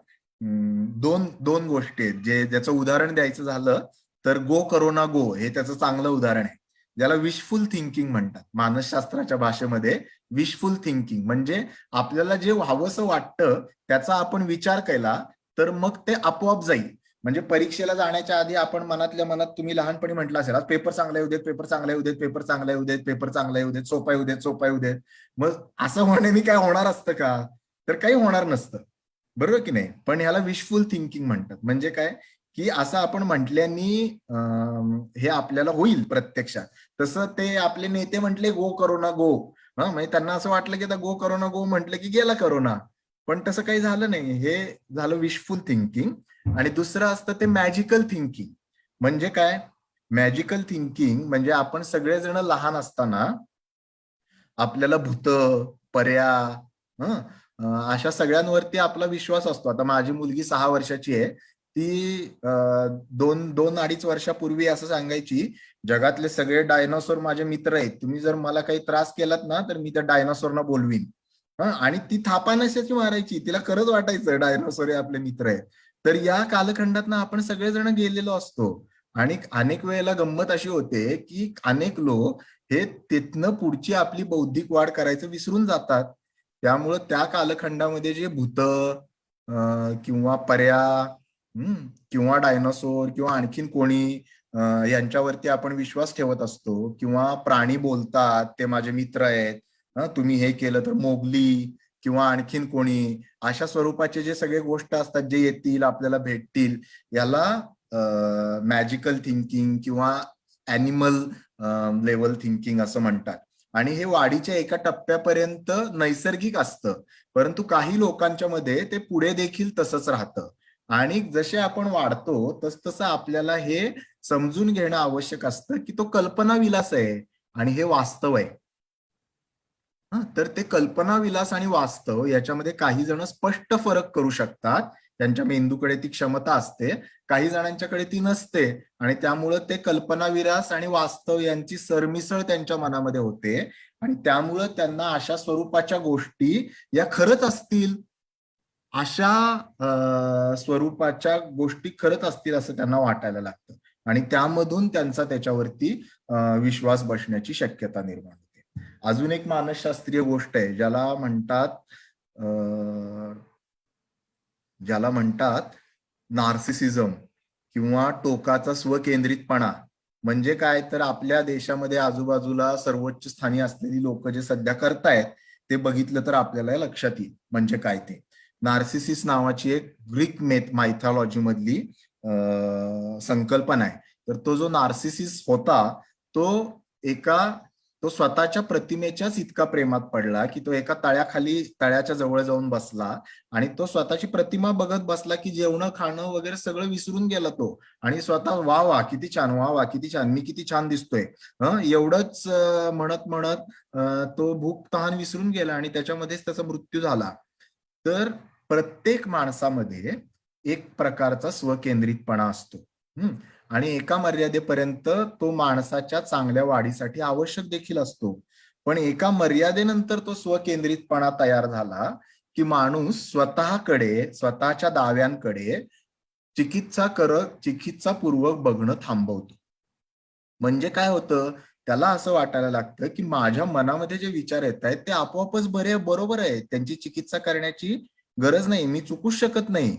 दोन गोष्टी आहेत, ज्याचं उदाहरण द्यायचं झालं तर गो करोना गो हे त्याचं चांगलं उदाहरण आहे, ज्याला विशफुल थिंकिंग म्हणतात मानसशास्त्राच्या भाषेमध्ये. विशफुल थिंकिंग म्हणजे आपल्याला जे व्हावंसं वाटतं त्याचा आपण विचार केला तर मग ते आपोआप जाईल. म्हणजे परीक्षेला जाण्याच्या आधी आपण मनातल्या मनात, तुम्ही लहानपणी म्हटलं असेल, आज पेपर चांगला येऊ देत, पेपर चांगला येऊ देत, पेपर चांगला येऊ देत, पेपर चांगला येऊ देत, सोपा येऊ देत, सोपा येऊ देत. मग असं म्हणण्याने काय होणार असतं का? तर काही होणार नसतं, बरोबर की नाही? पण ह्याला विशफुल थिंकिंग म्हणतात. म्हणजे काय की असं आपण म्हटल्यानी हे आपल्याला होईल प्रत्यक्षात. तसं ते आपले नेते म्हटले गो करोना गो, म्हणजे त्यांना असं वाटलं की आता गो करोना गो म्हटलं की गेला करोना, पण तसं काही झालं नाही. हे झालं विशफुल थिंकिंग. आणि दुसरं असतं ते मॅजिकल थिंकिंग. म्हणजे काय? मॅजिकल थिंकिंग म्हणजे आपण सगळेजण लहान असताना आपल्याला भूत, पर्या, अशा सगळ्यांवरती आपला विश्वास असतो. आता माझी मुलगी 6 वर्षाची आहे, ती 2-2.5 वर्षापूर्वी असं सांगायची, जगातले सगळे डायनासोर माझे मित्र आहेत, तुम्ही जर मला काही त्रास केलात ना तर मी त्या डायनासोरना बोलवीन. आणि ती थापा नशाची मारायची, तिला खरंच वाटायचं डायनासोर हे आपले मित्र आहे. तर या कालखंडात आपण सगळेजण गेलेलो असतो. आणि अनेक वेळेला गंमत अशी होते की अनेक लोक हे तिथनं पुढची आपली बौद्धिक वाढ करायचं विसरून जातात. त्यामुळं त्या कालखंडामध्ये जे भूत किंवा पर्या किंवा डायनासोर किंवा आणखीन कोणी यांच्यावरती आपण विश्वास ठेवत असतो, किंवा प्राणी बोलतात ते माझे मित्र आहेत, तुम्ही हे केलं तर मोगली किंवा आणखीन कोणी, अशा स्वरूपाचे जे सगळे गोष्ट असतात जे येतील आपल्याला भेटतील, याला मॅजिकल थिंकिंग किंवा ॲनिमल लेवल थिंकिंग असं म्हणतात. आणि हे वाढीच्या एका टप्प्यापर्यंत नैसर्गिक असतं, परंतु काही लोकांच्या मध्ये ते पुढे देखील तसंच राहतं. आणि जसे आपण वाढतो तसतसं आपल्याला हे समजून घेणं आवश्यक असतं की तो कल्पना विलास आहे आणि हे वास्तव आहे. तर ते कल्पना विलास आणि वास्तव याच्यामध्ये काही जण स्पष्ट फरक करू शकतात, त्यांच्या मेंदूकडे ती क्षमता असते, काही जणांच्याकडे ती नसते, आणि त्यामुळं ते कल्पना विलास आणि वास्तव यांची सरमिसळ त्यांच्या मनामध्ये होते, आणि त्यामुळं त्यांना अशा स्वरूपाच्या गोष्टी या खरंच असतील, अशा स्वरूपाच्या गोष्टी खरंच असतील असं त्यांना वाटायला लागतं, आणि त्यामधून त्यांचा त्याच्यावरती विश्वास बसण्याची शक्यता निर्माण होते. अजून एक मानसशास्त्रीय गोष्ट आहे ज्याला म्हणतात नार्सिसिझम किंवा टोकाचा स्वकेंद्रितपणा. म्हणजे काय, तर आपल्या देशामध्ये आजूबाजूला सर्वोच्च स्थानी असलेली लोक जे सध्या करतायत ते बघितलं तर आपल्याला लक्षात येईल म्हणजे काय ते. नार्सिसिस नावाची एक ग्रीक मायथॉलॉजी मधली संकल्पना आहे. तर तो जो नार्सिसिस होता तो स्वतःच्या प्रतिमेच्याच इतका प्रेमात पडला की तो एका तळ्याच्या जवळ जाऊन बसला, आणि तो स्वतःची प्रतिमा बघत बसला की जेवणं खाणं वगैरे सगळं विसरून गेला तो, आणि स्वतः वा वा किती छान, वा वा किती छान, मी किती छान दिसतोय, एवढंच म्हणत म्हणत तो भूक तहान विसरून गेला आणि त्याच्यामध्येच त्याचा मृत्यू झाला. तर प्रत्येक माणसामध्ये एक प्रकारचा स्वकेंद्रितपणा असतो, आणि एका मर्यादेपर्यंत तो माणसाच्या चांगल्या वाढीसाठी आवश्यक देखील असतो. पण एका मर्यादेनंतर तो स्वकेंद्रितपणा तयार झाला की माणूस स्वतःच्या दाव्यांकडे चिकित्सापूर्वक बघणं थांबवतो. म्हणजे काय होतं, त्याला असं वाटायला लागतं की माझ्या मनामध्ये जे विचार येत आहेत ते आपोआपच बरोबर आहे, त्यांची चिकित्सा करण्याची गरज नाही, मी चुकूच शकत नाही.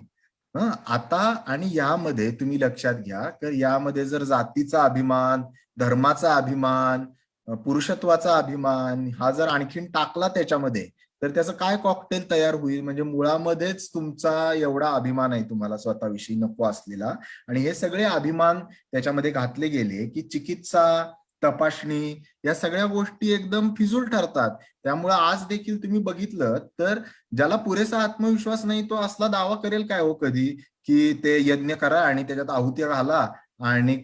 आता आणि यामध्ये तुम्ही लक्षात घ्या तर यामध्ये जर जातीचा अभिमान, धर्माचा अभिमान, पुरुषत्वाचा अभिमान हा जर आणखीन टाकला त्याच्यामध्ये, तर त्याचं काय कॉकटेल तयार होईल. म्हणजे मुळामध्येच तुमचा एवढा अभिमान आहे तुम्हाला स्वतःविषयी नको असलेला, आणि हे सगळे अभिमान त्याच्यामध्ये घातले गेले की चिकित्सा, तपासणी या सगळ्या गोष्टी एकदम फिजूल ठरतात. त्यामुळे आज देखील तुम्ही बघितलं तर ज्याला पुरेसा आत्मविश्वास नाही तो असला दावा करेल काय हो कधी, की ते यज्ञ करा आणि त्याच्यात आहुती घाला आणि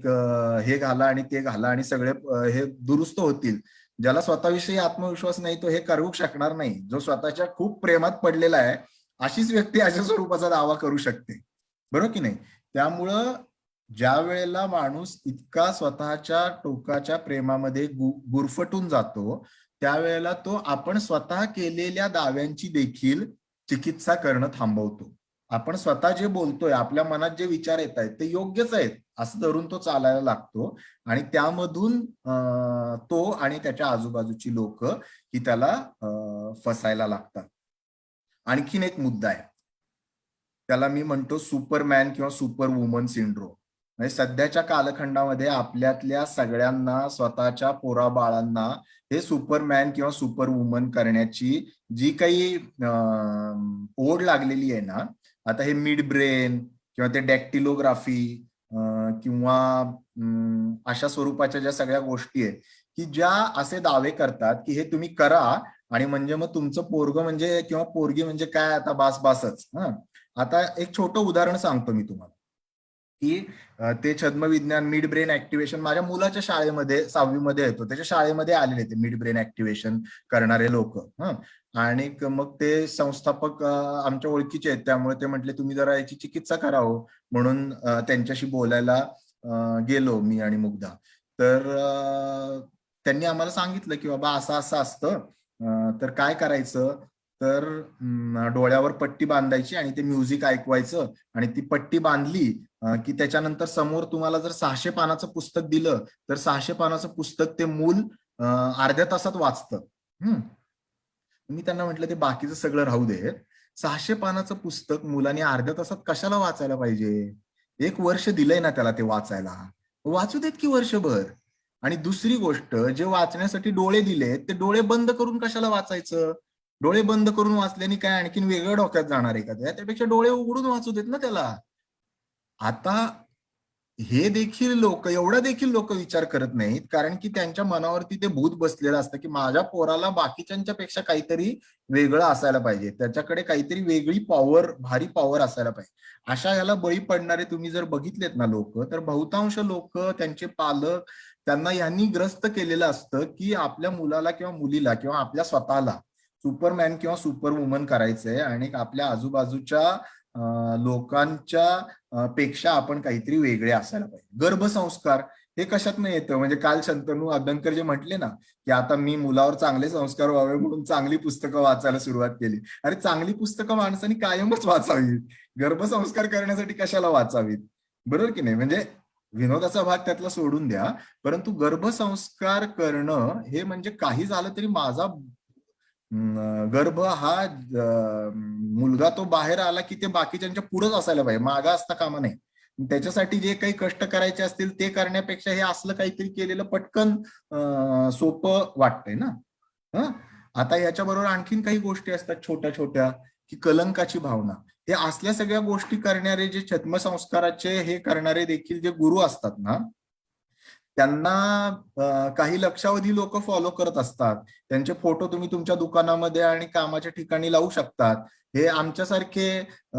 हे घाला आणि ते घाला आणि सगळे हे दुरुस्त होतील. ज्याला स्वतःविषयी आत्मविश्वास नाही तो हे करू शकणार नाही. जो स्वतःच्या खूप प्रेमात पडलेला आहे अशीच व्यक्ती अशा स्वरूपाचा दावा करू शकते, बरोबर की नाही. त्यामुळं ज्या वेळेला माणूस इतका स्वतःच्या टोकाच्या प्रेमामध्ये गुरफटून जातो, त्यावेळेला तो आपण स्वतः केलेल्या दाव्यांची देखील चिकित्सा करणं थांबवतो. आपण स्वतः जे बोलतोय, आपल्या मनात जे विचार येत आहेत ते योग्यच आहेत असं धरून तो चालायला लागतो, आणि त्यामधून तो आणि त्याच्या आजूबाजूची लोक ही त्याला फसायला लागतात. आणखीन एक मुद्दा आहे, त्याला मी म्हणतो सुपरमॅन किंवा सुपर वुमन सिंड्रोम. म्हणजे सध्याच्या कालखंडामध्ये आपल्यातल्या सगळ्यांना, स्वतःच्या पोराबाळांना हे सुपरमॅन किंवा सुपर वुमन करण्याची जी काही ओढ लागलेली आहे ना, आता हे मिड ब्रेन किंवा ते डॅक्टिलोग्राफी किंवा अशा स्वरूपाच्या ज्या सगळ्या गोष्टी आहेत की ज्या असे दावे करतात की हे तुम्ही करा आणि म्हणजे मग तुमचं पोरग म्हणजे किंवा पोरगी म्हणजे काय आता बासच. आता एक छोटं उदाहरण सांगतो मी तुम्हाला की ते छद्मविज्ञान मिड ब्रेन ऍक्टिव्हेशन माझ्या मुलाच्या शाळेमध्ये 6वी मध्ये येतो, त्याच्या शाळेमध्ये आलेले ते मिड ब्रेन ऍक्टिव्हेशन करणारे लोक. आणि मग ते संस्थापक आमच्या ओळखीचे आहेत, त्यामुळे ते म्हटले तुम्ही जरा याची चिकित्सा करावं, म्हणून त्यांच्याशी बोलायला गेलो मी आणि मुग्धा. तर त्यांनी आम्हाला सांगितलं की बाबा असं असं असतं, तर काय करायचं, तर डोळ्यावर पट्टी बांधायची आणि ते म्युझिक ऐकवायचं, आणि ती पट्टी बांधली की त्याच्यानंतर समोर तुम्हाला जर 600 पानाचं पुस्तक दिलं तर 600 पानाचं पुस्तक ते मूल अर्ध्या तासात वाचतं. मी त्यांना म्हटलं ते बाकीचं सगळं राहू दे, 600 पानाचं पुस्तक मुलाने अर्ध्या तासात कशाला वाचायला पाहिजे, 1 वर्ष दिलंय ना त्याला ते वाचायला, वाचू देत की वर्षभर. आणि दुसरी गोष्ट, जे वाचण्यासाठी डोळे दिले ते डोळे बंद करून कशाला वाचायचं? डोळे बंद करून वाचल्याने काय आणखीन वेगळं डोक्यात जाणार आहे का? त्यापेक्षा डोळे उघडून वाचू देत ना त्याला. आता हे देखील लोक, एवढा देखील लोक विचार करत नाहीत, कारण की त्यांच्या मनावरती ते भूत बसलेलं असतं की माझ्या पोराला बाकीच्यांच्या पेक्षा काहीतरी वेगळं असायला पाहिजे, त्याच्याकडे काहीतरी वेगळी पॉवर, भारी पॉवर असायला पाहिजे. अशा याला बळी पडणारे तुम्ही जर बघितलेत ना लोक, तर बहुतांश लोक, त्यांचे पालक, त्यांना यांनी ग्रस्त केलेलं असतं की आपल्या मुलाला किंवा मुलीला किंवा आपल्या स्वतःला सुपरमॅन किंवा सुपरवुमन करायचंय आणि आपल्या आजूबाजूच्या लोकांच्या पेक्षा आपण काहीतरी वेगळे असायला पाहिजे. गर्भसंस्कार हे कशात नाही येतं? म्हणजे काल शंतनू अभ्यंकर जे म्हटले ना की आता मी मुलावर चांगले संस्कार व्हावे म्हणून चांगली पुस्तकं वाचायला सुरुवात केली. अरे चांगली पुस्तकं माणसाने कायमच वाचावीत, गर्भसंस्कार करण्यासाठी कशाला वाचावीत? बरोबर की नाही? म्हणजे विनोदाचा भाग त्यातला सोडून द्या, परंतु गर्भसंस्कार करणं हे म्हणजे काही झालं तरी माझा गर्भ हा मुलगा तो बाहेर आला की ते बाकीच्यांच्या पुढेच असायला पाहिजे, मागा असता कामा नाही. त्याच्यासाठी जे काही कष्ट करायचे असतील ते करण्यापेक्षा हे असलं काहीतरी केलेलं पटकन सोपं वाटतंय ना. आता याच्याबरोबर आणखीन काही गोष्टी असतात छोट्या छोट्या, की कलंकाची भावना. हे असल्या सगळ्या गोष्टी करणारे, जे छद्मसंस्काराचे हे करणारे देखील जे गुरु असतात ना, त्यांना काही लक्षावधी लोक फॉलो करत असतात. त्यांचे फोटो तुम्ही तुमच्या दुकानामध्ये आणि कामाच्या ठिकाणी लावू शकतात. हे आमच्यासारखे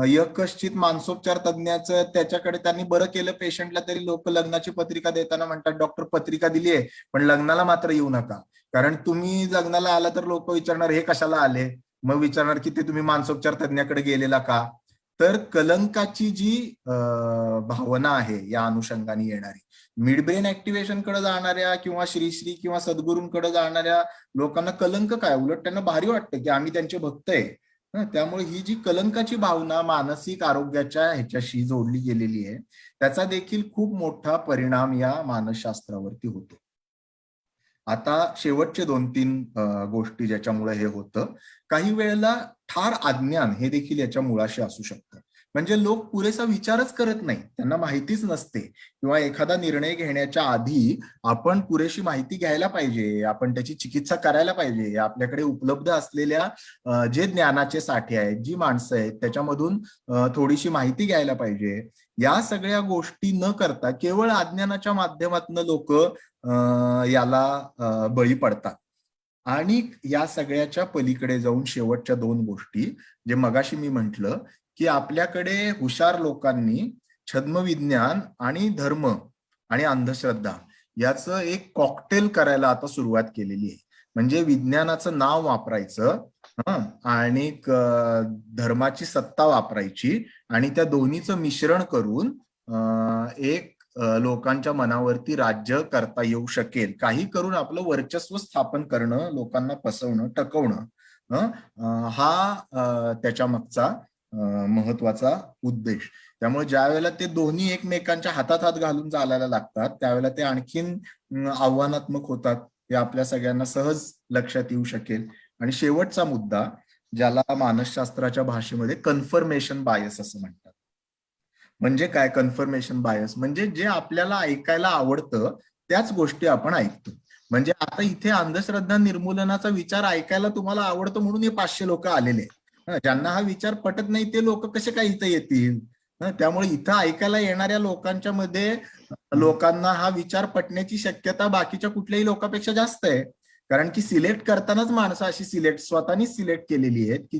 यकश्चित मानसोपचार तज्ञाचं, त्याच्याकडे त्यांनी बरं केलं पेशंटला तरी लोक लग्नाची पत्रिका देताना म्हणतात डॉक्टर पत्रिका दिली आहे पण लग्नाला मात्र येऊ नका. कारण तुम्ही लग्नाला आला तर लोक विचारणार हे कशाला आले, मग विचारणार की ते तुम्ही मानसोपचार तज्ञाकडे गेलेला का. तर कलंकाची जी भावना आहे या अनुषंगाने येणारी, मिड ब्रेन ऍक्टिव्हेशन कडे जाणाऱ्या किंवा श्रीश्री किंवा सद्गुरूंकडे जाणाऱ्या लोकांना कलंक काय, उलट त्यांना भारी वाटतं की आम्ही त्यांचे भक्त आहे. त्यामुळे ही जी कलंकाची भावना मानसिक आरोग्याच्या ह्याच्याशी जोडली गेलेली आहे, त्याचा देखील खूप मोठा परिणाम या मानसशास्त्रावरती होतो. आता शेवटचे 2-3 गोष्टी ज्याच्यामुळे हे होतं, काही वेळेला ठार अज्ञान हे देखील याच्या मुळाशी असू शकतं. म्हणजे लोक पुरेसा विचारच करत नाही, त्यांना माहितीच नसते, किंवा एखादा निर्णय घेण्याच्या आधी आपण पुरेशी माहिती घ्यायला पाहिजे, आपण त्याची चिकित्सा करायला पाहिजे. आपल्याकडे उपलब्ध असलेल्या जे ज्ञानाचे साठे आहेत, जी माणसं आहेत, त्याच्यामधून थोडीशी माहिती घ्यायला पाहिजे. या सगळ्या गोष्टी न करता केवळ अज्ञानाच्या माध्यमातून लोक याला बळी पडतात. आणि या सगळ्याच्या पलीकडे जाऊन शेवटच्या 2 गोष्टी, जे मगाशी मी म्हंटल की आपल्याकडे हुशार लोकांनी छद्मविज्ञान आणि धर्म आणि अंधश्रद्धा याचं एक कॉकटेल करायला आता सुरुवात केलेली आहे. म्हणजे विज्ञानाचं नाव वापरायचं आणि धर्माची सत्ता वापरायची आणि त्या दोन्हीचं मिश्रण करून एक लोकांच्या मनावरती राज्य करता येऊ शकेल, काही करून आपलं वर्चस्व स्थापन करणं, लोकांना फसवणं, टकवणं, हा त्याच्या मागचा महत्वाचा उद्देश. त्यामुळे ज्या वेळेला ते दोन्ही एकमेकांच्या हातात हात घालून चालायला लागतात, त्यावेळेला ते आणखीन आव्हानात्मक होतात, हे आपल्या सगळ्यांना सहज लक्षात येऊ शकेल. आणि शेवटचा मुद्दा, ज्याला मानसशास्त्राच्या भाषेमध्ये कन्फर्मेशन बायस असं म्हणतात. म्हणजे काय कन्फर्मेशन बायस? म्हणजे जे आपल्याला ऐकायला आवडतं त्याच गोष्टी आपण ऐकतो. म्हणजे आता इथे अंधश्रद्धा निर्मूलनाचा विचार ऐकायला तुम्हाला आवडतो म्हणून हे 500 लोक आलेले. ज्यांना हा विचार पटत नाही ते लोक कसे काय इथे येतील? त्यामुळे इथं ऐकायला येणाऱ्या लोकांच्या मध्ये लोकांना हा विचार पटण्याची शक्यता बाकीच्या कुठल्याही लोकांपेक्षा जास्त आहे. कारण की सिलेक्ट करतानाच माणसं अशी स्वतःनीच सिलेक्ट केलेली आहेत की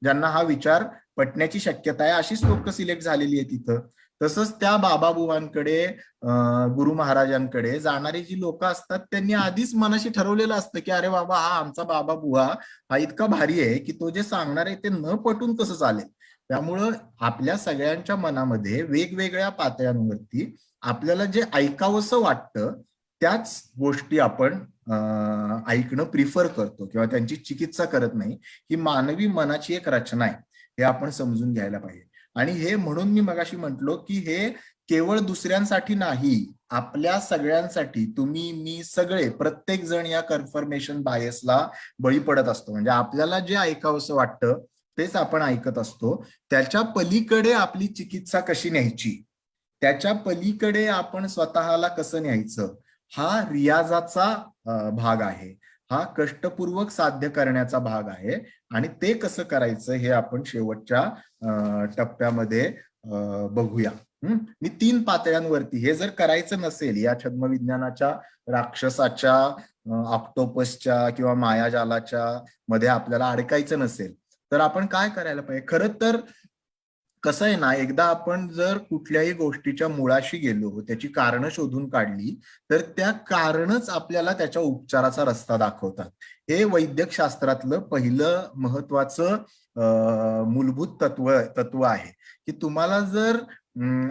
ज्यांना हा विचार पटण्याची शक्यता आहे, अशीच लोक सिलेक्ट झालेली आहे तिथं. तसंच त्या बाबाबुवांकडे, गुरु महाराजांकडे जाणारी जी लोक असतात त्यांनी आधीच मनाशी ठरवलेलं असतं की अरे बाबा हा आमचा बाबा बुवा हा इतका भारी आहे की तो जे सांगणार आहे ते न पटून कसं चालेल. त्यामुळं आपल्या सगळ्यांच्या मनामध्ये वेगवेगळ्या पातळ्यांवरती आपल्याला जे ऐकावंसं वाटतं त्याच गोष्टी आपण ऐकणं प्रिफर करतो किंवा त्यांची चिकित्सा करत नाही. ही मानवी मनाची एक रचना आहे, हे आपण समजून घ्यायला पाहिजे. आणि हे म्हणून मी मगाशी म्हटलो की हे केवळ दुसऱ्यांसाठी नाही, आपल्या सगळ्यांसाठी, तुम्ही मी सगळे प्रत्येक जण या कन्फर्मेशन बायसला बळी पडत असतो. म्हणजे आपल्याला जे ऐकावंसं वाटतं तेच आपण ऐकत असतो. त्याच्या पलीकडे आपली चिकित्सा कशी न्यायची त्याच्या पलीकडे आपण स्वतःला कसं न्यायचं, हा रियाजाचा भाग आहे, हा कष्टपूर्वक साध्य करण्याचा भाग आहे. आणि ते कसं करायचं हे आपण शेवटच्या टप्प्यामध्ये बघूया. मी 3 पातळ्यांवरती हे जर करायचं नसेल, या छद्मविज्ञानाच्या राक्षसाच्या, ऑक्टोपसच्या किंवा मायाजालाच्या मध्ये आपल्याला अडकायचं नसेल, तर आपण काय करायला पाहिजे. खरं तर कसं आहे ना, एकदा आपण जर कुठल्याही गोष्टीच्या मुळाशी गेलो, त्याची कारणं शोधून काढली, तर त्या कारणच आपल्याला त्याच्या उपचाराचा रस्ता दाखवतात. हे वैद्यकशास्त्रातलं पहिलं महत्वाचं मूलभूत तत्व आहे की तुम्हाला जर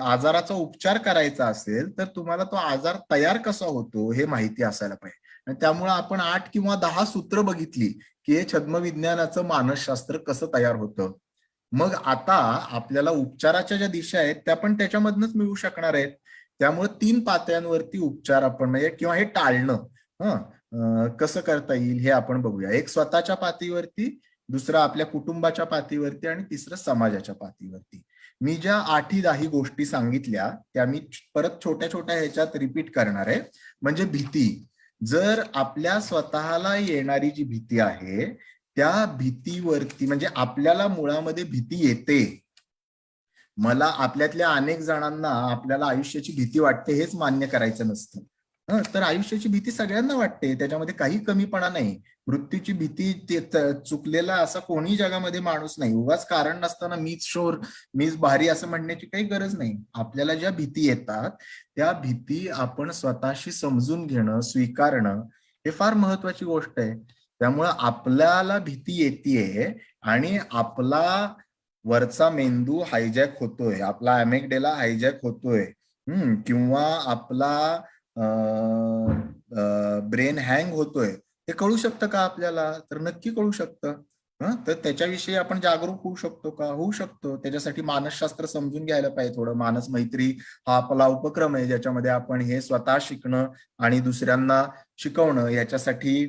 आजाराचा उपचार करायचा असेल, तर तुम्हाला तो आजार तयार कसा होतो हे माहिती असायला पाहिजे. आणि त्यामुळे आपण 8 किंवा 10 सूत्र बघितली की हे छद्मविज्ञानाचं मानसशास्त्र कसं तयार होतं. मग आता आपल्याला उपचाराच्या ज्या दिशा आहेत त्या पण त्याच्यामधनच मिळू शकणार आहेत. त्यामुळे 3 पातळ्यांवरती उपचार आपण म्हणजे किंवा हे टाळणं कसं करता येईल हे आपण बघूया. एक स्वतःच्या पातळीवरती, दुसरं आपल्या कुटुंबाच्या पातळीवरती आणि तिसरं समाजाच्या पातळीवरती. मी ज्या 8-10 गोष्टी सांगितल्या त्या मी परत छोट्या छोट्या ह्याच्यात रिपीट करणार आहे. म्हणजे भीती, जर आपल्या स्वतःला येणारी जी भीती आहे त्या भीतीवरती, म्हणजे आपल्याला मुळामध्ये भीती येते, मला आपल्यातल्या अनेक जणांना आपल्याला आयुष्याची भीती वाटते हेच मान्य करायचं नसतं. तर आयुष्याची भीती सगळ्यांना वाटते, त्याच्यामध्ये काही कमीपणा नाही. मृत्यूची भीती चुकलेला असा कोणी जगामध्ये माणूस नाही. उगाच कारण नसताना मीच शोर, मीच भारी असं म्हणण्याची काही गरज नाही. आपल्याला ज्या भीती येतात त्या भीती आपण स्वतःशी समजून घेणं, स्वीकारणं हे फार महत्वाची गोष्ट आहे. त्यामुळं आपल्याला भीती येतेय आणि आपला वरचा मेंदू हायजॅक होतोय, आपला अॅमेग्डेला हायजॅक होतोय, किंवा आपला ब्रेन हँग होतोय, ते कळू शकतं का आपल्याला? तर नक्की कळू शकतं. तर त्याच्याविषयी आपण जागरूक होऊ शकतो का? होऊ शकतो. त्याच्यासाठी मानसशास्त्र समजून घ्यायला पाहिजे थोडं. मानस मैत्री हा आपला उपक्रम आहे ज्याच्यामध्ये आपण हे स्वतः शिकणं आणि दुसऱ्यांना शिकवणं याच्यासाठी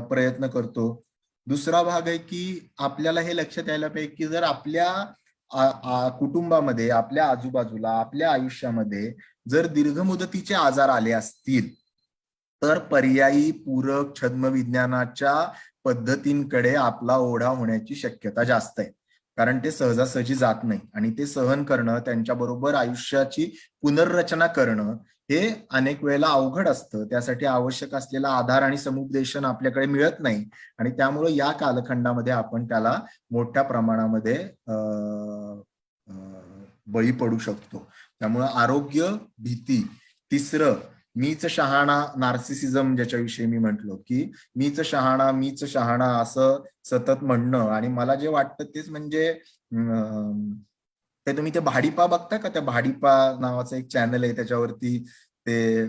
प्रयत्न करतो. दुसरा भाग आहे की आपल्याला हे लक्षात यायला पाहिजे की जर आपल्या कुटुंबामध्ये, आपल्या आजूबाजूला, आपल्या आयुष्यामध्ये जर दीर्घ मुदतीचे आजार आले असतील, तर पर्यायी पूरक छद्मविज्ञानाच्या पद्धतींकडे आपला ओढा होण्याची शक्यता जास्त आहे. कारण ते सहजासहजी जात नाही आणि ते सहन करणं, त्यांच्याबरोबर आयुष्याची पुनर्रचना करणं हे अनेक वेळेला अवघड असतं. त्यासाठी आवश्यक असलेला आधार आणि समुपदेशन आपल्याकडे मिळत नाही आणि त्यामुळे या कालखंडामध्ये आपण त्याला मोठ्या प्रमाणामध्ये बळी पडू शकतो. त्यामुळे आरोग्य, भीती. तिसरं, मीच शहाणा, नार्सिसिझम, ज्याच्याविषयी मी म्हटलो की मीच शहाणा असं सतत म्हणणं. आणि मला जे वाटतं तेच म्हणजे ते तुम्ही ते भाडीपा बघता का? त्या भाडीपा नावाचं एक चॅनल आहे, त्याच्यावरती ते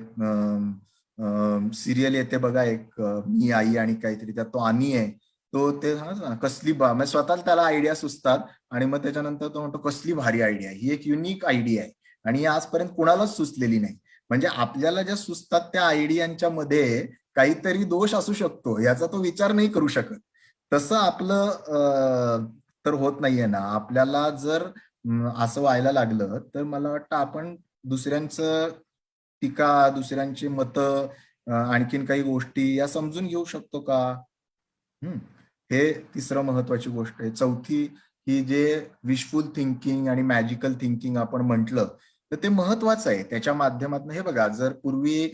सिरियल येते बघा, एक मी आई आणि काहीतरी, त्यात तो आनी आहे, तो ते कसली म्हणजे स्वतःला त्याला आयडिया सुचतात आणि मग त्याच्यानंतर तो म्हणतो कसली भारी आयडिया, ही एक युनिक आयडिया आहे आणि आजपर्यंत कुणालाच सुचलेली नाही. म्हणजे आपल्याला ज्या सुचतात त्या आयडियांच्या मध्ये काहीतरी दोष असू शकतो याचा तो विचार नाही करू शकत. तसं आपलं तर होत नाहीये ना. आपल्याला जर असं व्हायला लागलं तर मला वाटतं आपण दुसऱ्यांचं टीका, दुसऱ्यांची मतं, आणखीन काही गोष्टी या समजून घेऊ शकतो का? हे तिसरं महत्वाची गोष्ट आहे. चौथी ही जे विशफुल थिंकिंग आणि मॅजिकल थिंकिंग आपण म्हटलं तर ते महत्वाचं आहे. त्याच्या माध्यमातून हे बघा, जर पूर्वी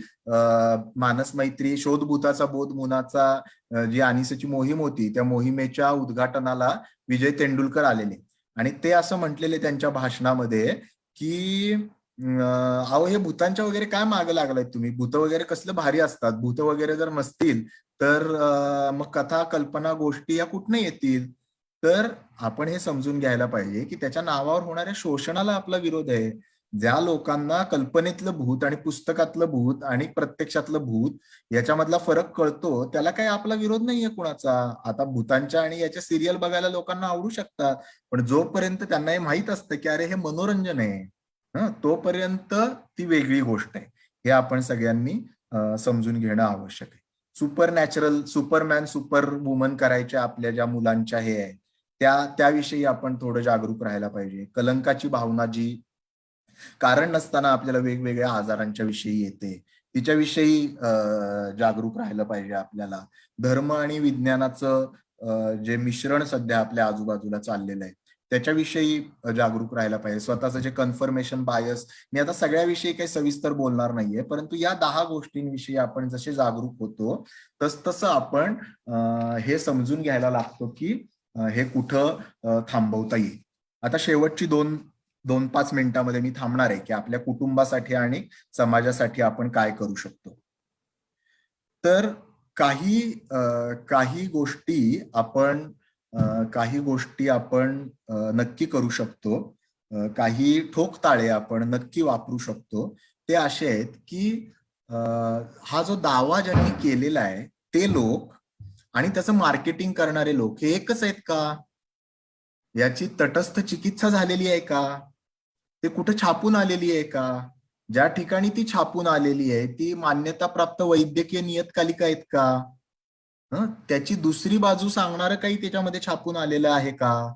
मानस मैत्री, शोधभूताचा बोध मुनाचा जी आनिसेची मोहीम होती, त्या मोहिमेच्या उद्घाटनाला विजय तेंडुलकर आलेले आणि ते असं म्हटलेले त्यांच्या भाषणामध्ये की अहो हे भूतांच्या वगैरे काय मागं लागलाय तुम्ही, भूत वगैरे कसलं भारी असतात, भूत वगैरे जर नसतील तर मग कथा, कल्पना, गोष्टी या कुठनं येतील? तर आपण हे समजून घ्यायला पाहिजे की त्याच्या नावावर होणाऱ्या शोषणाला आपला विरोध आहे. ज्या लोकांना कल्पनेतलं भूत आणि पुस्तकातलं भूत आणि प्रत्यक्षातलं भूत याच्यामधला फरक कळतो, त्याला काही आपला विरोध नाहीये कुणाचा. आता भूतांच्या आणि याच्या सिरियल बघायला लोकांना आवडू शकतात, पण जोपर्यंत त्यांना हे माहित असतं की अरे हे मनोरंजन आहे, तोपर्यंत ती वेगळी गोष्ट आहे. हे आपण सगळ्यांनी समजून घेणं आवश्यक आहे. Super natural, Superman, super woman करायच्या आपल्या ज्या मुलांच्या हे आहे त्याविषयी आपण थोडं जागरूक राहायला पाहिजे. कलंकाची भावना जी कारण नसताना आपल्याला वेगवेगळ्या आजारांच्या विषयी येते, तिच्याविषयी जागरूक राहिलं पाहिजे आपल्याला. धर्म आणि विज्ञानाचं जे मिश्रण सध्या आपल्या आजूबाजूला चाललेलं आहे त्याच्याविषयी जागरूक राहायला पाहिजे. स्वतःचं जे कन्फर्मेशन बायस, मी आता सगळ्याविषयी काही सविस्तर बोलणार नाहीये, परंतु या 10 गोष्टींविषयी आपण जसे जागरूक होतो तसं आपण हे समजून घ्यायला लागतो की हे कुठं थांबवता येईल. आता शेवटची 2-5 मिनिटांमध्ये मी थांबणार आहे की आपल्या कुटुंबासाठी आणि समाजासाठी आपण काय करू शकतो. तर काही गोष्टी आपण नक्की करू शकतो. काही ठोकताळे आपण नक्की वापरू शकतो. ते असे आहेत की हा जो दावा ज्यांनी केलेला आहे ते लोक आणि त्याचं मार्केटिंग करणारे लोक हे एकच आहेत का? याची तटस्थ चिकित्सा झालेली आहे का? ते कुठं छापून आलेली आहे का? ज्या ठिकाणी ती छापून आलेली आहे ती मान्यताप्राप्त वैद्यकीय नियतकालिका आहेत का? त्याची दुसरी बाजू सांगणारं काही त्याच्यामध्ये छापून आलेलं आहे का?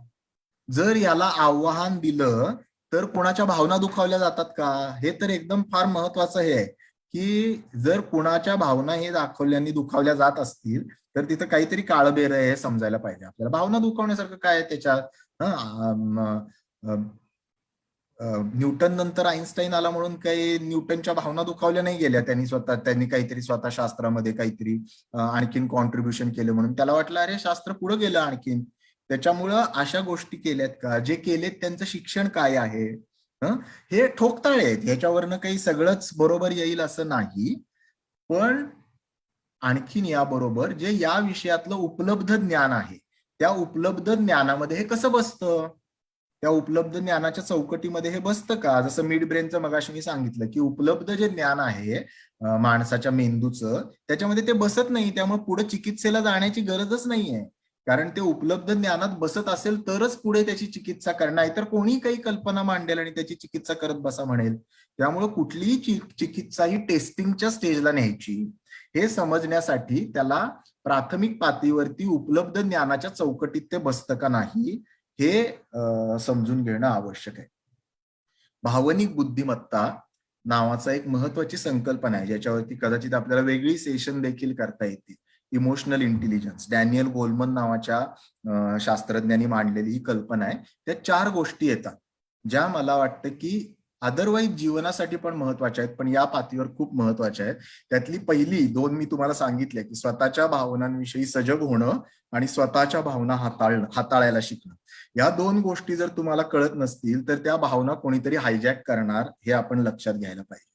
जर याला आव्हान दिलं तर कोणाच्या भावना दुखावल्या जातात का? हे तर एकदम फार महत्वाचं हे आहे की जर कुणाच्या भावना हे दाखवल्याने दुखावल्या जात असतील तर तिथं काहीतरी काळबेर आहे हे समजायला पाहिजे आपल्याला. भावना दुखावण्यासारखं काय आहे त्याच्यात? न्यूटन नंतर आईन्स्टाईन आला म्हणून काही न्यूटनच्या भावना दुखावल्या नाही गेल्या. त्यांनी काहीतरी स्वतः शास्त्रामध्ये काहीतरी आणखीन कॉन्ट्रीब्युशन केलं म्हणून त्याला वाटलं अरे शास्त्र पुढे गेलं आणखीन. त्याच्यामुळं अशा गोष्टी केल्यात का? जे केलेत त्यांचं शिक्षण काय आहे? हे ठोकताळे आहेत. ह्याच्यावरनं काही सगळंच बरोबर येईल असं नाही. पण आणखीन याबरोबर जे या विषयातलं उपलब्ध ज्ञान आहे त्या उपलब्ध ज्ञानामध्ये हे कसं बसतं? त्या उपलब्ध ज्ञानाच्या चौकटीमध्ये हे बसतं का? जसं मिड ब्रेनचं मगाशी मी सांगितलं की उपलब्ध जे ज्ञान आहे माणसाच्या मेंदूचं त्याच्यामध्ये ते बसत नाही. त्यामुळे पुढे चिकित्सेला जाण्याची गरजच नाहीये. कारण ते उपलब्ध ज्ञानात बसत असेल तरच पुढे त्याची चिकित्सा करणार. नाहीतर कोणी काही कल्पना मांडेल आणि त्याची चिकित्सा करत बसा म्हणेल. त्यामुळे कुठलीही चिकित्सा ही टेस्टिंगच्या स्टेजला न्यायची हे समजण्यासाठी त्याला प्राथमिक पातळीवरती उपलब्ध ज्ञानाच्या चौकटीत ते बसतं का नाही हे समजून घेणं आवश्यक आहे. भावनिक बुद्धिमत्ता नावाचा एक महत्वाची संकल्पना आहे ज्याच्यावरती कदाचित आपल्याला वेगळी सेशन देखील करता येते. इमोशनल इंटेलिजन्स, डॅनियल गोलमन नावाच्या शास्त्रज्ञांनी मांडलेली ही कल्पना आहे. त्या 4 गोष्टी येतात ज्या मला वाटतं की अदरवाईज जीवनासाठी पण महत्वाच्या आहेत पण या पातळीवर खूप महत्वाच्या आहेत. त्यातली पहिली 2 मी तुम्हाला सांगितल्या की स्वतःच्या भावनांविषयी सजग होणं आणि स्वतःच्या भावना हाताळायला शिकणं. या 2 गोष्टी जर तुम्हाला कळत नसतील तर त्या भावना कोणीतरी हायजॅक करणार हे आपण लक्षात घ्यायला पाहिजे.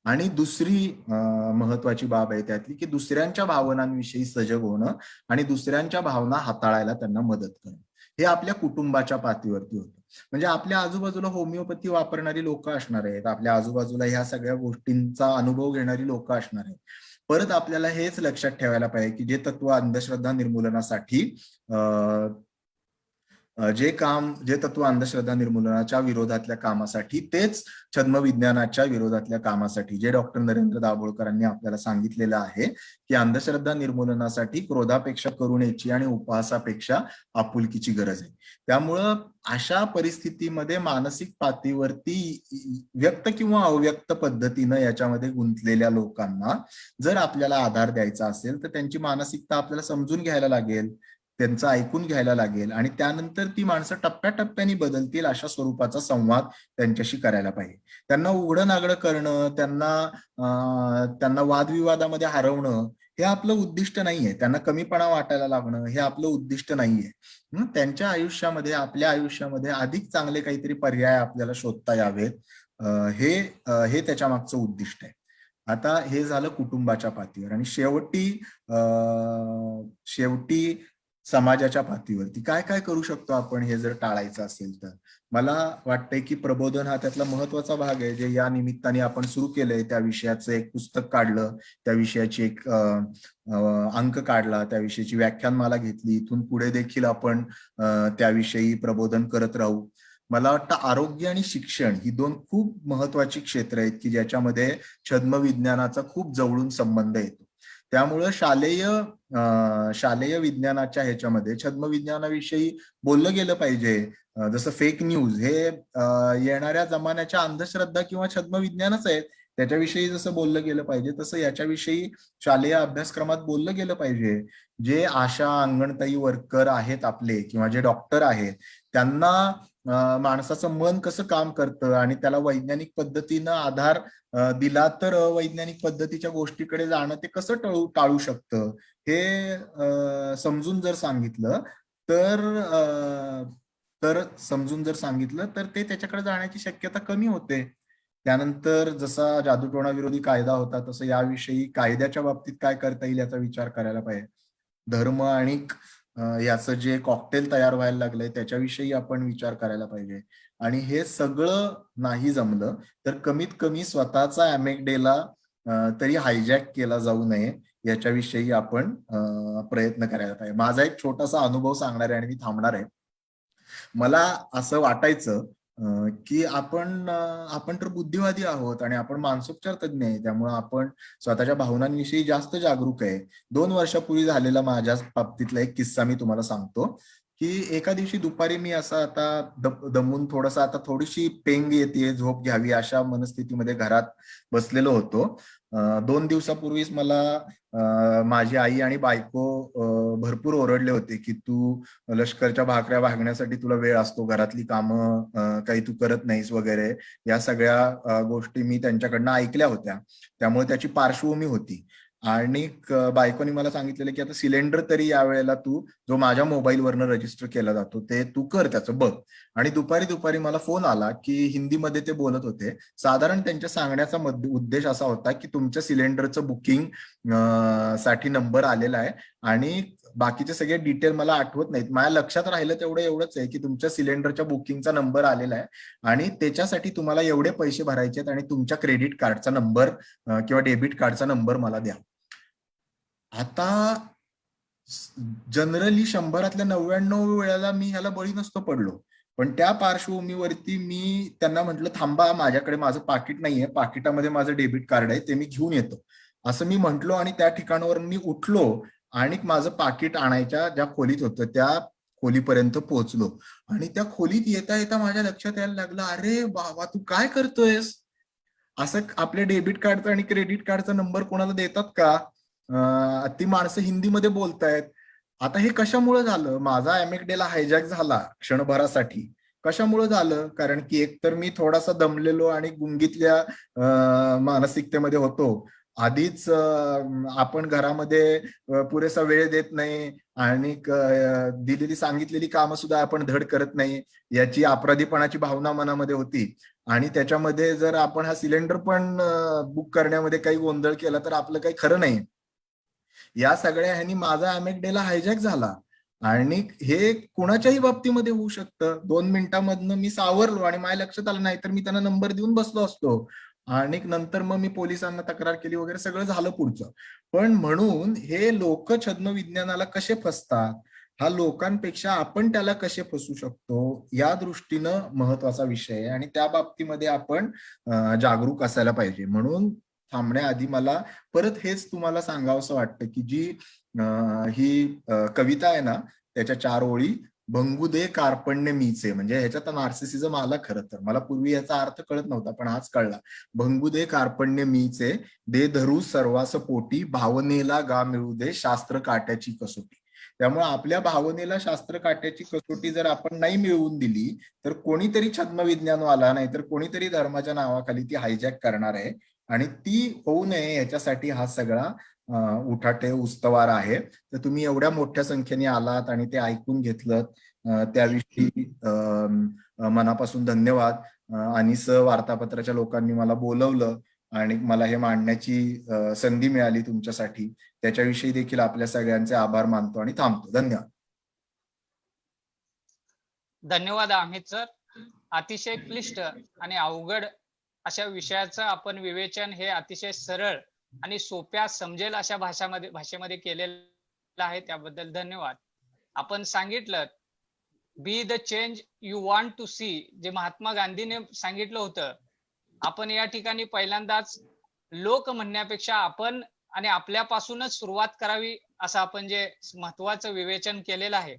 आणि दुसरी महत्वाची बाब आहे त्यातली की दुसऱ्यांच्या भावनांविषयी सजग होणं आणि दुसऱ्यांच्या भावना हाताळायला त्यांना मदत करणं. हे आपल्या कुटुंबाच्या पातळीवरती होतं. म्हणजे आपल्या आजूबाजूला होमिओपॅथी वापरणारी लोक असणार आहेत. आपल्या आजूबाजूला ह्या सगळ्या गोष्टींचा अनुभव घेणारी लोक असणार आहेत. परत आपल्याला हेच लक्षात ठेवायला पाहिजे की जे तत्व अंधश्रद्धा निर्मूलनासाठी जे तत्व अंधश्रद्धा निर्मूलनाच्या विरोधातल्या कामासाठी तेच छद्मविज्ञानाच्या विरोधातल्या कामासाठी जे डॉक्टर नरेंद्र दाभोळकरांनी आपल्याला सांगितलेलं आहे की अंधश्रद्धा निर्मूलनासाठी क्रोधापेक्षा करुणेची आणि उपहासापेक्षा आपुलकीची गरज आहे. त्यामुळं अशा परिस्थितीमध्ये मानसिक पातळीवरती व्यक्त किंवा अव्यक्त पद्धतीनं याच्यामध्ये गुंतलेल्या लोकांना जर आपल्याला आधार द्यायचा असेल तर त्यांची मानसिकता आपल्याला समजून घ्यायला लागेल, त्यांचं ऐकून घ्यायला लागेल आणि त्यानंतर ती माणसं टप्प्याटप्प्याने बदलतील अशा स्वरूपाचा संवाद त्यांच्याशी करायला पाहिजे. त्यांना उघडं नागडं करणं, त्यांना वादविवादामध्ये हरवणं हे आपलं उद्दिष्ट नाहीये. त्यांना कमीपणा वाटायला लागणं हे आपलं उद्दिष्ट नाहीये. त्यांच्या आयुष्यामध्ये, आपल्या आयुष्यामध्ये अधिक चांगले काहीतरी पर्याय आपल्याला शोधता यावेत हे त्याच्या मागचं उद्दिष्ट आहे. आता हे झालं कुटुंबाच्या पातळीवर आणि शेवटी समाजाच्या पातळीवरती काय काय करू शकतो आपण हे जर टाळायचं असेल तर मला वाटतंय की प्रबोधन हा त्यातला महत्वाचा भाग आहे. जे या निमित्ताने आपण सुरू केलंय त्या विषयाचं एक पुस्तक काढलं, त्या विषयाची एक अंक काढला, त्या विषयाची व्याख्यानमाला घेतली. इथून पुढे देखील आपण त्याविषयी प्रबोधन करत राहू. मला वाटतं आरोग्य आणि शिक्षण ही 2 खूप महत्वाची क्षेत्र आहेत की ज्याच्यामध्ये छद्मविज्ञानाचा खूप जवळून संबंध येतो. त्यामुळं शालेय विज्ञानाच्या ह्याच्यामध्ये छद्मविज्ञानाविषयी बोललं गेलं पाहिजे. जसं फेक न्यूज हे येणाऱ्या जमान्याच्या अंधश्रद्धा किंवा छद्मविज्ञानच आहे. त्याच्याविषयी जसं बोललं गेलं पाहिजे तसं याच्याविषयी शालेय अभ्यासक्रमात बोललं गेलं पाहिजे. जे आशा, अंगणताई वर्कर आहेत आपले किंवा जे डॉक्टर आहेत त्यांना माणसाचं मन कसं काम करतं आणि त्याला वैज्ञानिक पद्धतीनं आधार दिला तर वैज्ञानिक पद्धतीच्या गोष्टीकडे जाणं ते कसं टाळू शकतं हे समजून जर सांगितलं तर ते त्याच्याकडे जाण्याची शक्यता कमी होते. त्यानंतर जसा जादूटोणा विरोधी कायदा होता तसं याविषयी कायद्याच्या बाबतीत काय करता येईल याचा विचार करायला पाहिजे. धर्म आणि याचं जे कॉकटेल तयार व्हायला लागलंय त्याच्याविषयी आपण विचार करायला पाहिजे. आणि हे सगळं नाही जमलं तर कमीत कमी स्वतःचा अॅमेगडेला तरी हायजॅक केला जाऊ नये याच्याविषयी आपण प्रयत्न करायला पाहिजे. माझा एक छोटासा अनुभव सांगणार आहे आणि मी थांबणार आहे. मला असं वाटायचं की आपण तर बुद्धिवादी आहोत आणि आपण मानसोपचार तज्ञ आहे, त्यामुळे आपण स्वतःच्या भावनांविषयी जास्त जागरूक आहे. 2 वर्षापूर्वी झालेला माझ्या बाबतीतला एक किस्सा मी तुम्हाला सांगतो की एका दिवशी दुपारी मी असा आता दमून थोडासा आता थोडीशी पेंग येते, झोप घ्यावी अशा मनस्थितीमध्ये घरात बसलेलो होतो. 2 दिवसापूर्वीच मला माझी आई आणि बायको भरपूर ओरडले होते की तू लष्करच्या भाकऱ्या भागण्यासाठी तुला वेळ असतो, घरातली कामं काही तू करत नाहीस वगैरे. या सगळ्या गोष्टी मी त्यांच्याकडनं ऐकल्या होत्या, त्यामुळे त्याची पार्श्वभूमी होती. आणि बायकोनी मला सांगितलेलं की आता सिलेंडर तरी यावेळेला तू जो माझ्या मोबाईलवरनं रजिस्टर केला जातो ते तू कर, त्याचं बघ. आणि दुपारी मला फोन आला की हिंदीमध्ये ते बोलत होते. साधारण त्यांच्या सांगण्याचा उद्देश असा होता की तुमच्या सिलेंडरचं बुकिंग साठी नंबर आलेला आहे आणि बाकीचे सगळे डिटेल मला आठवत नाहीत. माझ्या लक्षात राहिलं तेवढं एवढंच आहे की तुमच्या सिलेंडरच्या बुकिंगचा नंबर आलेला आहे आणि त्याच्यासाठी तुम्हाला एवढे पैसे भरायचे आहेत आणि तुमच्या क्रेडिट कार्डचा नंबर किंवा डेबिट कार्डचा नंबर मला द्या. आता जनरली 100 99 वेळेला मी ह्याला बळी नसतो पडलो, पण त्या पार्श्वभूमीवरती मी त्यांना म्हटलं थांबा, माझ्याकडे माझं पाकिट नाहीये, पाकिटामध्ये माझं डेबिट कार्ड आहे, ते मी घेऊन येतो असं मी म्हंटलो. आणि त्या ठिकाणावर मी उठलो आणि माझं पाकिट आणायच्या ज्या खोलीत होतं त्या खोलीपर्यंत पोहोचलो. आणि त्या खोलीत येता येता माझ्या लक्षात यायला लागलं, अरे बाबा तू काय करतोयस, असं आपल्या डेबिट कार्डचा आणि क्रेडिट कार्डचा नंबर कोणाला देतात का? ती माणसं हिंदीमध्ये बोलतायत. आता हे कशामुळे झालं? माझा अॅमेगडेला हायजॅक झाला क्षणभरासाठी. कशामुळे झालं? कारण की एकतर मी थोडासा दमलेलो आणि गुंगीतल्या मानसिकतेमध्ये होतो. आधीच आपण घरामध्ये पुरेसा वेळ देत नाही आणि दिलेली सांगितलेली कामं सुद्धा आपण धड करत नाही याची अपराधीपणाची भावना मनामध्ये होती. आणि त्याच्यामध्ये जर आपण हा सिलेंडर पण बुक करण्यामध्ये काही गोंधळ केला तर आपलं काही खरं नाही. या सगळ्या ह्यांनी माझा अॅमेगडेला हायजॅक झाला. आणि हे कुणाच्याही बाबतीमध्ये होऊ शकतं. 2 मिनिटांमधनं मी सावरलो आणि माझ्या लक्षात आलं नाही तर मी त्यांना नंबर देऊन बसलो असतो आणि नंतर मग मी पोलिसांना तक्रार केली वगैरे सगळं झालं पुढचं. पण म्हणून हे लोक छद्मविज्ञानाला कसे फसतात, हा लोकांपेक्षा आपण त्याला कसे फसू शकतो या दृष्टीनं महत्वाचा विषय आहे आणि त्या बाबतीमध्ये आपण जागरूक असायला पाहिजे. म्हणून थांबण्याआधी मला परत हेच तुम्हाला सांगावंसं वाटतं की जी ही कविता आहे ना त्याच्या 4 ओळी, भंगू दे कार्पण्य मीचे, म्हणजे ह्याच्यात नार्सिसिझम आला. खरं तर मला पूर्वी याचा अर्थ कळत नव्हता पण आज कळला. भंगू दे कार्पण्य मीचे, दे धरू सर्वास पोटी, भावनेला गा मिळू दे शास्त्र काट्याची कसोटी. त्यामुळे आपल्या भावनेला शास्त्र काट्याची कसोटी जर आपण नाही मिळवून दिली तर कोणीतरी छद्मविज्ञानवाला नाही तर कोणीतरी धर्माच्या नावाखाली ती हायजॅक करणार आहे आणि ती होऊ नये याच्यासाठी हा सगळा उठाठे उस्तवार आहे. तर तुम्ही एवढ्या मोठ्या संख्येने आलात आणि ते ऐकून घेतलं त्याविषयी मनापासून धन्यवाद. अनिस वार्तापत्राच्या लोकांनी मला बोलवलं आणि मला हे मांडण्याची संधी मिळाली तुमच्यासाठी, त्याच्याविषयी देखील आपल्या सगळ्यांचे आभार मानतो आणि थांबतो. धन्यवाद. धन्यवाद अमित सर. अतिशय क्लिष्ट आणि अवघड अशा विषयाचं आपण विवेचन हे अतिशय सरळ आणि सोप्या समजेल अशा भाषेमध्ये केलेलं आहे, त्याबद्दल धन्यवाद. आपण सांगितलं be the change you want to see, जे महात्मा गांधीने सांगितलं होतं. आपण या ठिकाणी पहिल्यांदाच लोक म्हणण्यापेक्षा आपण आणि आपल्यापासूनच सुरुवात करावी असं आपण जे महत्वाचं विवेचन केलेलं आहे.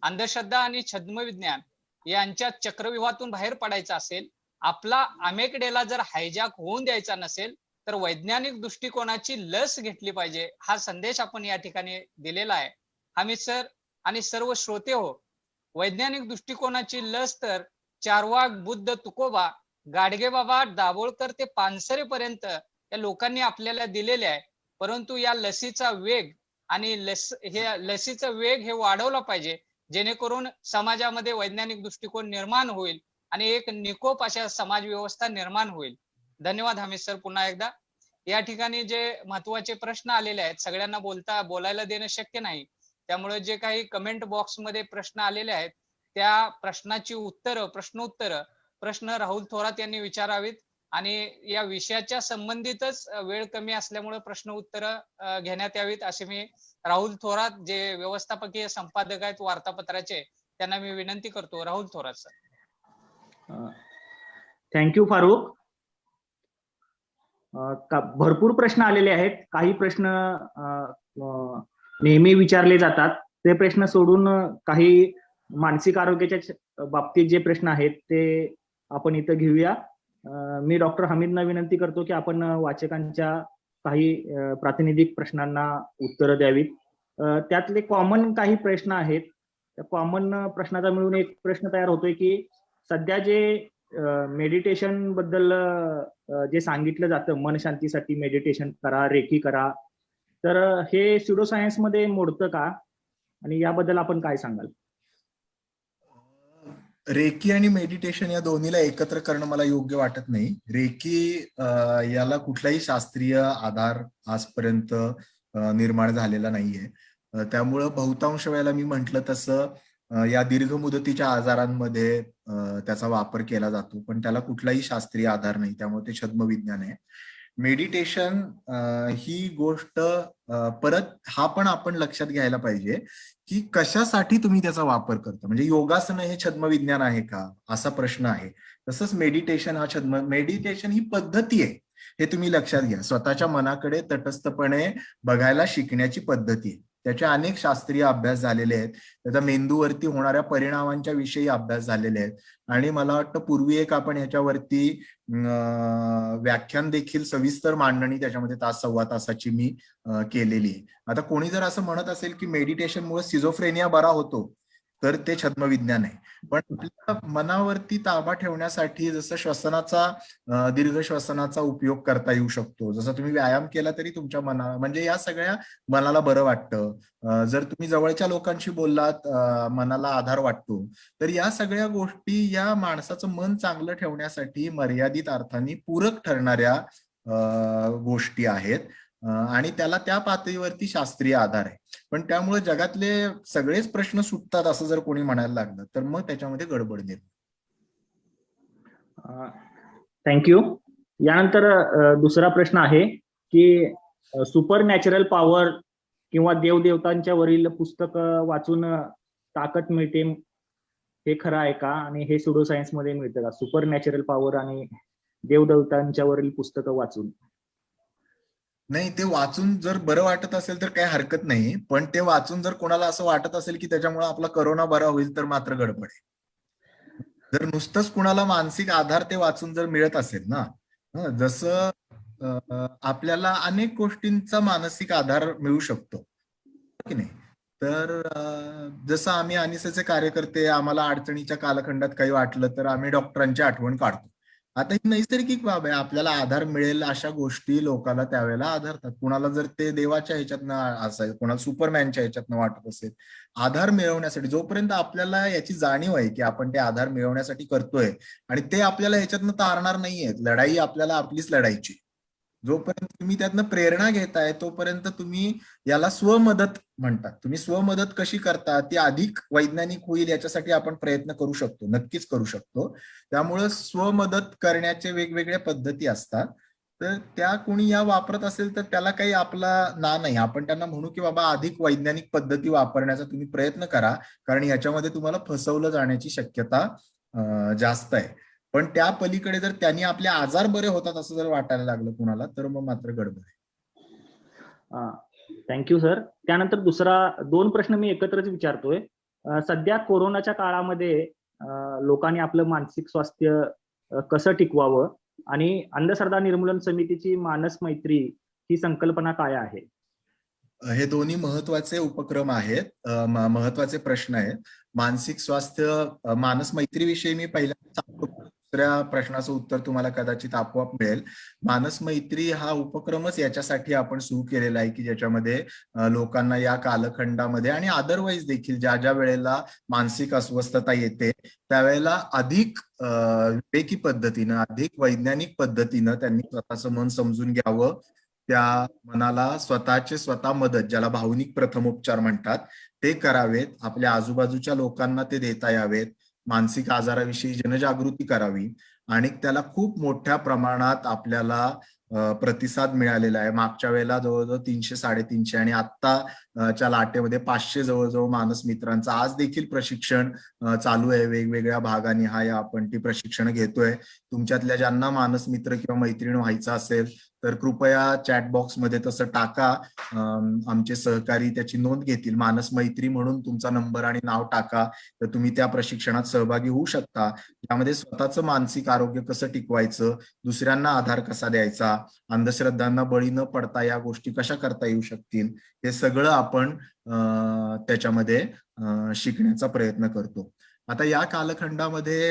अंधश्रद्धा आणि छद्मविज्ञान यांच्या चक्रव्यूहातून बाहेर पडायचं असेल, आपला अमेकडेला जर हायजॅक होऊन द्यायचा नसेल, तर वैज्ञानिक दृष्टिकोनाची लस घेतली पाहिजे, हा संदेश आपण या ठिकाणी दिलेला आहे. अमित सर आणि सर्व श्रोते हो, वैज्ञानिक दृष्टिकोनाची लस तर चारवाक, बुद्ध, तुकोबा, गाडगेबाबा, दाभोळकर ते पानसरेपर्यंत या लोकांनी आपल्याला दिलेले आहे. परंतु या लसीचा वेग आणि लसीचा वेग हे वाढवला पाहिजे, जेणेकरून समाजामध्ये वैज्ञानिक दृष्टिकोन निर्माण होईल आणि एक निकोप अशा समाज व्यवस्था निर्माण होईल. धन्यवाद हमीद सर. पुन्हा एकदा या ठिकाणी जे महत्वाचे प्रश्न आलेले आहेत, सगळ्यांना बोलायला देणं शक्य नाही, त्यामुळे जे काही कमेंट बॉक्स मध्ये प्रश्न आलेले आहेत, त्या प्रश्नाची प्रश्न राहुल थोरात यांनी विचारावीत आणि या विषयाच्या संबंधितच वेळ कमी असल्यामुळे प्रश्न उत्तर घेण्यात यावीत, असे मी राहुल थोरात जे व्यवस्थापकीय संपादक आहेत वार्तापत्राचे, त्यांना मी विनंती करतो. राहुल थोरात सर. थँक्यू फारुख. भरपूर प्रश्न आलेले आहेत. काही प्रश्न नेहमी विचारले जातात ते प्रश्न सोडून काही मानसिक आरोग्याच्या बाबतीत जे प्रश्न आहेत ते आपण इथं घेऊया. मी डॉक्टर हमीदना विनंती करतो की आपण वाचकांच्या काही प्रातिनिधिक प्रश्नांना उत्तरं द्यावीत. त्यातले कॉमन काही प्रश्न आहेत. त्या कॉमन प्रश्नाचा मिळून एक प्रश्न तयार होतोय की सध्या जे मेडिटेशन बद्दल जे सांगितलं जातं, मन शांतीसाठी मेडिटेशन करा, रेकी करा, तर हे स्युडो सायन्स मध्ये मोडतं का आणि याबद्दल आपण काय सांगाल? रेकी आणि मेडिटेशन या दोन्हीला एकत्र करणं मला योग्य वाटत नाही. रेकी याला कुठलाही शास्त्रीय आधार आजपर्यंत निर्माण झालेला नाहीये. त्यामुळं बहुतांश वेळेला मी म्हंटल तसं या दीर्घ मुदतीच्या आजारांमध्ये त्याचा वापर केला जातो, पण त्याला कुठलाही शास्त्रीय आधार नाही, त्यामुळे ते छद्मविज्ञान आहे. मेडिटेशन ही गोष्ट परत हा पण आपण लक्षात घ्यायला पाहिजे की कशासाठी तुम्ही त्याचा वापर करता. म्हणजे योगासनं हे छद्मविज्ञान आहे का, असा प्रश्न आहे. तसंच मेडिटेशन हा मेडिटेशन ही पद्धती आहे, हे तुम्ही लक्षात घ्या. स्वतःच्या मनाकडे तटस्थपणे बघायला शिकण्याची पद्धती आहे. त्याचे अनेक शास्त्रीय अभ्यास झालेले आहेत, त्याचा मेंदूवरती होणाऱ्या परिणामांच्या विषयी अभ्यास झालेले आहेत आणि मला वाटतं पूर्वी एक आपण ह्याच्यावरती व्याख्यान देखील सविस्तर मांडणी त्याच्यामध्ये तास सव्वा तासाची मी केलेली आहे. आता कोणी जर असं म्हणत असेल की मेडिटेशनमुळे सिझोफ्रेनिया बरा होतो, तर ते छद्मविज्ञान आहे. पण आपल्या मनावरती ताबा ठेवण्यासाठी जसं श्वसनाचा दीर्घ श्वसनाचा उपयोग करता येऊ शकतो, जसं तुम्ही व्यायाम केला तरी तुमच्या म्हणजे या सगळ्या मनाला बरं वाटतं. जर तुम्ही जवळच्या लोकांशी बोललात, मनाला आधार वाटतो. तर या सगळ्या गोष्टी या माणसाचं मन चांगलं ठेवण्यासाठी मर्यादित अर्थाने पूरक ठरणाऱ्या गोष्टी आहेत आणि त्याला त्या पातळीवरती शास्त्रीय आधार आहे. पण त्यामुळे जगातले सगळेच प्रश्न सुटतात असं जर कोणी म्हणायला लागलं तर मग त्याच्यामध्ये गडबड निर्माण. थँक्यू. यानंतर दुसरा प्रश्न आहे की सुपर नॅचरल पॉवर किंवा देवदेवतांच्या वरील पुस्तक वाचून ताकद मिळते, हे खरं आहे का आणि हे स्युडो सायन्स मध्ये मिळतं का? सुपर नॅचरल पॉवर आणि देवदेवतांच्या वरील पुस्तकं वाचून. नाही, ते वाचून जर बरं वाटत असेल तर काही हरकत नाही, पण ते वाचून जर कोणाला असं वाटत असेल की त्याच्यामुळे आपला करोना बरा होईल तर मात्र गडबड आहे. जर नुसतंच कुणाला मानसिक आधार ते वाचून जर मिळत असेल ना, जसं आपल्याला अनेक गोष्टींचा मानसिक आधार मिळू शकतो की नाही. तर जसं आम्ही अनिसेचे कार्यकर्ते, आम्हाला अडचणीच्या कालखंडात काही वाटलं तर आम्ही डॉक्टरांची आठवण काढतो. आता ही नैसर्गिक बाब आहे, आपल्याला आधार मिळेल अशा गोष्टी लोकांना त्यावेळेला आधारतात. कुणाला जर ते देवाच्या ह्याच्यातनं असेल, कुणाला सुपरमॅनच्या ह्याच्यातनं वाटत असेल, आधार मिळवण्यासाठी जोपर्यंत आपल्याला याची जाणीव आहे की आपण ते आधार मिळवण्यासाठी करतोय आणि ते आपल्याला ह्याच्यातनं तारणार नाहीये, लढाई आपल्याला आपलीच लढायची. जोपर्यंत तुम्ही त्यातनं प्रेरणा घेताय तोपर्यंत तुम्ही याला स्वमदत म्हणतात. तुम्ही स्वमदत कशी करता ती अधिक वैज्ञानिक होईल याच्यासाठी आपण प्रयत्न करू शकतो, नक्कीच करू शकतो. त्यामुळं स्वमदत करण्याचे वेगवेगळ्या पद्धती असतात. तर त्या कोणी या वापरत असेल तर त्याला काही आपला ना नाही. आपण त्यांना म्हणू की बाबा अधिक वैज्ञानिक पद्धती वापरण्याचा तुम्ही प्रयत्न करा, कारण याच्यामध्ये तुम्हाला फसवलं जाण्याची शक्यता जास्त आहे. पण त्या पलीकडे जर त्यांनी आपले आजार बरे होतात असं जर वाटायला लागलं कुणाला तर मग मात्र गडबड आहे. Thank you sir. त्यानंतर दोन प्रश्न मी एकत्रच विचारतोय. सध्या कोरोनाच्या काळामध्ये लोकांनी आपलं मानसिक स्वास्थ्य कसं टिकवावं आणि अंधश्रद्धा निर्मूलन समितीची मानस मैत्री ही संकल्पना काय आहे? हे दोन्ही महत्वाचे उपक्रम आहेत, महत्वाचे प्रश्न आहेत. मानसिक स्वास्थ्य, मानस मैत्रीविषयी मी पहिल्यांदा सांगतो, दुसऱ्या प्रश्नाचं उत्तर तुम्हाला कदाचित आपोआप मिळेल. मानस मैत्री हा उपक्रमच याच्यासाठी आपण सुरू केलेला आहे की ज्याच्यामध्ये लोकांना या कालखंडामध्ये आणि अदरवाईज देखील ज्या ज्या वेळेला मानसिक अस्वस्थता येते त्यावेळेला अधिक विवेकी पद्धतीनं, अधिक वैज्ञानिक पद्धतीनं त्यांनी स्वतःचं मन समजून घ्यावं, त्या मनाला स्वतःचे स्वतः मदत, ज्याला भावनिक प्रथमोपचार म्हणतात, ते करावेत, आपल्या आजूबाजूच्या लोकांना ते देता यावेत, मानसिक आजाराविषयी जनजागृती करावी आणि त्याला खूप मोठ्या प्रमाणात आपल्याला प्रतिसाद मिळालेला आहे. मागच्या वेळेला जवळजवळ 300-350 आणि आत्ताच्या लाटेमध्ये 500 जवळजवळ मानस मित्रांचं आज देखील प्रशिक्षण चालू आहे. वेगवेगळ्या भागानिहाय आपण ती प्रशिक्षण घेतोय. तुमच्यातल्या ज्यांना मानस मित्र किंवा मैत्रीण व्हायचं असेल तर कृपया चॅट बॉक्स मध्ये तसं टाका. आमचे सहकारी त्याची नोंद घेतील. मानस मैत्री म्हणून तुमचा नंबर आणि नाव टाका, तर तुम्ही त्या प्रशिक्षणात सहभागी होऊ शकता. यामध्ये स्वतःचं मानसिक आरोग्य कसं टिकवायचं, दुसऱ्यांना आधार कसा द्यायचा, अंधश्रद्धांना बळी न पडता या गोष्टी कशा करता येऊ शकतील, हे सगळं आपण त्याच्यामध्ये शिकण्याचा प्रयत्न करतो. आता या कालखंडामध्ये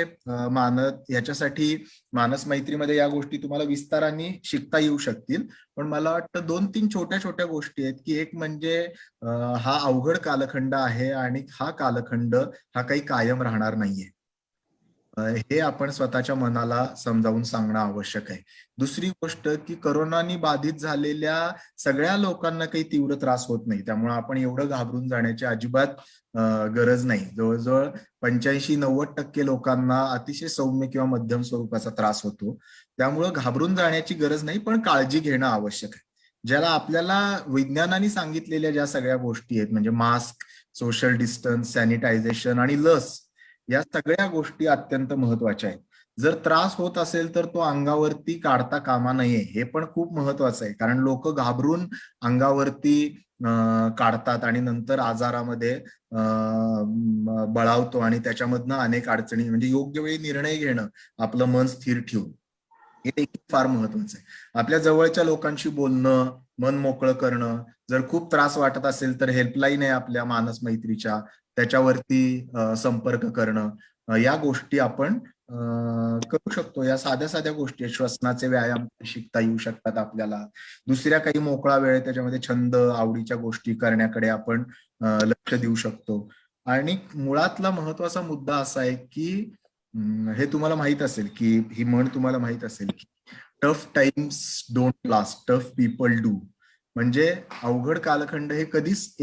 याच्यासाठी मानस मैत्रीमध्ये या गोष्टी तुम्हाला विस्ताराने शिकता येऊ शकतील. पण मला वाटतं 2-3 छोट्या छोट्या गोष्टी आहेत की एक म्हणजे हा अवघड कालखंड आहे आणि हा कालखंड हा काही कायम राहणार नाहीये, हे आपण स्वतःच्या मनाला समजावून सांगणं आवश्यक आहे. दुसरी गोष्ट की करोनानी बाधित झालेल्या सगळ्या लोकांना काही तीव्र त्रास होत नाही, त्यामुळे आपण एवढं घाबरून जाण्याची अजिबात गरज नाही. जवळजवळ 85-90% लोकांना अतिशय सौम्य किंवा मध्यम स्वरूपाचा त्रास होतो, त्यामुळं घाबरून जाण्याची गरज नाही, पण काळजी घेणं आवश्यक आहे. ज्याला आपल्याला विज्ञानाने सांगितलेल्या ज्या सगळ्या गोष्टी आहेत म्हणजे मास्क, सोशल डिस्टन्स, सॅनिटायझेशन आणि लस, या सगळ्या गोष्टी अत्यंत महत्वाच्या आहेत. जर त्रास होत असेल तर तो अंगावरती काढता कामा नये, हे पण खूप महत्वाचं आहे. कारण लोक घाबरून अंगावरती काढतात आणि नंतर आजारामध्ये बळावतो आणि त्याच्यामधनं अनेक अडचणी, म्हणजे योग्य वेळी निर्णय घेणं, आपलं मन स्थिर ठेवून, हे देखील फार महत्वाचं आहे. आपल्या जवळच्या लोकांशी बोलणं, मन मोकळं करणं, जर खूप त्रास वाटत असेल तर हेल्पलाईन आहे आपल्या मानस मैत्रीच्या, त्याच्यावरती संपर्क करणं, या गोष्टी आपण करू शकतो. या साध्या साध्या गोष्टी, श्वसनाचे व्यायाम शिकता येऊ शकतात आपल्याला. दुसऱ्या काही मोकळा वेळ त्याच्यामध्ये छंद, आवडीच्या गोष्टी करण्याकडे आपण लक्ष देऊ शकतो. आणि मुळातला महत्वाचा मुद्दा असा आहे की हे तुम्हाला माहित असेल की ही म्हण तुम्हाला माहित असेल की tough times don't last, tough people do. म्हणजे अवघड कालखंड हे कधीच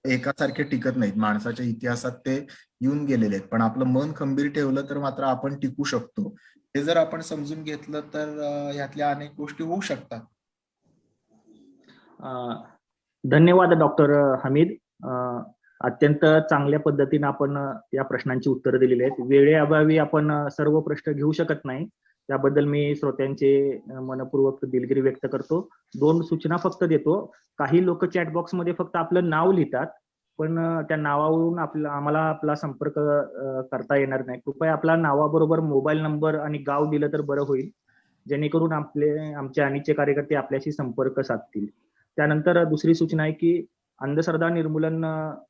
एकासारखे टिकत नाहीत. माणसाच्या इतिहासात ते येऊन गेलेले आहेत, पण आपलं मन खंबीर ठेवलं तर मात्र आपण टिकू शकतो. हे जर आपण समजून घेतलं तर ह्यातल्या अनेक गोष्टी होऊ शकतात. धन्यवाद डॉक्टर हमीद. अत्यंत चांगल्या पद्धतीने आपण या प्रश्नांची उत्तरं दिलेली आहेत. वेळेअभावी आपण सर्व प्रश्न घेऊ शकत नाही, त्याबद्दल मी श्रोत्यांचे मनपूर्वक दिलगिरी व्यक्त करतो. 2 सूचना फक्त देतो. काही लोक चॅट बॉक्स मध्ये फक्त आपलं नाव लिहितात, पण त्या नावावरून आम्हाला आपला संपर्क करता येणार नाही. कृपया आपल्या नावाबरोबर मोबाईल नंबर आणि गाव दिलं तर बरं होईल, जेणेकरून आमचे अनिच्छे कार्यकर्ते आपल्याशी संपर्क साधतील. त्यानंतर दुसरी सूचना आहे की अंधश्रद्धा निर्मूलन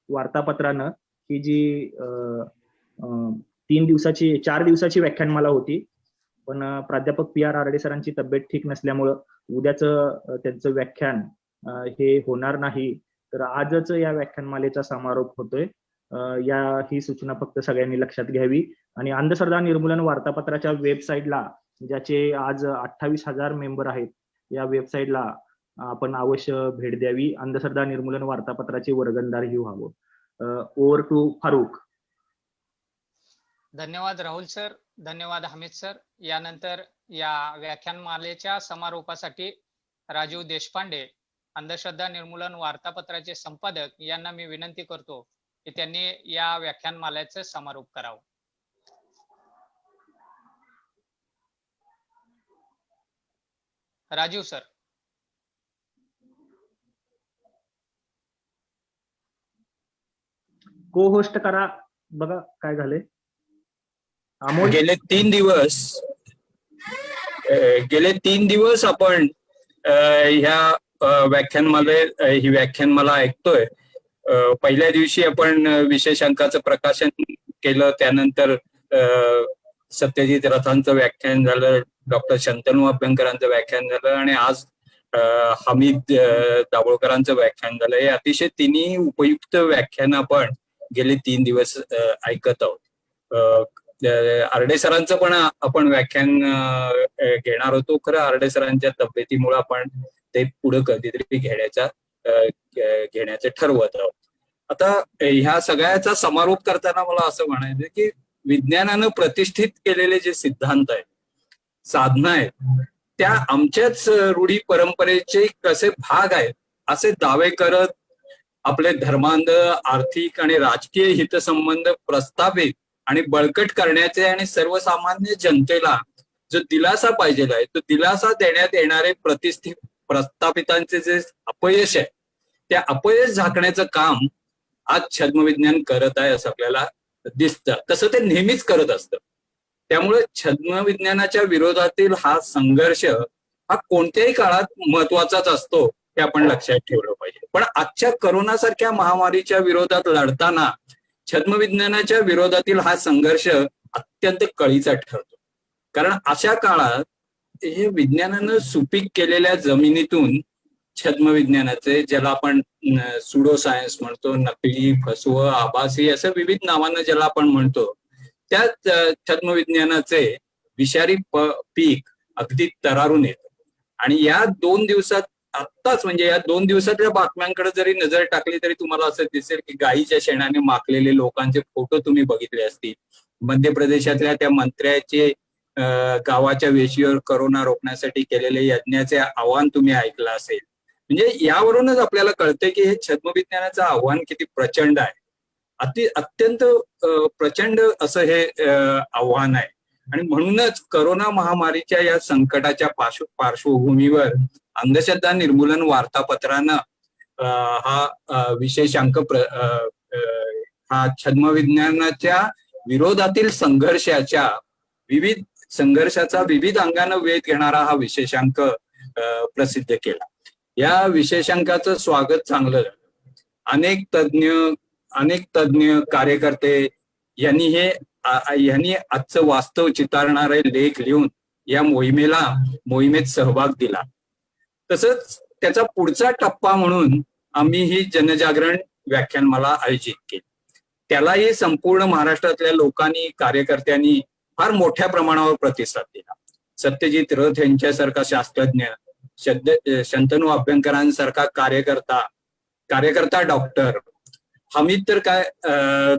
वार्तापत्रानं ही जी 4 दिवसाची व्याख्यानमाला होती, पण प्राध्यापक PR आरडे सरांची तब्येत ठीक नसल्यामुळं उद्याचं त्यांचं व्याख्यान हे होणार नाही, तर आजच या व्याख्यानमालेचा समारोप होतोय. ही सूचना फक्त सगळ्यांनी लक्षात घ्यावी. आणि अंधश्रद्धा निर्मूलन वार्तापत्राच्या वेबसाईटला, ज्याचे आज 28,000 मेंबर आहेत, या वेबसाईटला आपण अवश्य भेट द्यावी. अंधश्रद्धा निर्मूलन वार्तापत्राचे वर्गणदारही व्हावं. Over to Farooq. धन्यवाद राहुल सर, धन्यवाद हमीद सर. यानंतर या व्याख्यानमालेच्या समारोपासाठी राजीव देशपांडे, अंधश्रद्धा निर्मूलन वार्तापत्राचे संपादक, यांना मी विनंती करतो की त्यांनी या व्याख्यानमालेचं समारोप करावं. राजीव सर. को होस्ट करा, बघा काय झाले. अमोल. गेले 3 दिवस आपण ह्या ही व्याख्यानमाला ऐकतोय. पहिल्या दिवशी आपण विशेषांकाचं प्रकाशन केलं, त्यानंतर सत्यजित रथांचं व्याख्यान झालं, डॉक्टर शंतनू अभ्यंकरांचं व्याख्यान झालं आणि आज हमीद दाभोळकरांचं व्याख्यान झालं. हे अतिशय तिन्ही उपयुक्त व्याख्यान आपण गेले 3 दिवस ऐकत आहोत. आरडे सरांचं पण आपण व्याख्यान घेणार होतो, खरं आरडे सरांच्या तब्येतीमुळे आपण ते पुढे कधीतरी घेण्याचे ठरवत आहोत. आता ह्या सगळ्याचा समारोप करताना मला असं म्हणायचं की विज्ञानानं प्रतिष्ठित केलेले जे सिद्धांत आहेत, साधनं आहेत, त्या आमच्याच रूढी परंपरेचे कसे भाग आहेत असे दावे करत आपले धर्मांध, आर्थिक आणि राजकीय हितसंबंध प्रस्थापित आणि बळकट करण्याचे आणि सर्वसामान्य जनतेला जो दिलासा पाहिजे आहे तो दिलासा देण्यात येणारे प्रस्थापितांचे जे अपयश आहे, त्या अपयश झाकण्याचं काम आज छद्मविज्ञान करत आहे असं आपल्याला दिसतं. तसं ते नेहमीच करत असतं. त्यामुळे छद्मविज्ञानाच्या विरोधातील हा संघर्ष हा कोणत्याही काळात महत्वाचाच असतो हे आपण लक्षात ठेवलं पाहिजे. पण आजच्या करोनासारख्या महामारीच्या विरोधात लढताना छद्मविज्ञानाच्या विरोधातील हा संघर्ष अत्यंत कळीचा ठरतो. कारण अशा काळात हे विज्ञानानं सुपीक केलेल्या जमिनीतून छद्मविज्ञानाचे, ज्याला आपण सुडो सायन्स म्हणतो, नकली, फसवं, आभासी असं विविध नावानं ज्याला आपण म्हणतो, त्या छद्मविज्ञानाचे विषारी पीक अगदी तरारून येतं. आणि या 2 दिवसात आत्ताच म्हणजे या 2 दिवसातल्या बातम्यांकडे जरी नजर टाकली तरी तुम्हाला असं दिसेल की गायीच्या शेणाने माखलेले लोकांचे फोटो तुम्ही बघितले असतील. मध्य प्रदेशातल्या त्या मंत्र्याचे गावाच्या वेशीवर कोरोना रोखण्यासाठी केलेले यज्ञाचे आव्हान तुम्ही ऐकलं असेल. म्हणजे यावरूनच आपल्याला कळतंय की हे छद्मविज्ञानाचं आव्हान किती प्रचंड आहे. अत्यंत प्रचंड असं हे आव्हान आहे. आणि म्हणूनच करोना महामारीच्या या संकटाच्या पार्श्वभूमीवर अंधश्रद्धा निर्मूलन वार्तापत्रानं हा विशेषांक हा छद्मविज्ञानाच्या विरोधातील संघर्षाचा विविध अंगानं वेध घेणारा हा विशेषांक प्रसिद्ध केला. या विशेषांकाचं स्वागत चांगलं झालं. अनेक तज्ञ कार्यकर्ते यांनी आजचं वास्तव चितारणारे लेख लिहून या मोहिमेत सहभाग दिला. तसंच त्याचा पुढचा टप्पा म्हणून आम्ही ही जनजागरण व्याख्यानमाला आयोजित केली. त्यालाही संपूर्ण महाराष्ट्रातल्या लोकांनी, कार्यकर्त्यांनी फार मोठ्या प्रमाणावर प्रतिसाद दिला. सत्यजित रथ यांच्यासारखा शास्त्रज्ञ, शंतनू अभ्यंकरांसारखा कार्यकर्ता डॉक्टर, हमीद तर काय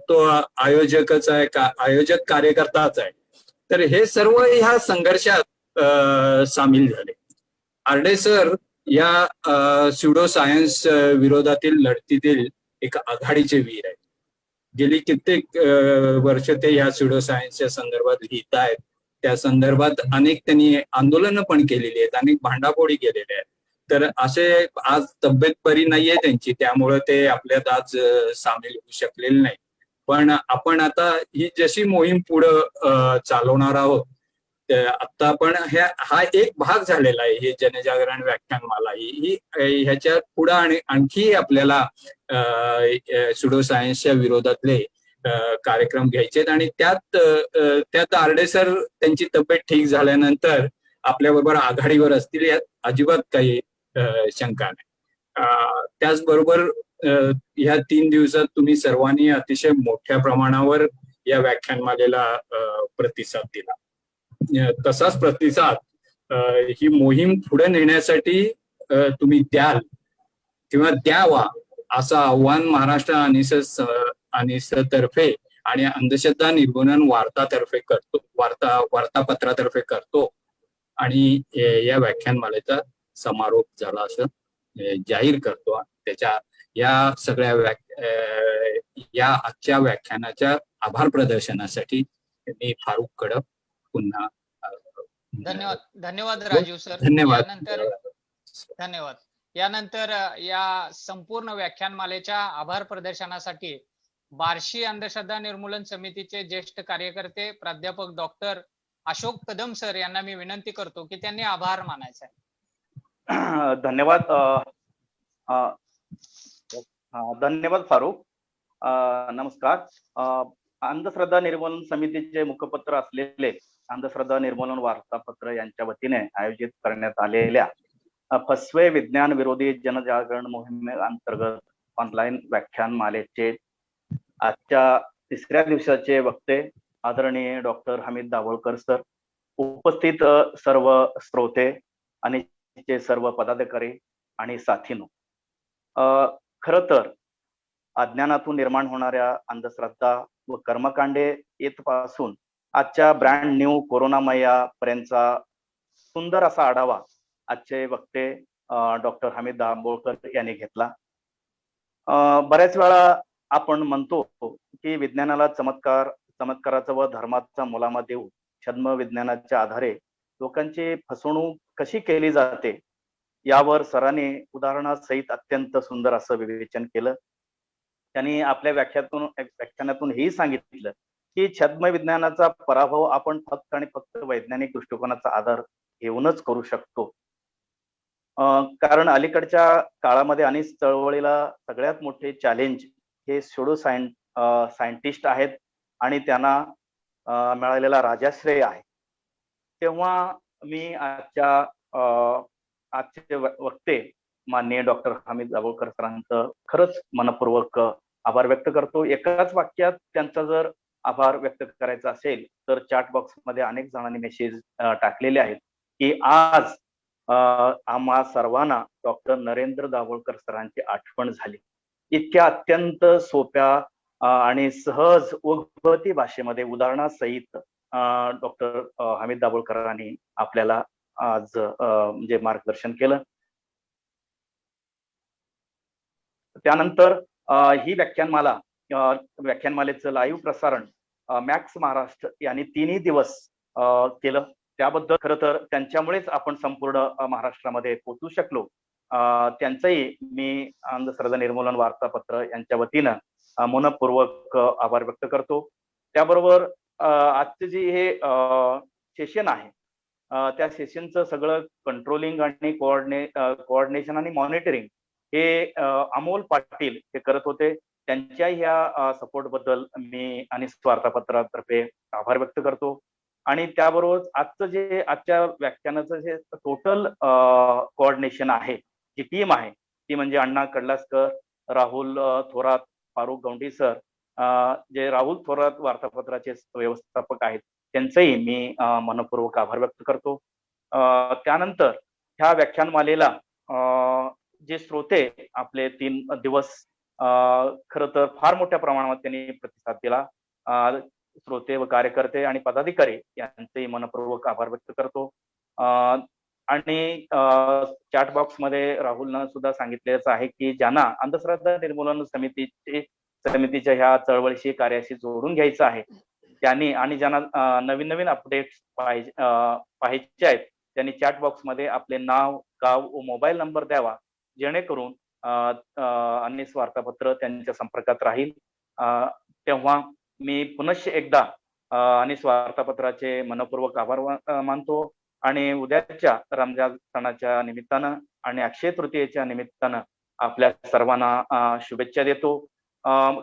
तो आयोजकच आहे का, आयोजक कार्यकर्ताच आहे. तर हे सर्व ह्या संघर्षात सामील झाले. आरडे सर या स्युडो सायन्स विरोधातील लढतीतील एक आघाडीचे वीर आहेत. गेली कित्येक वर्ष ते या स्युडो सायन्सच्या संदर्भात लिहित आहेत. त्या संदर्भात अनेक त्यांनी आंदोलनं पण केलेली आहेत, अनेक भांडाफोडी केलेल्या आहेत. तर असे आज तब्येत बरी नाहीये त्यांची, त्यामुळे ते आपल्यात आज सामील होऊ शकलेले नाही. पण आपण आता ही जशी मोहीम पुढं चालवणार आहोत, आता आपण हा एक भाग झालेला आहे. हे जनजागरण व्याख्यानमाला ही ह्याच्या पुढे आणि आणखी आपल्याला सुडो सायन्सच्या विरोधातले कार्यक्रम घ्यायचे आहेत. आणि त्यात आरडे सर त्यांची तब्येत ठीक झाल्यानंतर आपल्याबरोबर आघाडीवर असतील, यात अजिबात काही शंका नाही. त्याचबरोबर ह्या 3 दिवसात तुम्ही सर्वांनी अतिशय मोठ्या प्रमाणावर या व्याख्यानमालेला प्रतिसाद दिला. तसाच प्रतिसाद ही मोहीम पुढे नेण्यासाठी तुम्ही द्याल किंवा द्यावा असं आव्हान महाराष्ट्र अनिसतर्फे आणि अंधश्रद्धा निर्मूलन वार्तापत्रातर्फे करतो. आणि या व्याख्यानमालेचा समारोप झाला असं जाहीर करतो. त्याच्या या सगळ्या या आजच्या व्याख्यानाच्या आभार प्रदर्शनासाठी मी फारुख कडक पुन्हा धन्यवाद राजीव सर. धन्यवाद. यानंतर या संपूर्ण व्याख्यानमालेच्या आभार प्रदर्शनासाठी बार्शी अंधश्रद्धा निर्मूलन समितीचे ज्येष्ठ कार्यकर्ते प्राध्यापक डॉक्टर अशोक कदम सर यांना मी विनंती करतो की त्यांनी आभार मानायचा आहे. धन्यवाद. धन्यवाद फारुख. नमस्कार. अंधश्रद्धा निर्मूलन समितीचे मुखपत्र असलेले अंधश्रद्धा निर्मूलन वार्तापत्र यांच्या वतीने आयोजित करण्यात आलेल्या फसवे विज्ञान विरोधी जनजागरण मोहिमेअंतर्गत ऑनलाईन व्याख्यानमालेचे आजच्या तिसऱ्या दिवसाचे वक्ते आदरणीय डॉक्टर हमीद दाभोळकर सर, उपस्थित सर्व श्रोते आणि सर्व पदाधिकारी आणि साथीनो, खरं तर अज्ञानातून निर्माण होणाऱ्या अंधश्रद्धा व कर्मकांडे येथपासून आजच्या ब्रँड न्यू कोरोनामया पर्यंतचा सुंदर असा आढावा आजचे वक्ते डॉक्टर हमीद दाभोळकर यांनी घेतला. बऱ्याच वेळा आपण म्हणतो की विज्ञानाला चमत्काराचा व धर्माचा मुलामा देऊ छद्म विज्ञानाच्या आधारे लोकांची फसवणूक कशी केली जाते यावर सरांनी उदाहरणासहित अत्यंत सुंदर असं विवेचन केलं. त्यांनी आपल्या व्याख्यानातून हेही सांगितलं की छद्म विज्ञानाचा पराभव आपण फक्त आणि फक्त वैज्ञानिक दृष्टिकोनाचा आधार घेऊनच करू शकतो. कारण अलीकडच्या काळामध्ये आणि चळवळीला सगळ्यात मोठे चॅलेंज हे स्युडो सायंटिस्ट आहेत आणि त्यांना मिळालेला राजाश्रय आहे. तेव्हा मी आजचे वक्ते माननीय डॉक्टर हमीद दाभोळकर सरांचं खरंच मनपूर्वक आभार व्यक्त करतो. एकाच वाक्यात त्यांचा जर आभार व्यक्त करायचा असेल तर चॅट बॉक्स मध्ये अनेक जणांनी मेसेज टाकलेले आहेत की आज आम्हा सर्वांना डॉक्टर नरेंद्र दाभोळकर सरांची आठवण झाली. इतक्या अत्यंत सोप्या आणि सहज उगवती भाषेमध्ये उदाहरणासहित डॉक्टर हमीद दाभोळकरांनी आपल्याला आज म्हणजे मार्गदर्शन केलं. त्यानंतर ही व्याख्यानमालेचं लाईव्ह प्रसारण मॅक्स महाराष्ट्र यांनी 3 दिवस केलं. त्याबद्दल खरं तर त्यांच्यामुळेच आपण संपूर्ण महाराष्ट्रामध्ये पोहोचू शकलो. त्यांचंही मी अंधश्रद्धा निर्मूलन वार्तापत्र यांच्या वतीनं मनपूर्वक आभार व्यक्त करतो. त्याबरोबर आजचे जे हे सेशन आहे त्या सेशनचं सगळं कंट्रोलिंग आणि कोऑर्डिनेशन आणि मॉनिटरिंग हे अमोल पाटील हे करत होते. त्यांच्या ह्या सपोर्ट बद्दल मी आणि वार्तापत्रातर्फे आभार व्यक्त करतो. आणि त्याबरोबर आजच्या व्याख्यानाचं जे टोटल कोऑर्डिनेशन आहे, जी टीम आहे ती म्हणजे अण्णा कडलासकर, राहुल थोरात, फारुख गौंडी सर, जे राहुल थोरात वार्तापत्राचे व्यवस्थापक आहेत त्यांचंही मी मनपूर्वक आभार व्यक्त करतो. त्यानंतर ह्या व्याख्यानमालेला जे श्रोते आपले 3 दिवस खरं तर फार मोठ्या प्रमाणात त्यांनी प्रतिसाद दिला. श्रोते व कार्यकर्ते आणि पदाधिकारी यांचेही मनपूर्वक आभार व्यक्त करतो. आणि चॅट बॉक्स मध्ये राहुलनं सुद्धा सांगितलेलं आहे की ज्यांना अंधश्रद्धा निर्मूलन समितीच्या ह्या चळवळीशी कार्याशी जोडून घ्यायचं आहे त्यांनी आणि ज्यांना नवीन अपडेट्स पाहायचे आहेत त्यांनी चॅट बॉक्स मध्ये आपले नाव, गाव व मोबाईल नंबर द्यावा, जेणेकरून अन्य वार्तापत्र त्यांच्या संपर्कात राहील. तेव्हा मी पुनश्च एकदा आणि वार्तापत्राचे मनपूर्वक आभार मानतो आणि उद्याच्या रमजान सणाच्या निमित्तानं आणि अक्षय तृतीयेच्या निमित्तानं आपल्या सर्वांना शुभेच्छा देतो.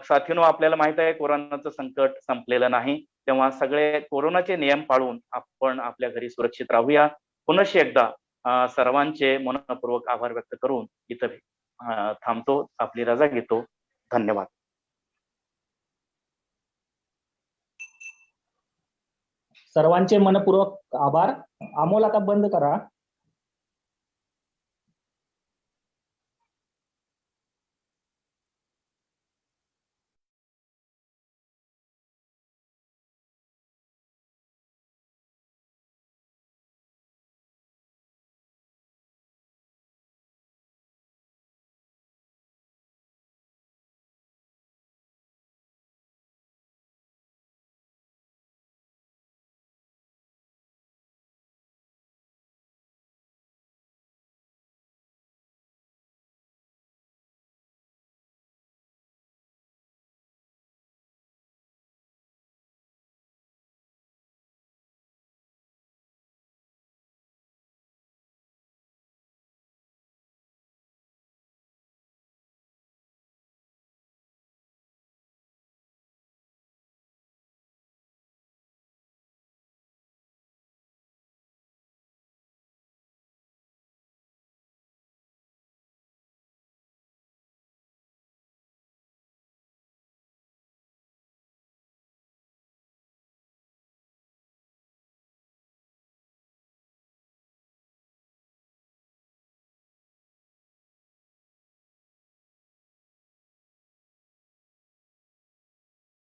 साथीनो, आपल्याला माहित आहे कोरोनाचं संकट संपलेलं नाही, तेव्हा सगळे कोरोनाचे नियम पाळून आपण आपल्या घरी सुरक्षित राहूया. पुनश्च एकदा सर्वांचे मनपूर्वक आभार व्यक्त करून इथं थांबतो, आपली रजा घेतो. धन्यवाद. सर्वांचे मनपूर्वक आभार. अमोल आता बंद करा.